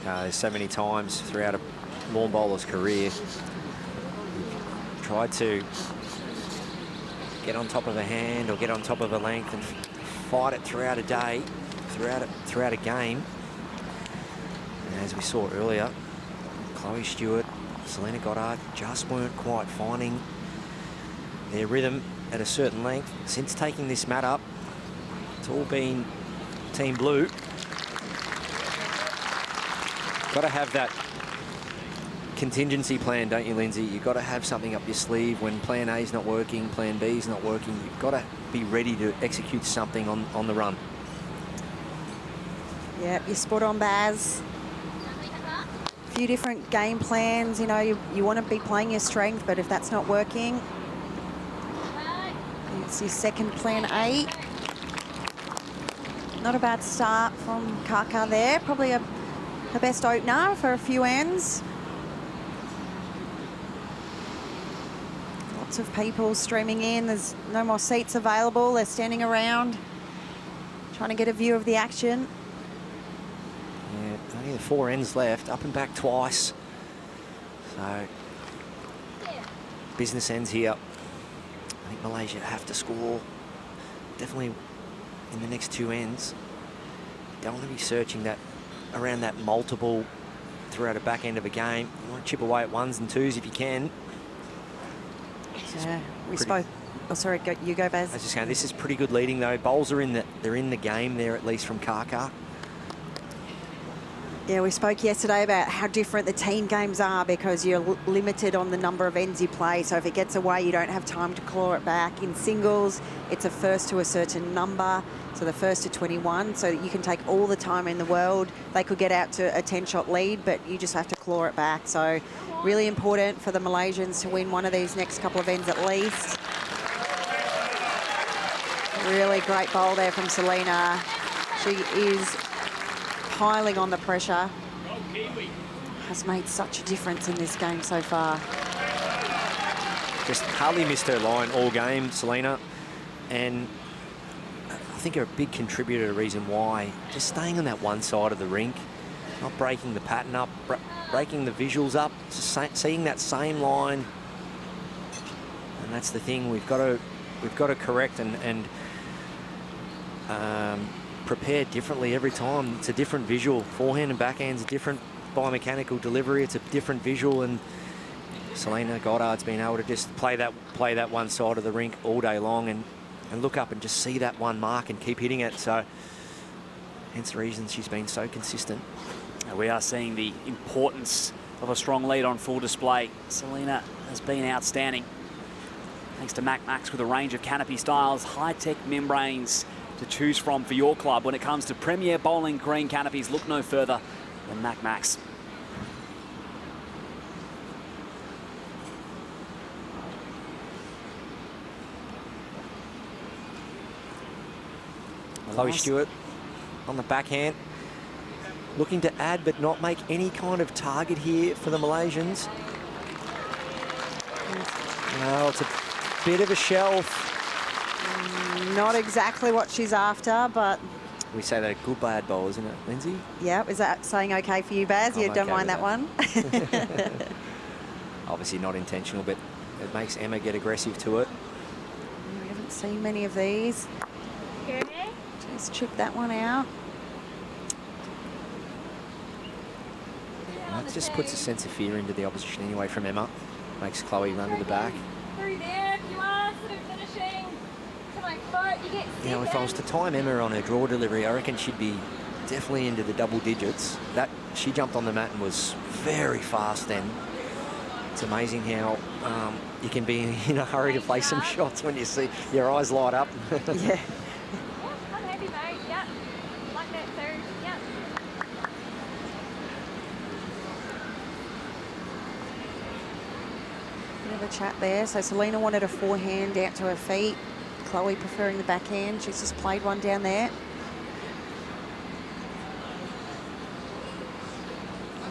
There's so many times throughout a lawn bowler's career tried to get on top of a hand or get on top of a length and fight it throughout a day, throughout a game. And as we saw earlier, Chloe Stewart, Selena Goddard just weren't quite finding their rhythm at a certain length. Since taking this mat up, it's all been Team Blue. Got to have that contingency plan, don't you, Lindsay? You've got to have something up your sleeve when plan A's not working, plan B's not working. You've got to be ready to execute something on the run. Yep, you're spot on, Baz. A few different game plans. You know, you want to be playing your strength, but if that's not working, it's your second plan A. Not a bad start from Kaka there. Probably the best opener for a few ends. Lots of people streaming in. There's no more seats available. They're standing around trying to get a view of the action. Yeah, only the 4 ends left, up and back twice. So, business ends here. I think Malaysia have to score. Definitely in the next 2 ends. Don't want to be searching that around that multiple throughout a back end of a game. You want to chip away at 1s and 2s if you can. Yeah, we spoke. Oh, sorry, you go, Baz. I was just saying, this is pretty good leading though. Bowls are they're in the game there, at least from Kaka. Yeah, we spoke yesterday about how different the team games are because you're limited on the number of ends you play. So if it gets away, you don't have time to claw it back. In singles, it's a first to a certain number, so the first to 21, so that you can take all the time in the world. They could get out to a 10-shot lead, but you just have to claw it back. So really important for the Malaysians to win one of these next couple of ends at least. Really great bowl there from Selena. She is piling on the pressure. Has made such a difference in this game so far. Just hardly missed her line all game, Selena. And I think a big contributor to the reason why, just staying on that one side of the rink, not breaking the pattern up, breaking the visuals up, just seeing that same line. And that's the thing we've got to correct and prepare differently every time. It's a different visual. Forehand and backhand's a different biomechanical delivery. It's a different visual, and Selena Goddard's been able to just play that one side of the rink all day long and look up and just see that one mark and keep hitting it. So hence the reason she's been so consistent. We are seeing the importance of a strong lead on full display. Selena has been outstanding. Thanks to Max with a range of canopy styles, high-tech membranes to choose from for your club. When it comes to premier bowling green canopies, look no further than Max. Chloe Stewart on the backhand, looking to add but not make any kind of target here for the Malaysians. Well, it's a bit of a shelf. Not exactly what she's after, but... We say that a good bad bowl, isn't it, Lindsay? Yeah, is that saying okay for you, Baz? You don't mind that one? Obviously not intentional, but it makes Emma get aggressive to it. We haven't seen many of these. Just chip that one out. That just puts a sense of fear into the opposition anyway from Emma. Makes Chloe run to the back. Through there if you are sort of finishing to my foot, you get You know, if I was to time Emma on her draw delivery, I reckon she'd be definitely into the double digits. That she jumped on the mat and was very fast then. It's amazing how you can be in a hurry to play some shots when you see your eyes light up. Yeah. I'm happy, mate. Yep. Like that too. Yep. Bit of a chat there. So Selena wanted a forehand out to her feet. Chloe preferring the backhand. She's just played one down there.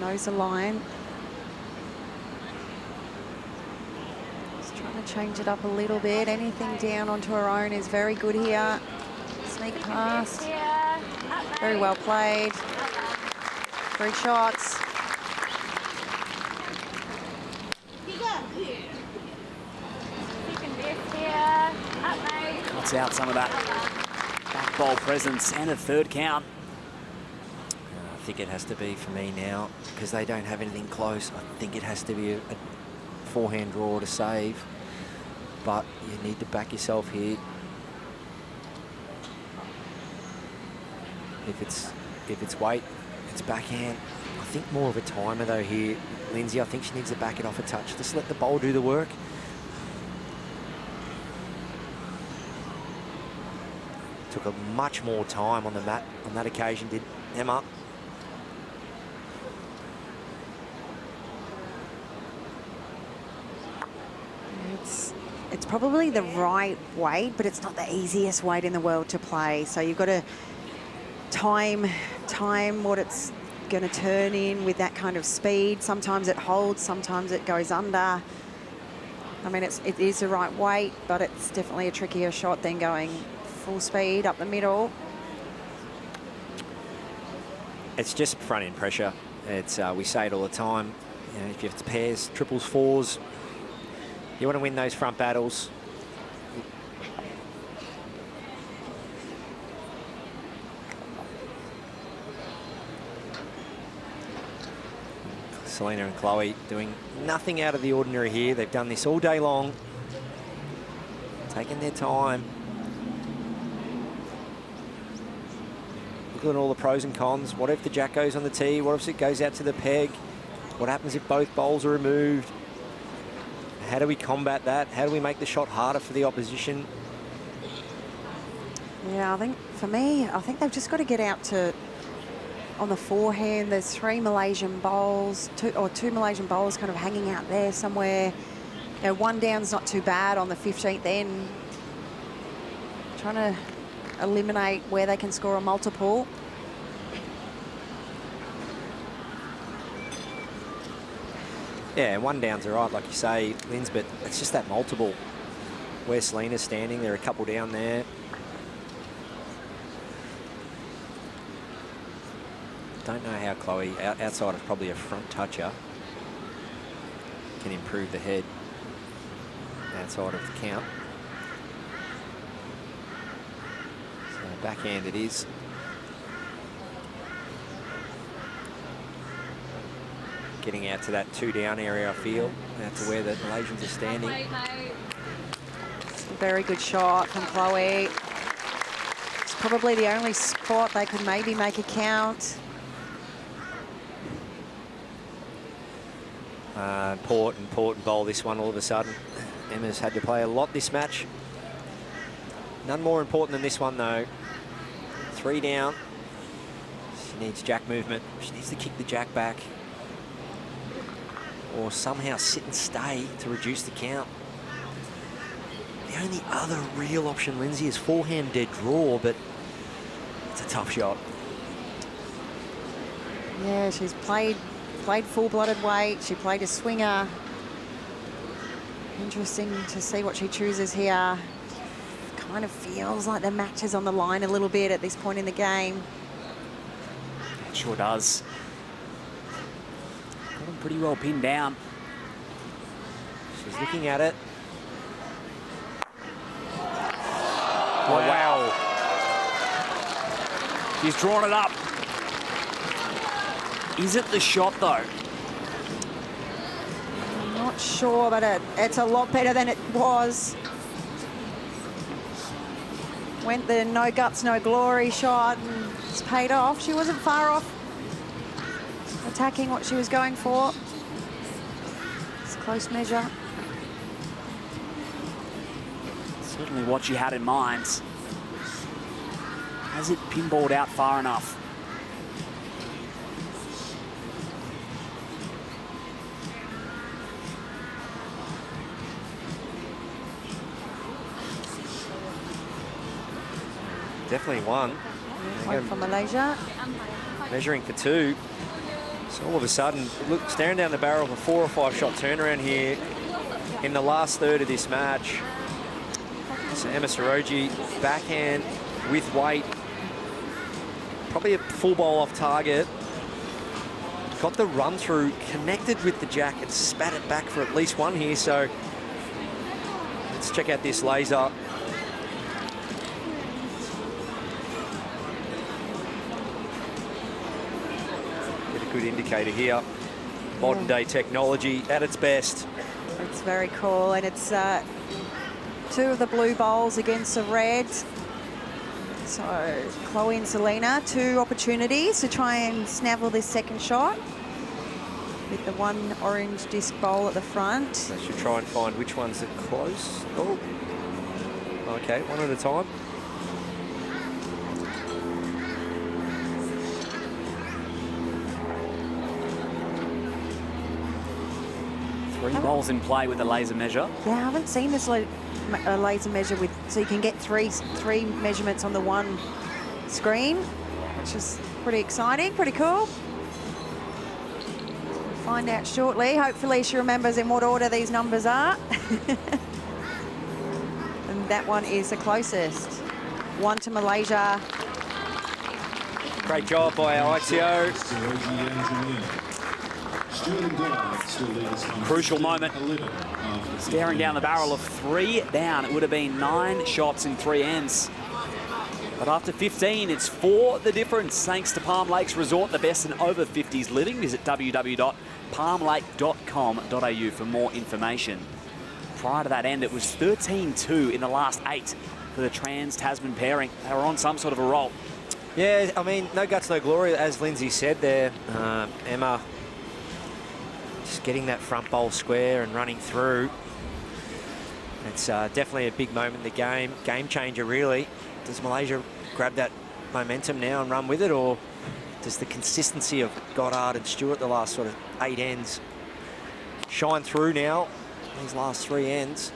Knows the line. Just trying to change it up a little bit. Anything down onto her own is very good here. Sneak past. Very well played. 3 shots. Cuts out some of that back bowl presence and a third count. I think it has to be for me now, because they don't have anything close. I think it has to be a forehand draw to save, but you need to back yourself here. If it's weight, it's backhand. I think more of a timer though here, Lindsay. I think she needs to back it off a touch. Just let the bowl do the work. Took a much more time on the mat on that occasion, did Emma. It's probably the right weight, but it's not the easiest weight in the world to play. So you've got to time what it's going to turn in with that kind of speed. Sometimes it holds, sometimes it goes under. I mean, it is the right weight, but it's definitely a trickier shot than going full speed up the middle. It's just front end pressure. It's we say it all the time. You know, if it's pairs, triples, fours, you want to win those front battles. Selena and Chloe doing nothing out of the ordinary here. They've done this all day long. taking their time. Looking at all the pros and cons. What if the jack goes on the tee? What if it goes out to the peg? What happens if both bowls are removed? How do we combat that? How do we make the shot harder for the opposition? Yeah, I think for me, I think they've just got to get out to on the forehand. There's two Malaysian bowls kind of hanging out there somewhere. You know, one down's not too bad on the 15th end. Trying to eliminate where they can score a multiple. Yeah, one down's all right, like you say, Linz, but it's just that multiple. Where Selena's standing, there are a couple down there. Don't know how Chloe, outside of probably a front toucher, can improve the head outside of the count. So backhand it is. Getting out to that 2 down area, I feel. Out to where the Malaysians are standing. Very good shot from Chloe. It's probably the only spot they could maybe make a count. Important bowl, this one, all of a sudden. Emma's had to play a lot this match. None more important than this one, though. 3 down. She needs jack movement. She needs to kick the jack back. Or somehow sit and stay to reduce the count. The only other real option, Lindsay, is forehand dead draw, but it's a tough shot. Yeah, she's played full-blooded weight. She played a swinger. Interesting to see what she chooses here. Kind of feels like the match is on the line a little bit at this point in the game. It sure does. Got them pretty well pinned down. She's looking at it. Oh, wow. She's drawn it up. Is it the shot, though? I'm not sure, but it's a lot better than it was. Went the no guts, no glory shot, and it's paid off. She wasn't far off attacking what she was going for. It's a close measure. Certainly what she had in mind. Has it pinballed out far enough? Definitely one. One for Malaysia. Measuring for 2. So all of a sudden, look, staring down the barrel of a 4 or 5 shot turnaround here in the last third of this match. So Emma Soroji, backhand with weight. Probably a full bowl off target. Got the run through, connected with the jack and spat it back for at least one here. So let's check out this laser. Good indicator here. Modern day technology at its best. It's very cool, and it's 2 of the blue bowls against the red. So Chloe and Selena, 2 opportunities to try and snaffle this second shot with the 1 orange disc bowl at the front. They should try and find which ones are close. Oh, okay, one at a time. Three bowls in play with the laser measure. Yeah, I haven't seen this laser measure with, so you can get three measurements on the one screen, which is pretty exciting, pretty cool. We'll find out shortly. Hopefully she remembers in what order these numbers are. And that one is the closest. 1 to Malaysia. Great job by our ITO. Crucial moment. Staring down the barrel of 3 down. It would have been 9 shots in 3 ends. But after 15, it's 4 the difference. Thanks to Palm Lakes Resort, the best in over 50s living. Visit www.palmlake.com.au for more information. prior to that end, it was 13-2 in the last 8 for the Trans-Tasman pairing. They were on some sort of a roll. Yeah, I mean, no guts, no glory, as Lindsay said there. Emma just getting that front bowl square and running through. It's definitely a big moment in the game. Game changer, really. Does Malaysia grab that momentum now and run with it, or does the consistency of Goddard and Stewart the last sort of 8 ends shine through now, these last 3 ends?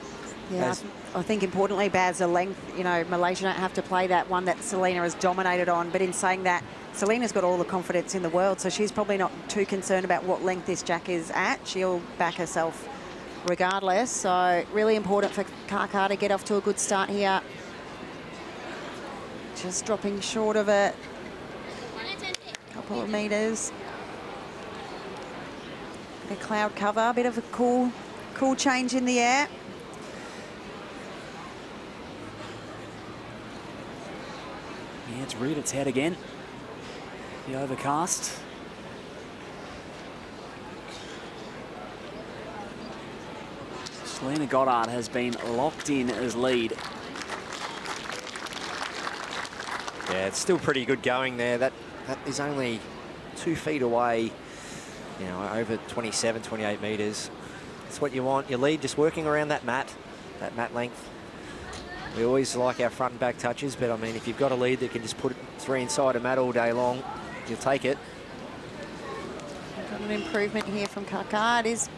Yeah, I think importantly, Baz, the length, you know, Malaysia don't have to play that one that Selena has dominated on. But in saying that, Selena's got all the confidence in the world, so she's probably not too concerned about what length this jack is at. She'll back herself regardless. So really important for Kaka to get off to a good start here. Just dropping short of it. A couple of metres. A cloud cover, a bit of a cool change in the air. Yeah, it's reared its head again. The overcast. Selena Goddard has been locked in as lead. Yeah, it's still pretty good going there. That is only 2 feet away, you know, over 27, 28 metres. That's what you want. Your lead just working around that mat length. We always like our front and back touches, but I mean, if you've got a lead that can just put 3 inside a mat all day long, you'll take it. Got an improvement here from Kaka. It is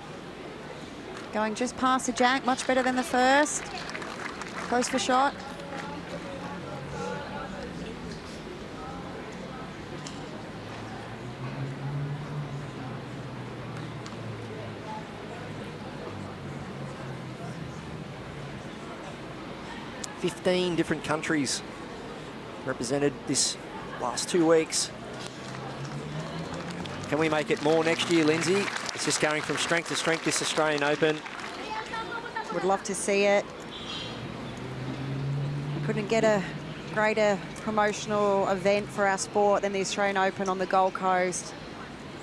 going just past the jack, much better than the first. Close for shot. $15 different countries represented this last 2 weeks. Can we make it more next year, Lindsay? It's just going from strength to strength, this Australian Open. Would love to see it. Couldn't get a greater promotional event for our sport than the Australian Open on the Gold Coast.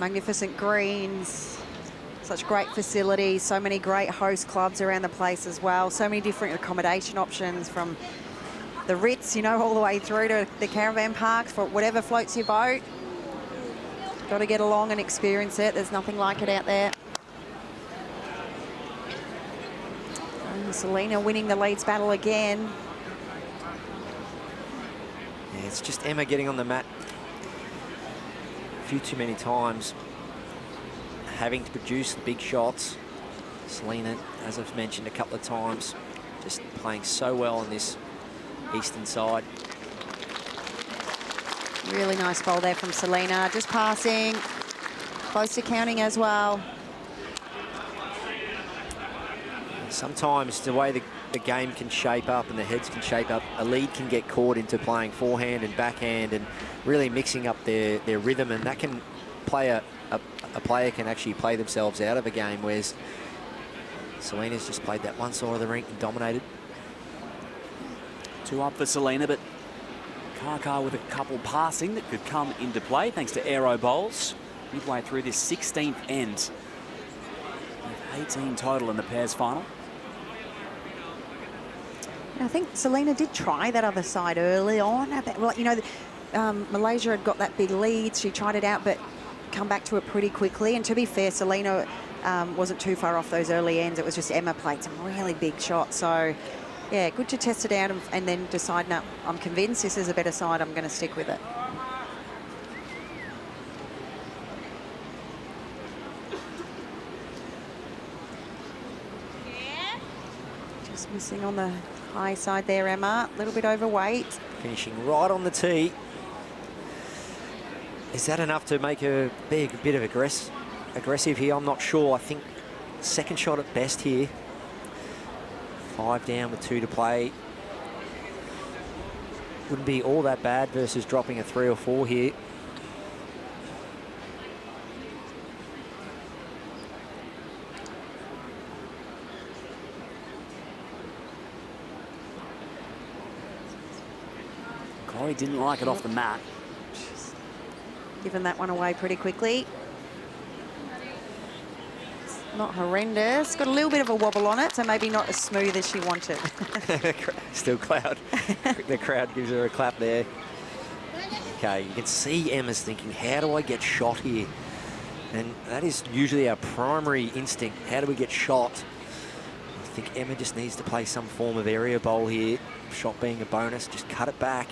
Magnificent greens, such great facilities, so many great host clubs around the place as well. So many different accommodation options, from the Ritz, you know, all the way through to the caravan parks, for whatever floats your boat. Got to get along and experience it. There's nothing like it out there. And Selena winning the leads battle again. Yeah, it's just Emma getting on the mat a few too many times, having to produce the big shots. Selena, as I've mentioned a couple of times, just playing so well on this eastern side. Really nice bowl there from Selena. Just passing, close to counting as well. Sometimes the way the game can shape up and the heads can shape up, a lead can get caught into playing forehand and backhand and really mixing up their rhythm, and that can play a player can actually play themselves out of a game, whereas Selena's just played that one side of the rink and dominated. 2 up for Selena, but Kaka with a couple passing that could come into play thanks to aero bowls. Midway through this 16th end. With 18 total in the pairs final. I think Selena did try that other side early on. Well, you know, Malaysia had got that big lead. She tried it out, but come back to it pretty quickly. And to be fair, Selena wasn't too far off those early ends. It was just Emma played some really big shots. So, yeah, good to test it out and then decide, no, I'm convinced this is a better side. I'm going to stick with it. Just missing on the high side there, Emma. A little bit overweight. Finishing right on the tee. Is that enough to make her be a bit of aggressive here? I'm not sure. I think second shot at best here. 5 down with 2 to play. Wouldn't be all that bad versus dropping a 3 or 4 here. Corey didn't like it off the mat. Given that one away pretty quickly. Not horrendous. Got a little bit of a wobble on it, so maybe not as smooth as she wanted. Still cloud. The crowd gives her a clap there. Okay, you can see Emma's thinking, how do I get shot here? And that is usually our primary instinct. How do we get shot? I think Emma just needs to play some form of area bowl here. Shot being a bonus, just cut it back.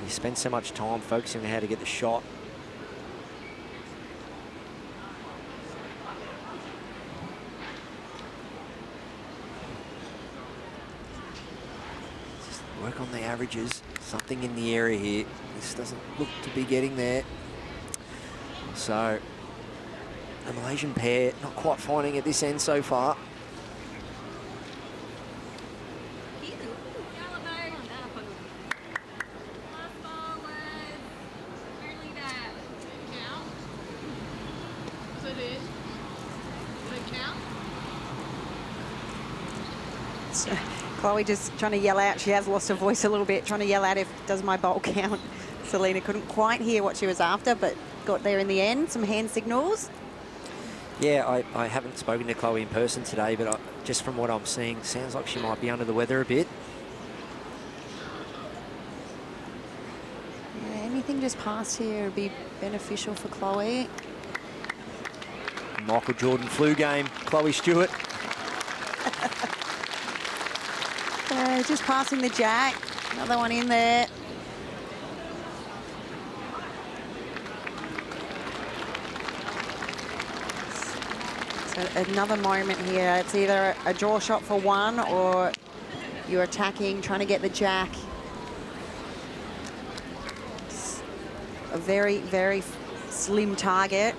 You spend so much time focusing on how to get the shot. Just work on the averages. Something in the area here. This doesn't look to be getting there. So, the Malaysian pair not quite finding at this end so far. So, Chloe just trying to yell out. She has lost her voice a little bit, trying to yell out if does my bowl count. Selena couldn't quite hear what she was after, but got there in the end. Some hand signals. Yeah, I haven't spoken to Chloe in person today, but just from what I'm seeing, sounds like she might be under the weather a bit. Yeah, anything just past here would be beneficial for Chloe. Michael Jordan flu game, Chloe Stewart. Just passing the jack. Another one in there. So another moment here. It's either a draw shot for one or you're attacking, trying to get the jack. It's a very, very slim target.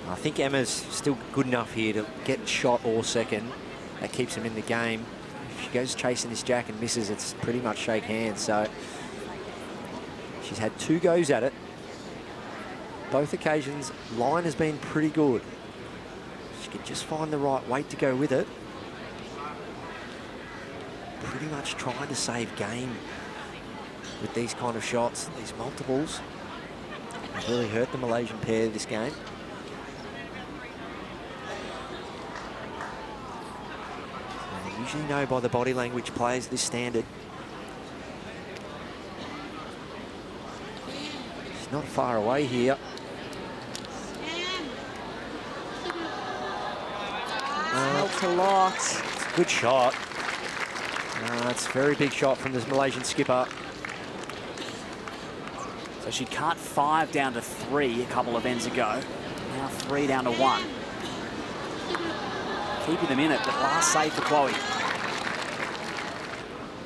I think Emma's still good enough here to get shot or second. That keeps him in the game. If she goes chasing this jack and misses, it's pretty much shake hands. So she's had 2 goes at it. Both occasions, line has been pretty good. She could just find the right weight to go with it. Pretty much trying to save game with these kind of shots, these multiples. It's really hurt the Malaysian pair this game. Usually know by the body language players this standard. She's not far away here. Helped a lot. It's a good shot. It's a very big shot from this Malaysian skipper. So she cut 5 down to 3 a couple of ends ago. Now 3 down to 1. Keeping them in it, but last save for Chloe.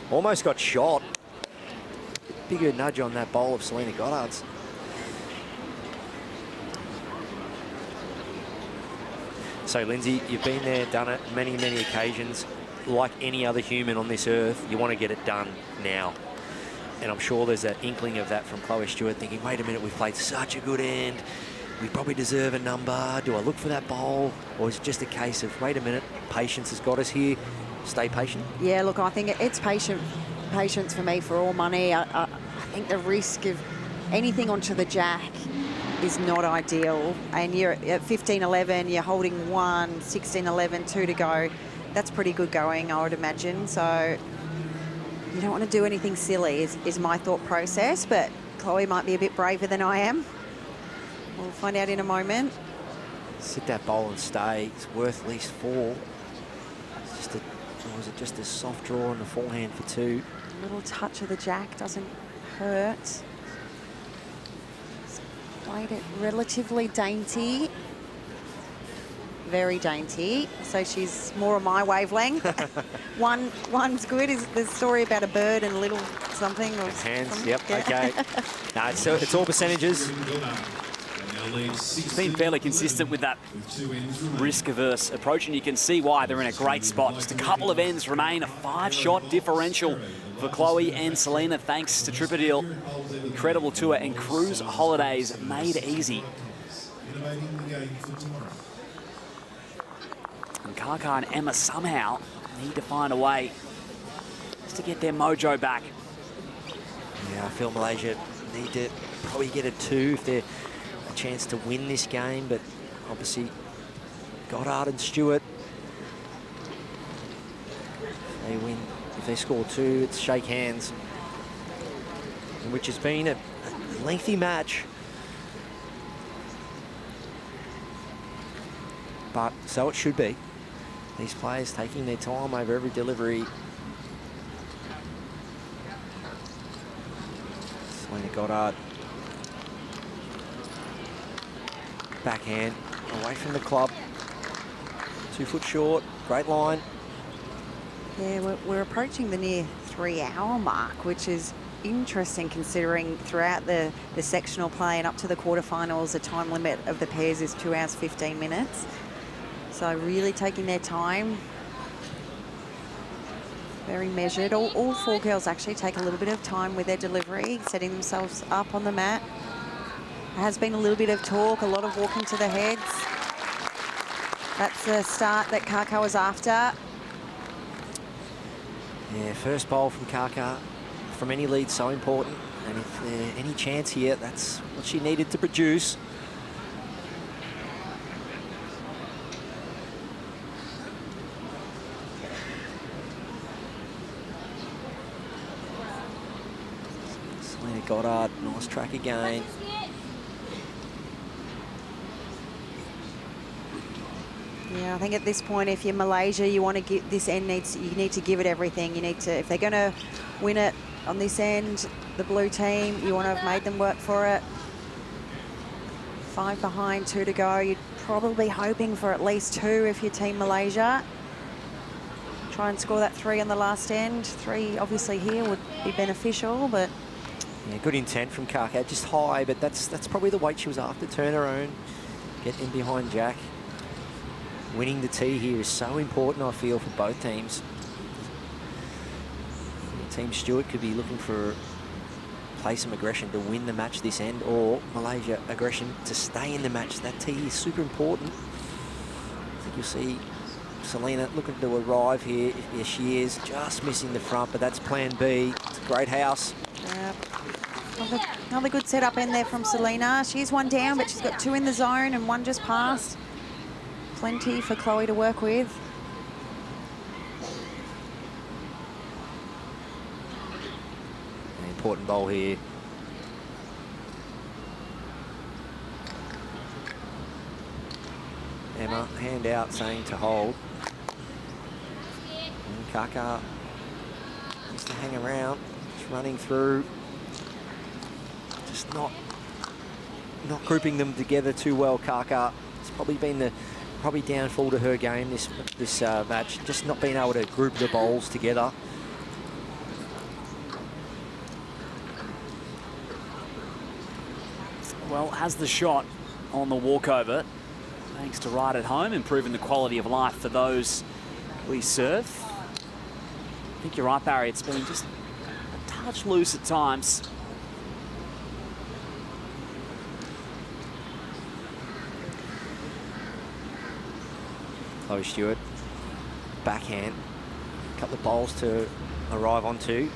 Almost got shot. Bigger nudge on that bowl of Selena Goddard's. So, Lindsay, you've been there, done it many, many occasions. Like any other human on this earth, you want to get it done now. And I'm sure there's an inkling of that from Chloe Stewart, thinking, wait a minute, we've played such a good end. We probably deserve a number. Do I look for that bowl? Or is it just a case of, wait a minute, patience has got us here. Stay patient? Yeah, look, I think it's patience for me for all money. I think the risk of anything onto the jack is not ideal. And you're at 15-11, you're holding 1, 16-11, 2 to go. That's pretty good going, I would imagine. So you don't want to do anything silly is my thought process, but Chloe might be a bit braver than I am. We'll find out in a moment. Sit that bowl and stay. It's worth at least 4. It's just or was it just a soft draw on the forehand for 2? A little touch of the jack doesn't hurt. Played it relatively dainty. Very dainty. So she's more on my wavelength. One's good. Is the story about a bird and a little something? Or hands, something? yep, Yeah. okay. No, it's all percentages. She's been fairly consistent with that risk-averse approach, and you can see why they're in a great spot. Just a couple of ends remain, a 5-shot differential for Chloe and Selena, thanks to Tripadil. Incredible tour, and cruise holidays made easy. And Kaka and Emma somehow need to find a way just to get their mojo back. Yeah, I feel Malaysia need to probably get a 2 if they're a chance to win this game, but obviously Goddard and Stewart, they win. If they score 2, it's shake hands, which has been a lengthy match. But so it should be. These players taking their time over every delivery. Selena Goddard. Backhand away from the club. 2 foot short, great line. Yeah, we're approaching the near 3-hour mark, which is interesting considering throughout the sectional play and up to the quarterfinals, the time limit of the pairs is 2 hours, 15 minutes. So really taking their time. Very measured. All 4 girls actually take a little bit of time with their delivery, setting themselves up on the mat. There has been a little bit of talk, a lot of walking to the heads. That's the start that Kaka was after. Yeah, first bowl from Kaka from any lead so important. And if there's any chance here, that's what she needed to produce. Selena Goddard, nice track again. Yeah, I think at this point, if you're Malaysia, you want to give this end you need to give it everything. You need to, if they're going to win it on this end, the blue team, you want to have made them work for it. 5 behind, 2 to go. You're probably hoping for at least 2 if you're Team Malaysia. Try and score that 3 on the last end. 3 obviously here would be beneficial, but yeah, good intent from Kaka, just high, but that's probably the weight she was after. Turn her own, get in behind Jack. Winning the tee here is so important, I feel, for both teams. Team Stewart could be looking for play some aggression to win the match this end, or Malaysia aggression to stay in the match. That tee is super important. I think you'll see Selena looking to arrive here. Yes, she is, just missing the front, but that's plan B. It's a great house. yeah. Another good setup in there from Selena. She's 1 down, but she's got 2 in the zone and 1 just passed. Plenty for Chloe to work with. An important bowl here. Emma, hand out, saying to hold. And Kaka needs to hang around. Just running through. Just not grouping them together too well, Kaka. It's probably been the downfall to her game this match. Just not being able to group the bowls together. Well, has the shot on the walkover, thanks to Right at Home, improving the quality of life for those we serve. I think you're right, Barry. It's been just a touch loose at times. Chloe Stewart, backhand. A couple of bowls to arrive onto.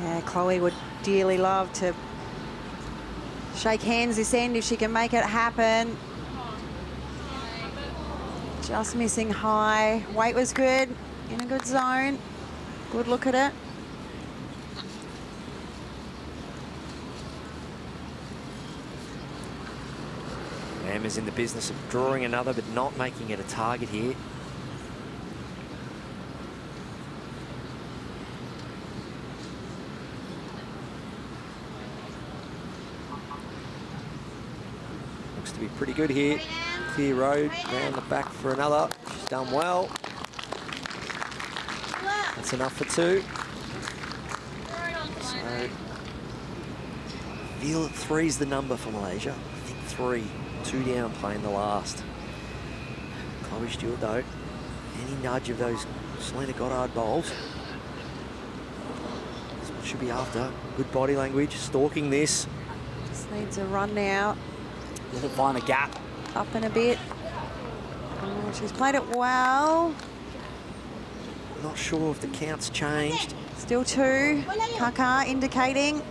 Yeah, Chloe would dearly love to shake hands this end if she can make it happen. Just missing high. Weight was good, in a good zone. Good look at it. Emma's in the business of drawing another, but not making it a target here. Looks to be pretty good here. Clear road, round the back for another. She's done well. That's enough for 2. So, feel 3's the number for Malaysia. I think 3. 2 down, playing the last. Chloe Stewart, though, any nudge of those Selena Goddard bowls, that's what she'll be after. Good body language, stalking this. Just needs a run now. Let it find a gap. Up and a bit. Oh, she's played it well. Not sure if the count's changed. Still 2. Kaka indicating.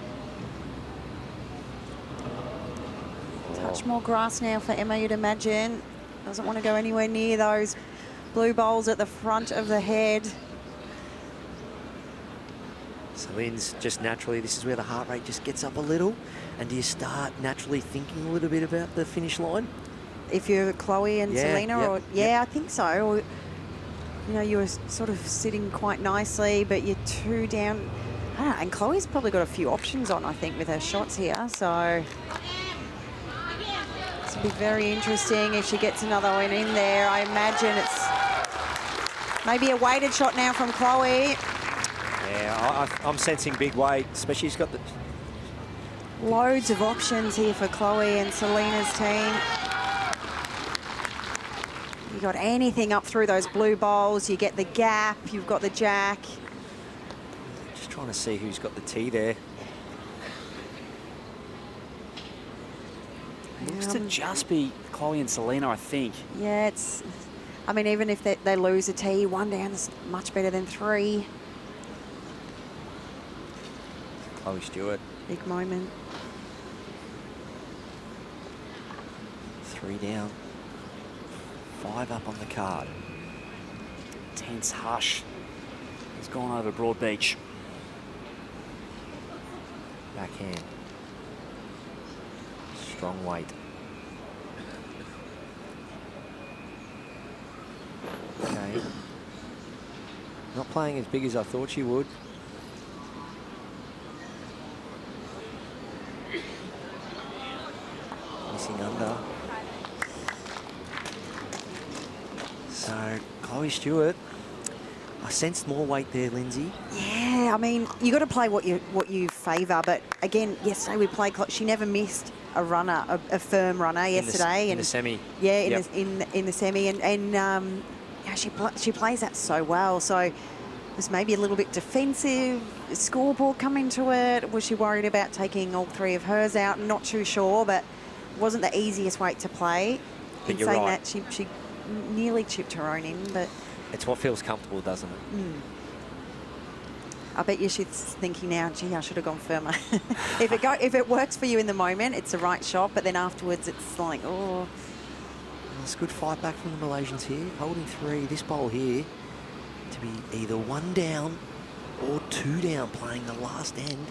Touch more grass now for Emma, you'd imagine. Doesn't want to go anywhere near those blue bowls at the front of the head. Celine's just naturally, this is where the heart rate just gets up a little. And do you start naturally thinking a little bit about the finish line? If you're Chloe and Selena, yep, or I think so. Or, you know, you were sort of sitting quite nicely, but you're 2 down. I don't know, and Chloe's probably got a few options on, I think, with her shots here. So this will be very interesting if she gets another one in there. I imagine it's maybe a weighted shot now from Chloe. Yeah, I'm sensing big weight, especially she's got the... Loads of options here for Chloe and Selena's team. You got anything up through those blue bowls, you get the gap, you've got the jack. Just trying to see who's got the tee there. Looks to just be Chloe and Selena, I think. Yeah, it's... I mean, even if they lose a tee, 1 down is much better than 3. Chloe Stewart. Big moment. 3 down. 5 up on the card. Tense hush. He's gone over Broadbeach. Backhand. Strong weight. Okay. Not playing as big as I thought she would. Missing under. So, Chloe Stewart, I sensed more weight there, Lindsay. Yeah, I mean, you got to play what you favour. But again, yesterday we played. She never missed a runner, a firm runner yesterday. In the semi. Yeah, yep. in the semi, and yeah, she plays that so well. So there's maybe a little bit defensive. Scoreboard coming to it. Was she worried about taking all 3 of hers out? Not too sure, but wasn't the easiest weight to play. But in you're saying right. that, she nearly chipped her own in, but It's what feels comfortable, doesn't it? I bet you she's thinking now, gee, I should have gone firmer. If it works for you in the moment, it's the right shot, but then afterwards it's like, oh. Well, it's a good fight back from the Malaysians here, holding 3. This bowl here to be either 1 down or 2 down, playing the last end.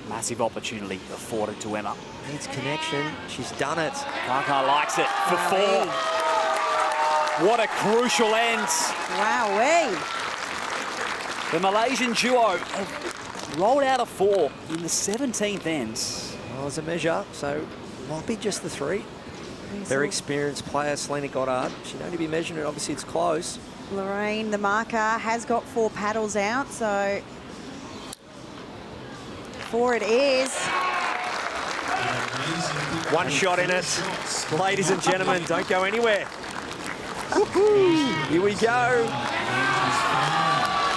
Massive opportunity afforded to Emma. Needs connection. She's done it. Kaka likes it for 4. What a crucial end. Wowee. The Malaysian duo have rolled out a 4 in the 17th ends. Well, as a measure, so might be just the 3. Very experienced player, Selena Goddard. She'd only be measuring it. Obviously, it's close. Lorraine, the marker, has got 4 paddles out, so 4 it is. 1 shot in it. Ladies and gentlemen, don't go anywhere. Here we go.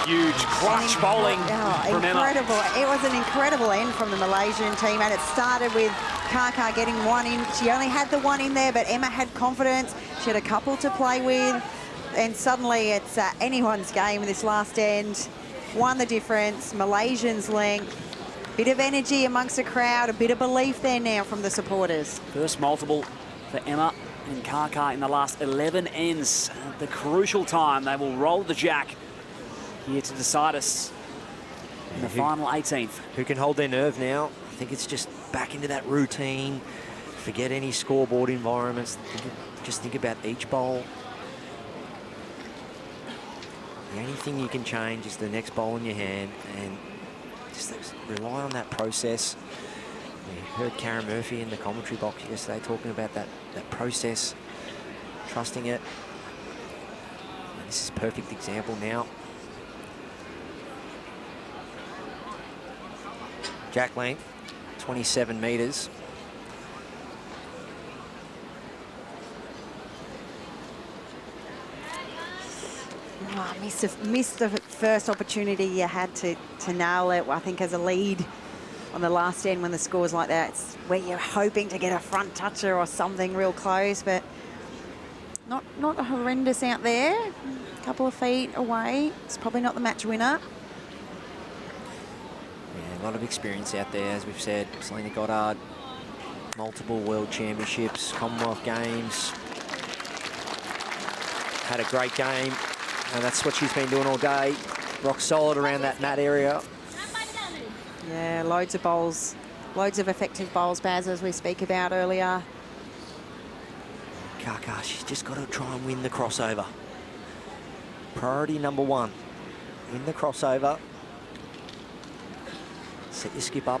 Huge clutch bowling from incredible. Emma. It was an incredible end from the Malaysian team, and it started with Kaka getting 1 in. She only had the 1 in there, but Emma had confidence. She had a couple to play with, and suddenly it's anyone's game in this last end. 1 the difference. Malaysians' length. Bit of energy amongst the crowd, a bit of belief there now from the supporters. First multiple for Emma and Kaka in the last 11 ends. At the crucial time, they will roll the jack here to decide us in the final 18th. Who can hold their nerve now? I think it's just back into that routine. Forget any scoreboard environments. Just think about each bowl. The only thing you can change is the next bowl in your hand, and just rely on that process. We heard Karen Murphy in the commentary box yesterday talking about that process, trusting it. And this is a perfect example now. Jack length, 27 metres. Oh, missed the first opportunity you had to nail it. I think as a lead on the last end when the score's like that, it's where you're hoping to get a front toucher or something real close, but Not horrendous out there. A couple of feet away. It's probably not the match winner. Yeah, a lot of experience out there, as we've said. Selena Goddard, multiple World Championships, Commonwealth Games. Had a great game, and that's what she's been doing all day. Rock solid around that mat area. Yeah, loads of bowls. Loads of effective bowls, Baz, as we speak about earlier. Kaka, she's just got to try and win the crossover. Priority number one, win the crossover. Set your skip up.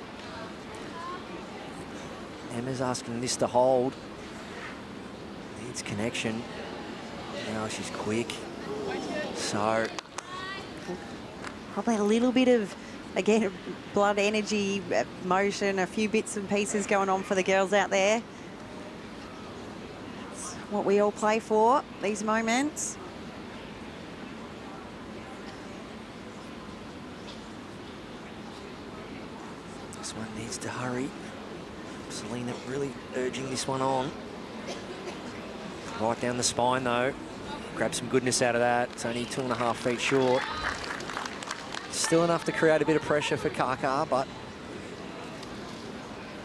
Emma's asking this to hold. Needs connection. Now she's quick. So probably a little bit of, again, blood energy, motion, a few bits and pieces going on for the girls out there. It's what we all play for, these moments. This one needs to hurry. Selena really urging this one on. Right down the spine though. Grab some goodness out of that. It's only 2.5 feet short. Still enough to create a bit of pressure for Kaka, but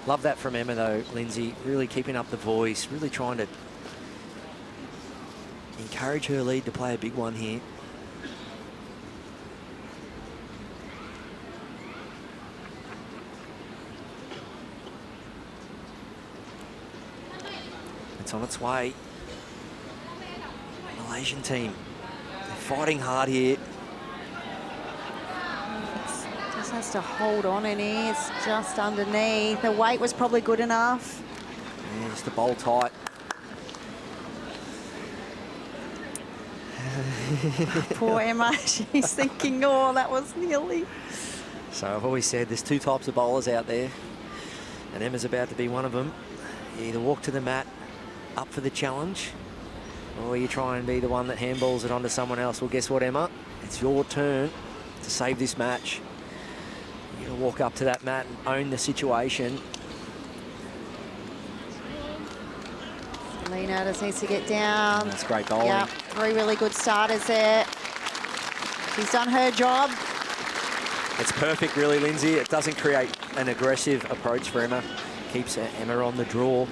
love that from Emma though, Lindsay. Really keeping up the voice, really trying to encourage her lead to play a big one here. It's on its way. Malaysian team, they're fighting hard here. Just has to hold on in here. It's just underneath. The weight was probably good enough. Yeah, just the bowl tight. Poor Emma, she's thinking, oh, that was nearly. So I've always said there's two types of bowlers out there, and Emma's about to be one of them. You either walk to the mat, up for the challenge, or you try and be the one that handballs it onto someone else. Well, guess what, Emma? It's your turn to save this match. You gotta walk up to that mat and own the situation. Selena just needs to get down. That's great bowling. Yep, 3 really good starters there. She's done her job. It's perfect, really, Lindsay. It doesn't create an aggressive approach for Emma. Keeps Emma on the draw.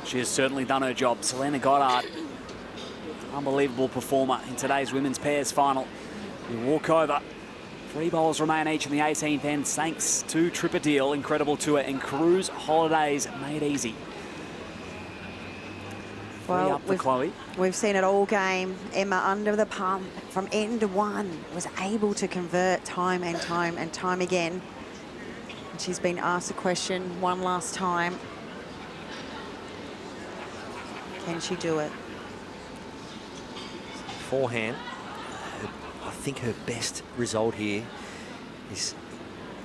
She has certainly done her job. Selena Goddard, unbelievable performer in today's women's pairs final. We walk over. 3 bowls remain each in the 18th end, thanks to Tripper Deal, incredible tour, and Cruise Holidays made easy. Well, up for Chloe. We've seen it all game. Emma under the pump from end to one was able to convert time and time and time again. And she's been asked a question one last time. Can she do it? Forehand. I think her best result here is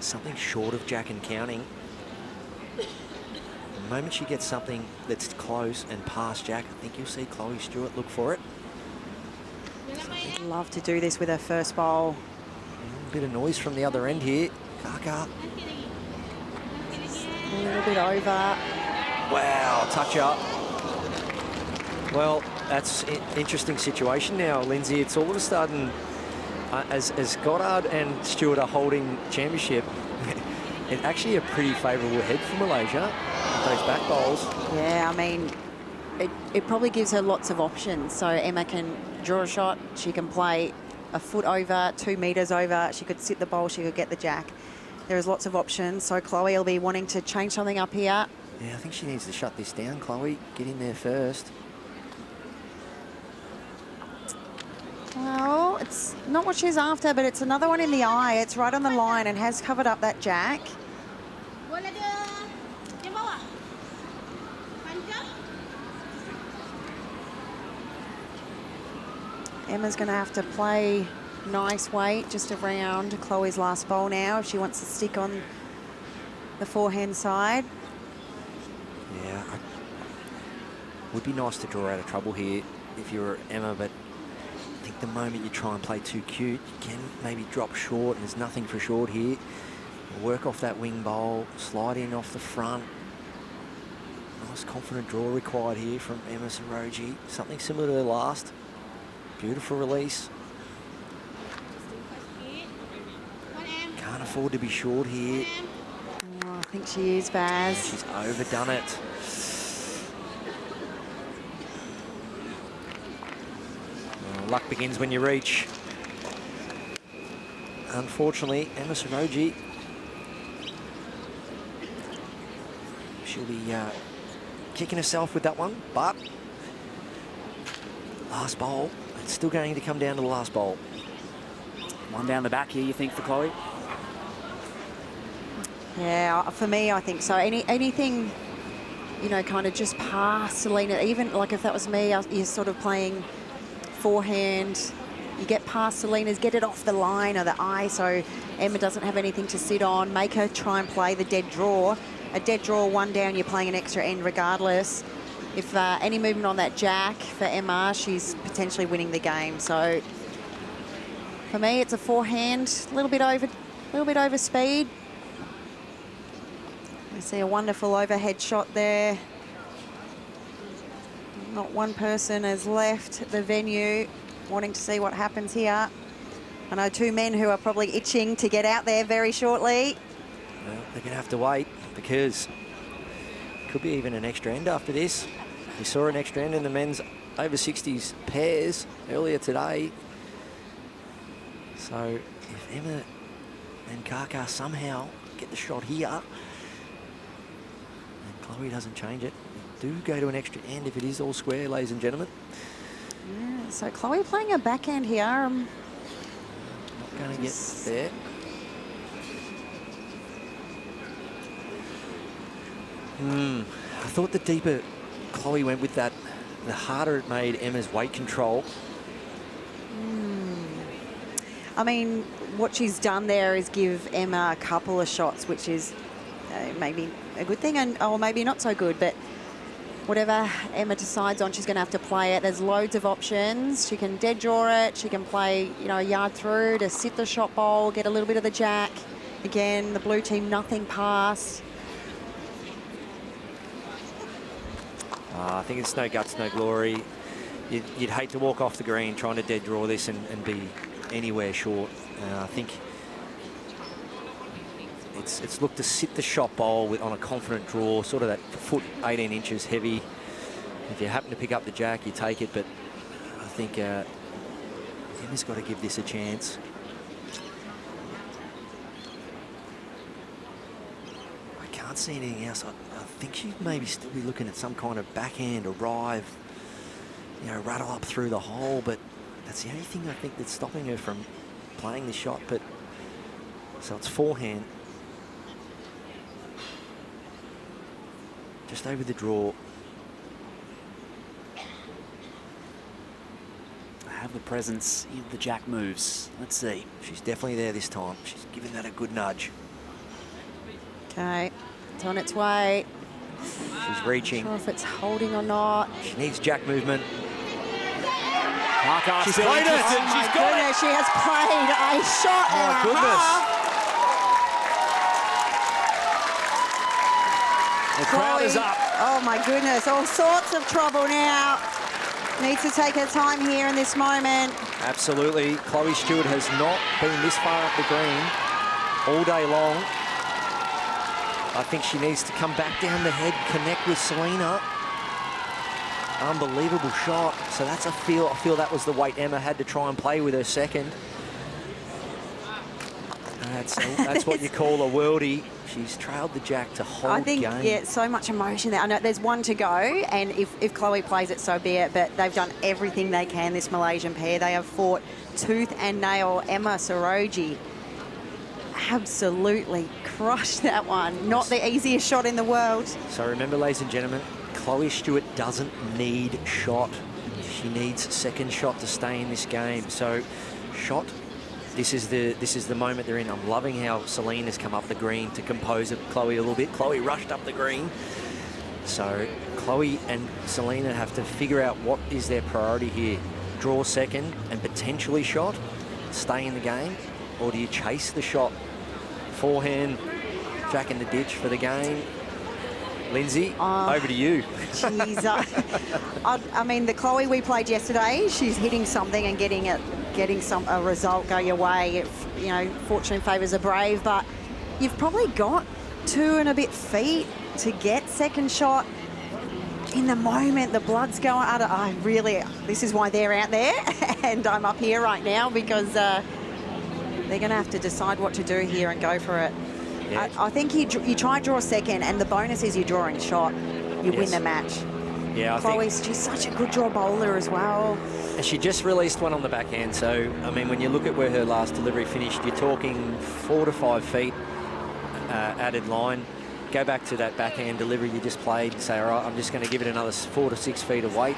something short of Jack and counting. The moment she gets something that's close and past Jack, I think you'll see Chloe Stewart look for it. I'd love to do this with her first bowl. A bit of noise from the other end here. Kaka. A little bit over. Wow, touch up. Well, that's an interesting situation now, Lindsay. It's all of a sudden, as Goddard and Stewart are holding championship, it's actually a pretty favourable head for Malaysia, those back bowls. Yeah, I mean, it probably gives her lots of options. So Emma can draw a shot, she can play a foot over, 2 metres over, she could sit the bowl, she could get the jack. There's lots of options, so Chloe will be wanting to change something up here. Yeah, I think she needs to shut this down, Chloe. Get in there first. Well, it's not what she's after, but it's another one in the eye. It's right on the line and has covered up that jack. Emma's going to have to play nice weight just around Chloe's last bowl now if she wants to stick on the forehand side. Yeah, would be nice to draw out of trouble here if you were Emma, but I think the moment you try and play too cute, you can maybe drop short, and there's nothing for short here. Work off that wing bowl, slide in off the front. Nice confident draw required here from Emma Sorogi. Something similar to her last. Beautiful release. Can't afford to be short here. Oh, I think she is, Baz. She's overdone it. Well, luck begins when you reach. Unfortunately, Emma Sorogi, she'll be kicking herself with that one, but last bowl, it's still going to come down to the last bowl. One down the back here, you think, for Chloe? Yeah, for me, I think so. Anything, you know, kind of just past Selena, even like if that was me, you're sort of playing forehand, you get past Selena's, get it off the line or the eye so Emma doesn't have anything to sit on, make her try and play the dead draw. A dead draw, one down, you're playing an extra end regardless. If any movement on that jack for Emma, she's potentially winning the game. So for me, it's a forehand, a little bit over speed. We see a wonderful overhead shot there. Not one person has left the venue wanting to see what happens here. I know two men who are probably itching to get out there very shortly. Well, they're going to have to wait because could be even an extra end after this. We saw an extra end in the men's over 60s pairs earlier today. So if Emma and Kaka somehow get the shot here, and Chloe doesn't change it, we do go to an extra end if it is all square, ladies and gentlemen. Yeah, so Chloe playing a backhand here. Not going to get there. I thought the deeper Chloe went with that, the harder it made Emma's weight control. I mean, what she's done there is give Emma a couple of shots, which is maybe a good thing, or maybe not so good, but whatever Emma decides on, she's going to have to play it. There's loads of options. She can dead draw it. She can play, you know, a yard through to sit the shot bowl, get a little bit of the jack. Again, the blue team, nothing past. I think it's no guts, no glory. You'd hate to walk off the green trying to dead draw this and be anywhere short. I think it's looked to sit the shot bowl on a confident draw, sort of that foot 18 inches heavy. If you happen to pick up the jack, you take it, but I think Emma's got to give this a chance. I can't see anything else. I think she'd maybe still be looking at some kind of backhand arrive, you know, rattle up through the hole, but that's the only thing I think that's stopping her from playing the shot. But so it's forehand. Just over the draw. I have the presence in the jack moves. Let's see. She's definitely there this time. She's given that a good nudge. Okay, it's on its way. She's reaching. Not sure if it's holding or not. She needs jack movement. She's played it. Oh my goodness, she has played a shot and a half. The crowd is up. Oh my goodness, all sorts of trouble now. Needs to take her time here in this moment. Absolutely. Chloe Stewart has not been this far up the green all day long. I think she needs to come back down the head, connect with Selena. Unbelievable shot. So that's a feel. I feel that was the weight Emma had to try and play with her second. That's what you call a worldie. She's trailed the jack to hold I think, game. yeah, so much emotion there. I know there's one to go, and if Chloe plays it, so be it. But they've done everything they can, this Malaysian pair. They have fought tooth and nail. Emma Sorogi absolutely crushed that one. Not the easiest shot in the world. So remember, ladies and gentlemen, Chloe Stewart doesn't need shot. She needs second shot to stay in this game. So shot. This is the moment they're in. I'm loving how Selena's come up the green to compose Chloe a little bit. Chloe rushed up the green. So Chloe and Selena have to figure out what is their priority here. Draw second and potentially shot, stay in the game, or do you chase the shot? Forehand, jack in the ditch for the game. Lindsay, over to you. Jeez, I mean, the Chloe we played yesterday, she's hitting something and getting a result go your way. If, you know, fortune favours a brave, but you've probably got 2 and a bit feet to get second shot. In the moment, the blood's going out. This is why they're out there and I'm up here right now, because they're going to have to decide what to do here and go for it. Yeah. I think you try to draw second, and the bonus is you're drawing a shot. You win the match. Yeah, She's such a good draw bowler as well. And she just released one on the backhand, so, I mean, when you look at where her last delivery finished, you're talking 4 to 5 feet added line. Go back to that backhand delivery you just played and say, all right, I'm just going to give it another 4 to 6 feet of weight.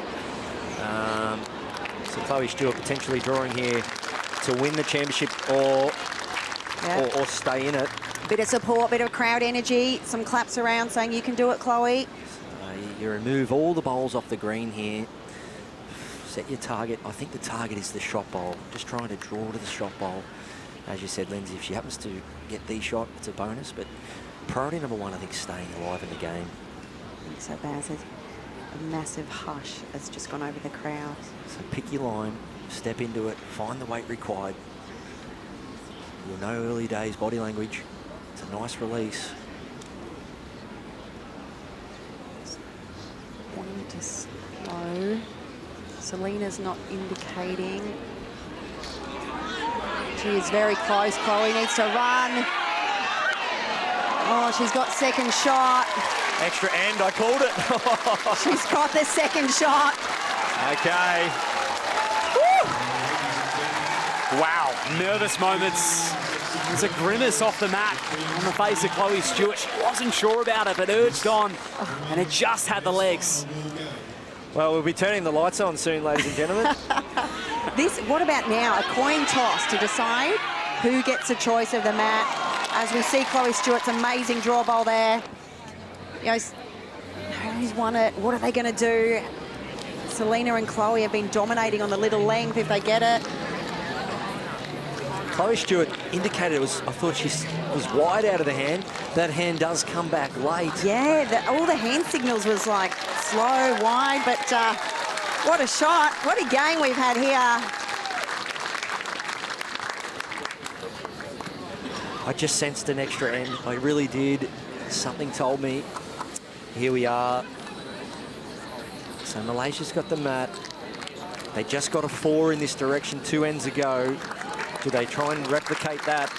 So Chloe Stewart potentially drawing here to win the championship or stay in it. Bit of support, bit of crowd energy, some claps around saying you can do it, Chloe. You remove all the bowls off the green here. Set your target. I think the target is the shot bowl. Just trying to draw to the shot bowl. As you said, Lindsay, if she happens to get the shot, it's a bonus. But priority number 1, I think, staying alive in the game. I think so, Baz. A massive hush has just gone over the crowd. So pick your line, step into it, find the weight required. You'll know early days body language. It's a nice release. Wanting to slow. Selena's not indicating. She is very close. Chloe needs to run. Oh, she's got second shot. Extra end, I called it. She's got the second shot. Okay. Woo! Wow, nervous moments. There's a grimace off the mat on the face of Chloe Stewart. She wasn't sure about it, but urged on, and it just had the legs. Well, we'll be turning the lights on soon, ladies and gentlemen. What about now? A coin toss to decide who gets a choice of the mat. As we see Chloe Stewart's amazing draw bowl there. You know, who's won it? What are they going to do? Selena and Chloe have been dominating on the little length if they get it. Chloe Stewart indicated I thought she was wide out of the hand. That hand does come back late. Yeah, all the hand signals was like slow, wide, but what a shot. What a game we've had here. I just sensed an extra end. I really did. Something told me. Here we are. So Malaysia's got the mat. They just got a 4 in this direction 2 ends ago. Do they try and replicate that?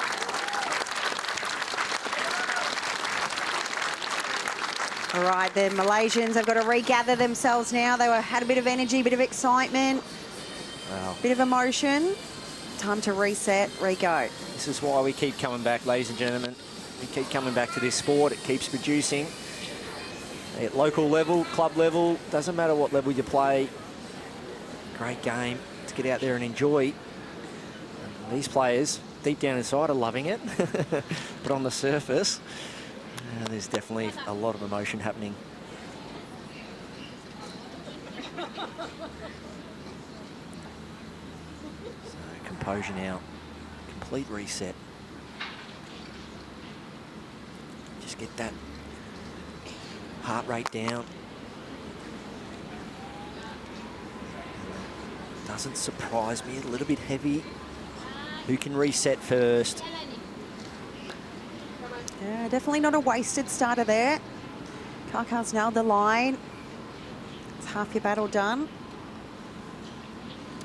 All right, the Malaysians have got to regather themselves now. They had a bit of energy, a bit of excitement, bit of emotion. Time to reset, re-go. This is why we keep coming back, ladies and gentlemen. We keep coming back to this sport. It keeps producing. At local level, club level, doesn't matter what level you play. Great game to get out there and enjoy. These players, deep down inside, are loving it. But on the surface, there's definitely a lot of emotion happening. So composure now. Complete reset. Just get that heart rate down. Doesn't surprise me, a little bit heavy. Who can reset first? Yeah, definitely not a wasted starter there. Karkar's nailed the line. It's half your battle done.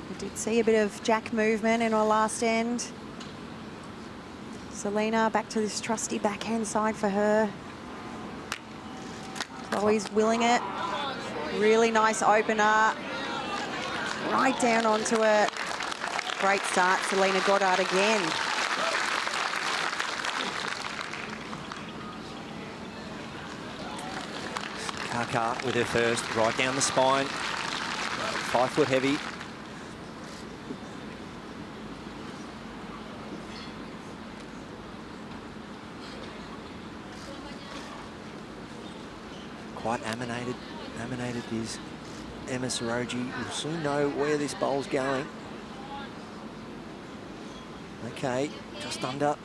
We did see a bit of jack movement in our last end. Selena back to this trusty backhand side for her. Chloe's willing it. Really nice opener. Right down onto it. Great start, Selena Goddard again. Karkar with her first, right down the spine. 5 foot heavy. Quite animated is Emma Soroji. We'll soon know where this bowl's going. Okay, just under.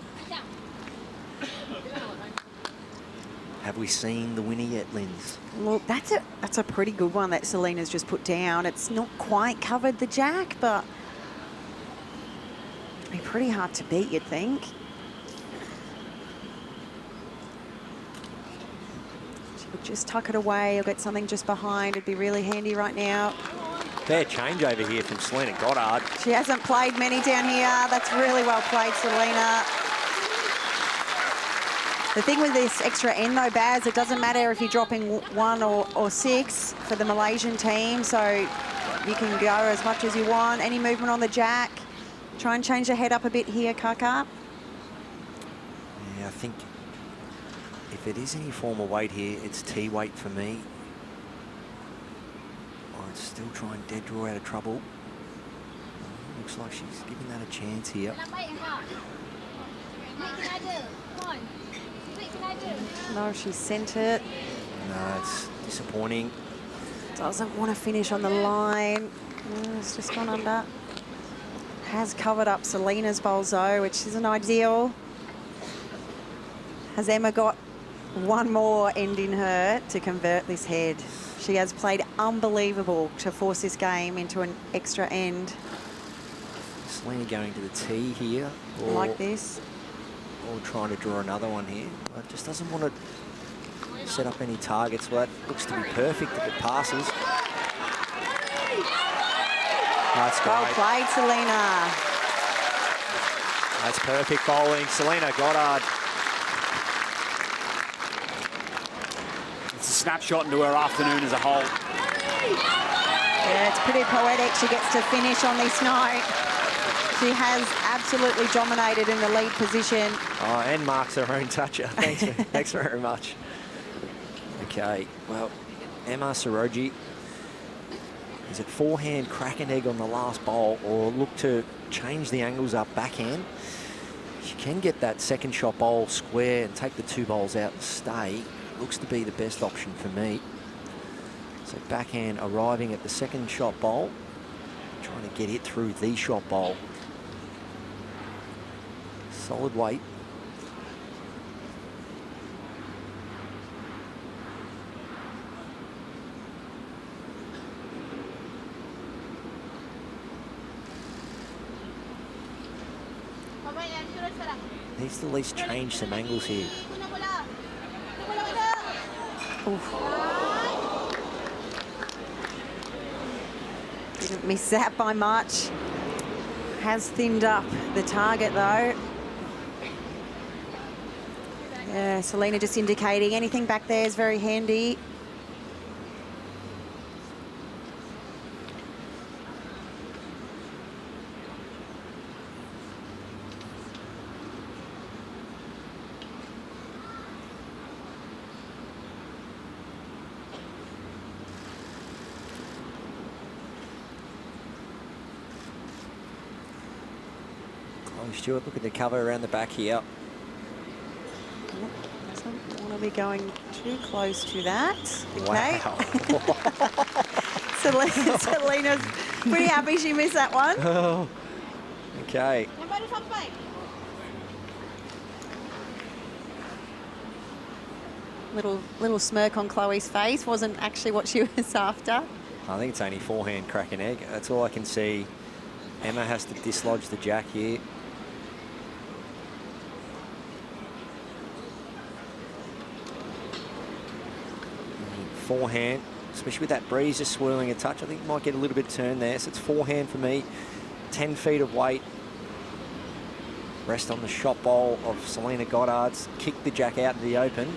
Have we seen the winner yet, Linz? Look, that's a pretty good one that Selena's just put down. It's not quite covered the jack, but it'd be pretty hard to beat, you'd think. She could just tuck it away or get something just behind. It'd be really handy right now. Fair change over here from Selena Goddard. She hasn't played many down here. That's really well played, Selena. The thing with this extra end, though, Baz, it doesn't matter if you're dropping 1 or 6 for the Malaysian team, so you can go as much as you want. Any movement on the jack. Try and change the head up a bit here, Kaka. Yeah, I think if it is any form of weight here, it's T-weight for me. I'd still try and dead draw out of trouble. Looks like she's giving that a chance here. No, she sent it. No, it's disappointing. Doesn't want to finish on the line. It's just gone under. Has covered up Selena's bowls though, which isn't ideal. Has Emma got one more end in her to convert this head? She has played unbelievable to force this game into an extra end. Selena going to the tee here. Or, like this. Or trying to draw another one here. But just doesn't want to set up any targets. Well, that looks to be perfect if it passes. That's great. Well played, Selena. That's perfect bowling. Selena Goddard. It's a snapshot into her afternoon as a whole. Yeah, it's pretty poetic. She gets to finish on this note. She has absolutely dominated in the lead position. Oh, and marks her own toucher. Thanks very much. Okay, well, Emma Soroji, is it forehand crack an egg on the last bowl or look to change the angles up backhand? She can get that second shot bowl square and take the 2 bowls out and stay. Looks to be the best option for me. So backhand arriving at the second shot bowl, trying to get it through the shot bowl. Solid weight. Needs to at least change some angles here. Didn't miss that by much. Has thinned up the target though. Yeah, Selena just indicating anything back there is very handy. Stewart, look at the cover around the back here. Doesn't want to be going too close to that. Okay. Wow. Selena's pretty happy she missed that one. Oh, okay. Little smirk on Chloe's face. Wasn't actually what she was after. I think it's only forehand crack an egg. That's all I can see. Emma has to dislodge the jack here. Forehand, especially with that breeze just swirling a touch. I think you might get a little bit of turn there. So it's forehand for me. 10 feet of weight. Rest on the shot bowl of Selena Goddard's. Kick the jack out into the open.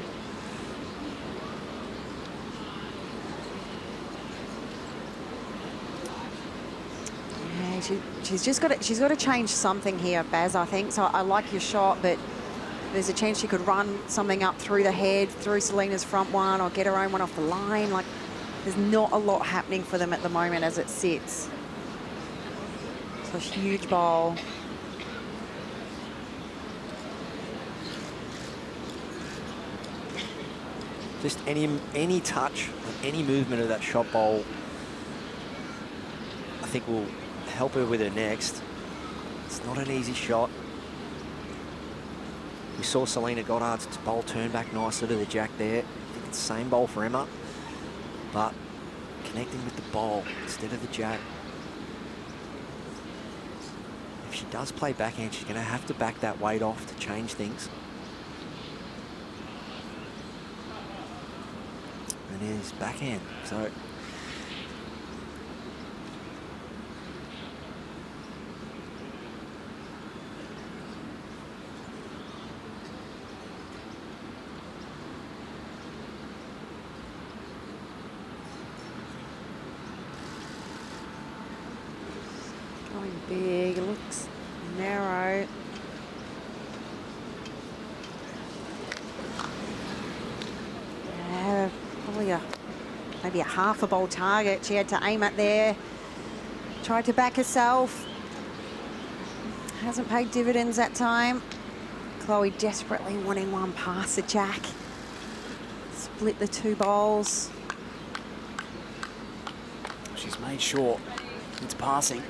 Yeah, she's got to change something here, Baz, I think. So I like your shot, but there's a chance she could run something up through the head, through Selena's front one, or get her own one off the line. Like, there's not a lot happening for them at the moment as it sits. It's a huge bowl. Just any touch, any movement of that shot bowl, I think will help her with her next. It's not an easy shot. We saw Selena Goddard's bowl turn back nicely to the jack there. I think it's the same bowl for Emma, but connecting with the bowl instead of the jack. If she does play backhand, she's going to have to back that weight off to change things. And it is backhand, so going big, it looks narrow. Yeah, probably maybe a half a bowl target she had to aim at there. Tried to back herself. Hasn't paid dividends that time. Chloe desperately wanting one past the jack. Split the two bowls. She's made sure it's passing.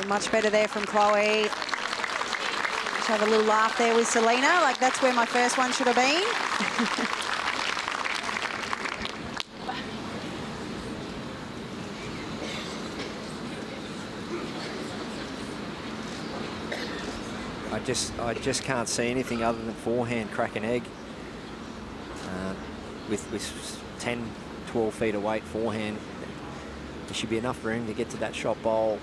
Much better there from Chloe. Just have a little laugh there with Selena, like that's where my first one should have been. I just can't see anything other than forehand crack an egg. With 10, 12 feet of weight forehand, there should be enough room to get to that shot bowl.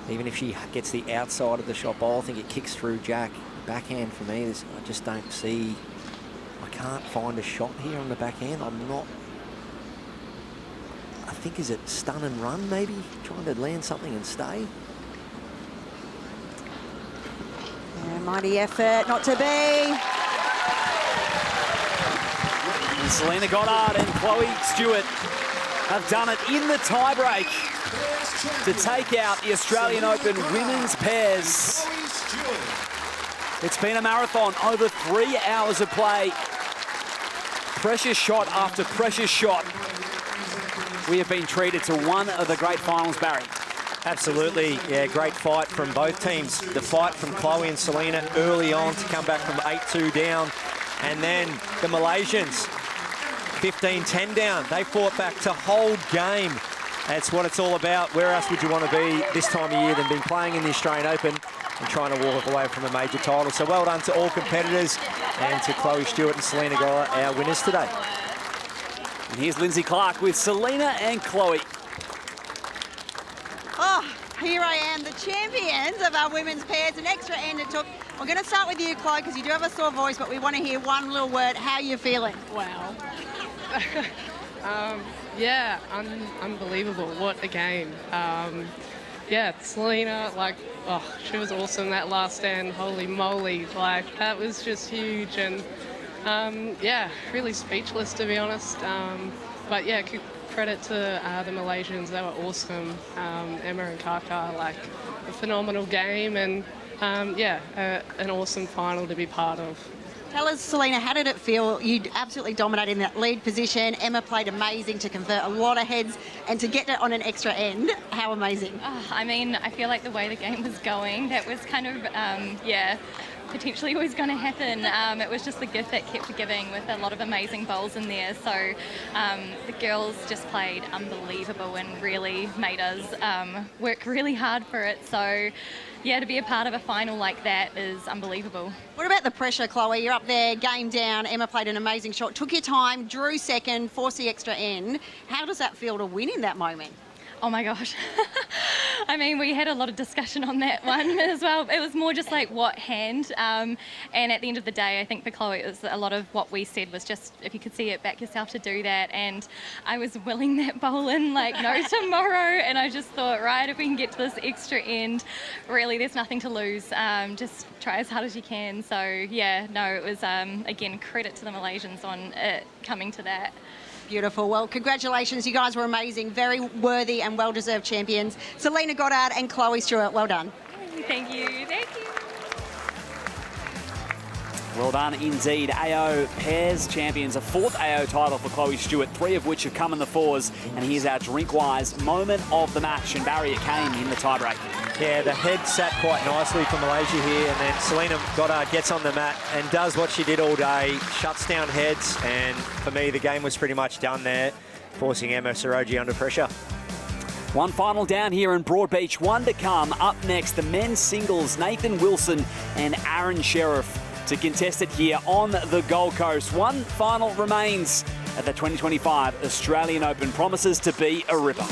Even if she gets the outside of the shot bowl, I think it kicks through jack. Backhand for me, I just don't see, I can't find a shot here on the backhand. I think, is it stun and run maybe? Trying to land something and stay. Yeah, mighty effort, not to be. And Selena Goddard and Chloe Stewart have done it in the tiebreak to take out the Australian Open women's pairs. It's been a marathon, over 3 hours of play. Precious shot after precious shot. We have been treated to one of the great finals, Barry. Absolutely, yeah, great fight from both teams. The fight from Chloe and Selena early on to come back from 8-2 down. And then the Malaysians, 15-10 down. They fought back to hold game. That's what it's all about. Where else would you want to be this time of year than being playing in the Australian Open and trying to walk away from a major title? So well done to all competitors and to Chloe Stewart and Selena Goddard, our winners today. And here's Lindsay Clark with Selena and Chloe. Oh, here I am, the champions of our women's pairs. An extra end it took. I'm going to start with you, Chloe, because you do have a sore voice, but we want to hear one little word. How are you feeling? Wow. Yeah, unbelievable. What a game. Yeah, Selena, like, oh, she was awesome that last stand. Holy moly, like, that was just huge. And, yeah, really speechless, to be honest. But, yeah, credit to the Malaysians. They were awesome. Emma and Kaka, like, a phenomenal game. And, yeah, an awesome final to be part of. Tell us, Selena, how did it feel? You absolutely dominated in that lead position. Emma played amazing to convert a lot of heads and to get it on an extra end. How amazing. Oh, I mean, I feel like the way the game was going, that was kind of, yeah, potentially always going to happen. It was just the gift that kept giving with a lot of amazing bowls in there. So the girls just played unbelievable and really made us work really hard for it. So yeah, to be a part of a final like that is unbelievable. What about the pressure, Chloe? You're up there, game down. Emma played an amazing shot, took your time, drew second, forced the extra end. How does that feel to win in that moment? Oh my gosh. I mean, we had a lot of discussion on that one as well. It was more just like what hand. And at the end of the day, I think for Chloe, it was a lot of what we said was just, if you could see it, back yourself to do that. And I was willing that bowl in like no tomorrow. And I just thought, right, if we can get to this extra end, really, there's nothing to lose. Just try as hard as you can. So yeah, no, it was, again, credit to the Malaysians on it coming to that. Beautiful. Well, congratulations. You guys were amazing. Very worthy and well-deserved champions. Selena Goddard and Chloe Stewart, well done. Thank you. Thank you. Well done indeed. AO Pairs champions, a 4th AO title for Chloe Stewart, 3 of which have come in the 4s. And here's our drink-wise moment of the match. And Barry, it came in the tiebreak. Yeah, the head sat quite nicely for Malaysia here, and then Selena Goddard gets on the mat and does what she did all day, shuts down heads, and for me, the game was pretty much done there, forcing Emma Sorogi under pressure. One final down here in Broadbeach, one to come. Up next, the men's singles, Nathan Wilson and Aaron Sheriff to contest it here on the Gold Coast. One final remains at the 2025 Australian Open. Promises to be a ripper.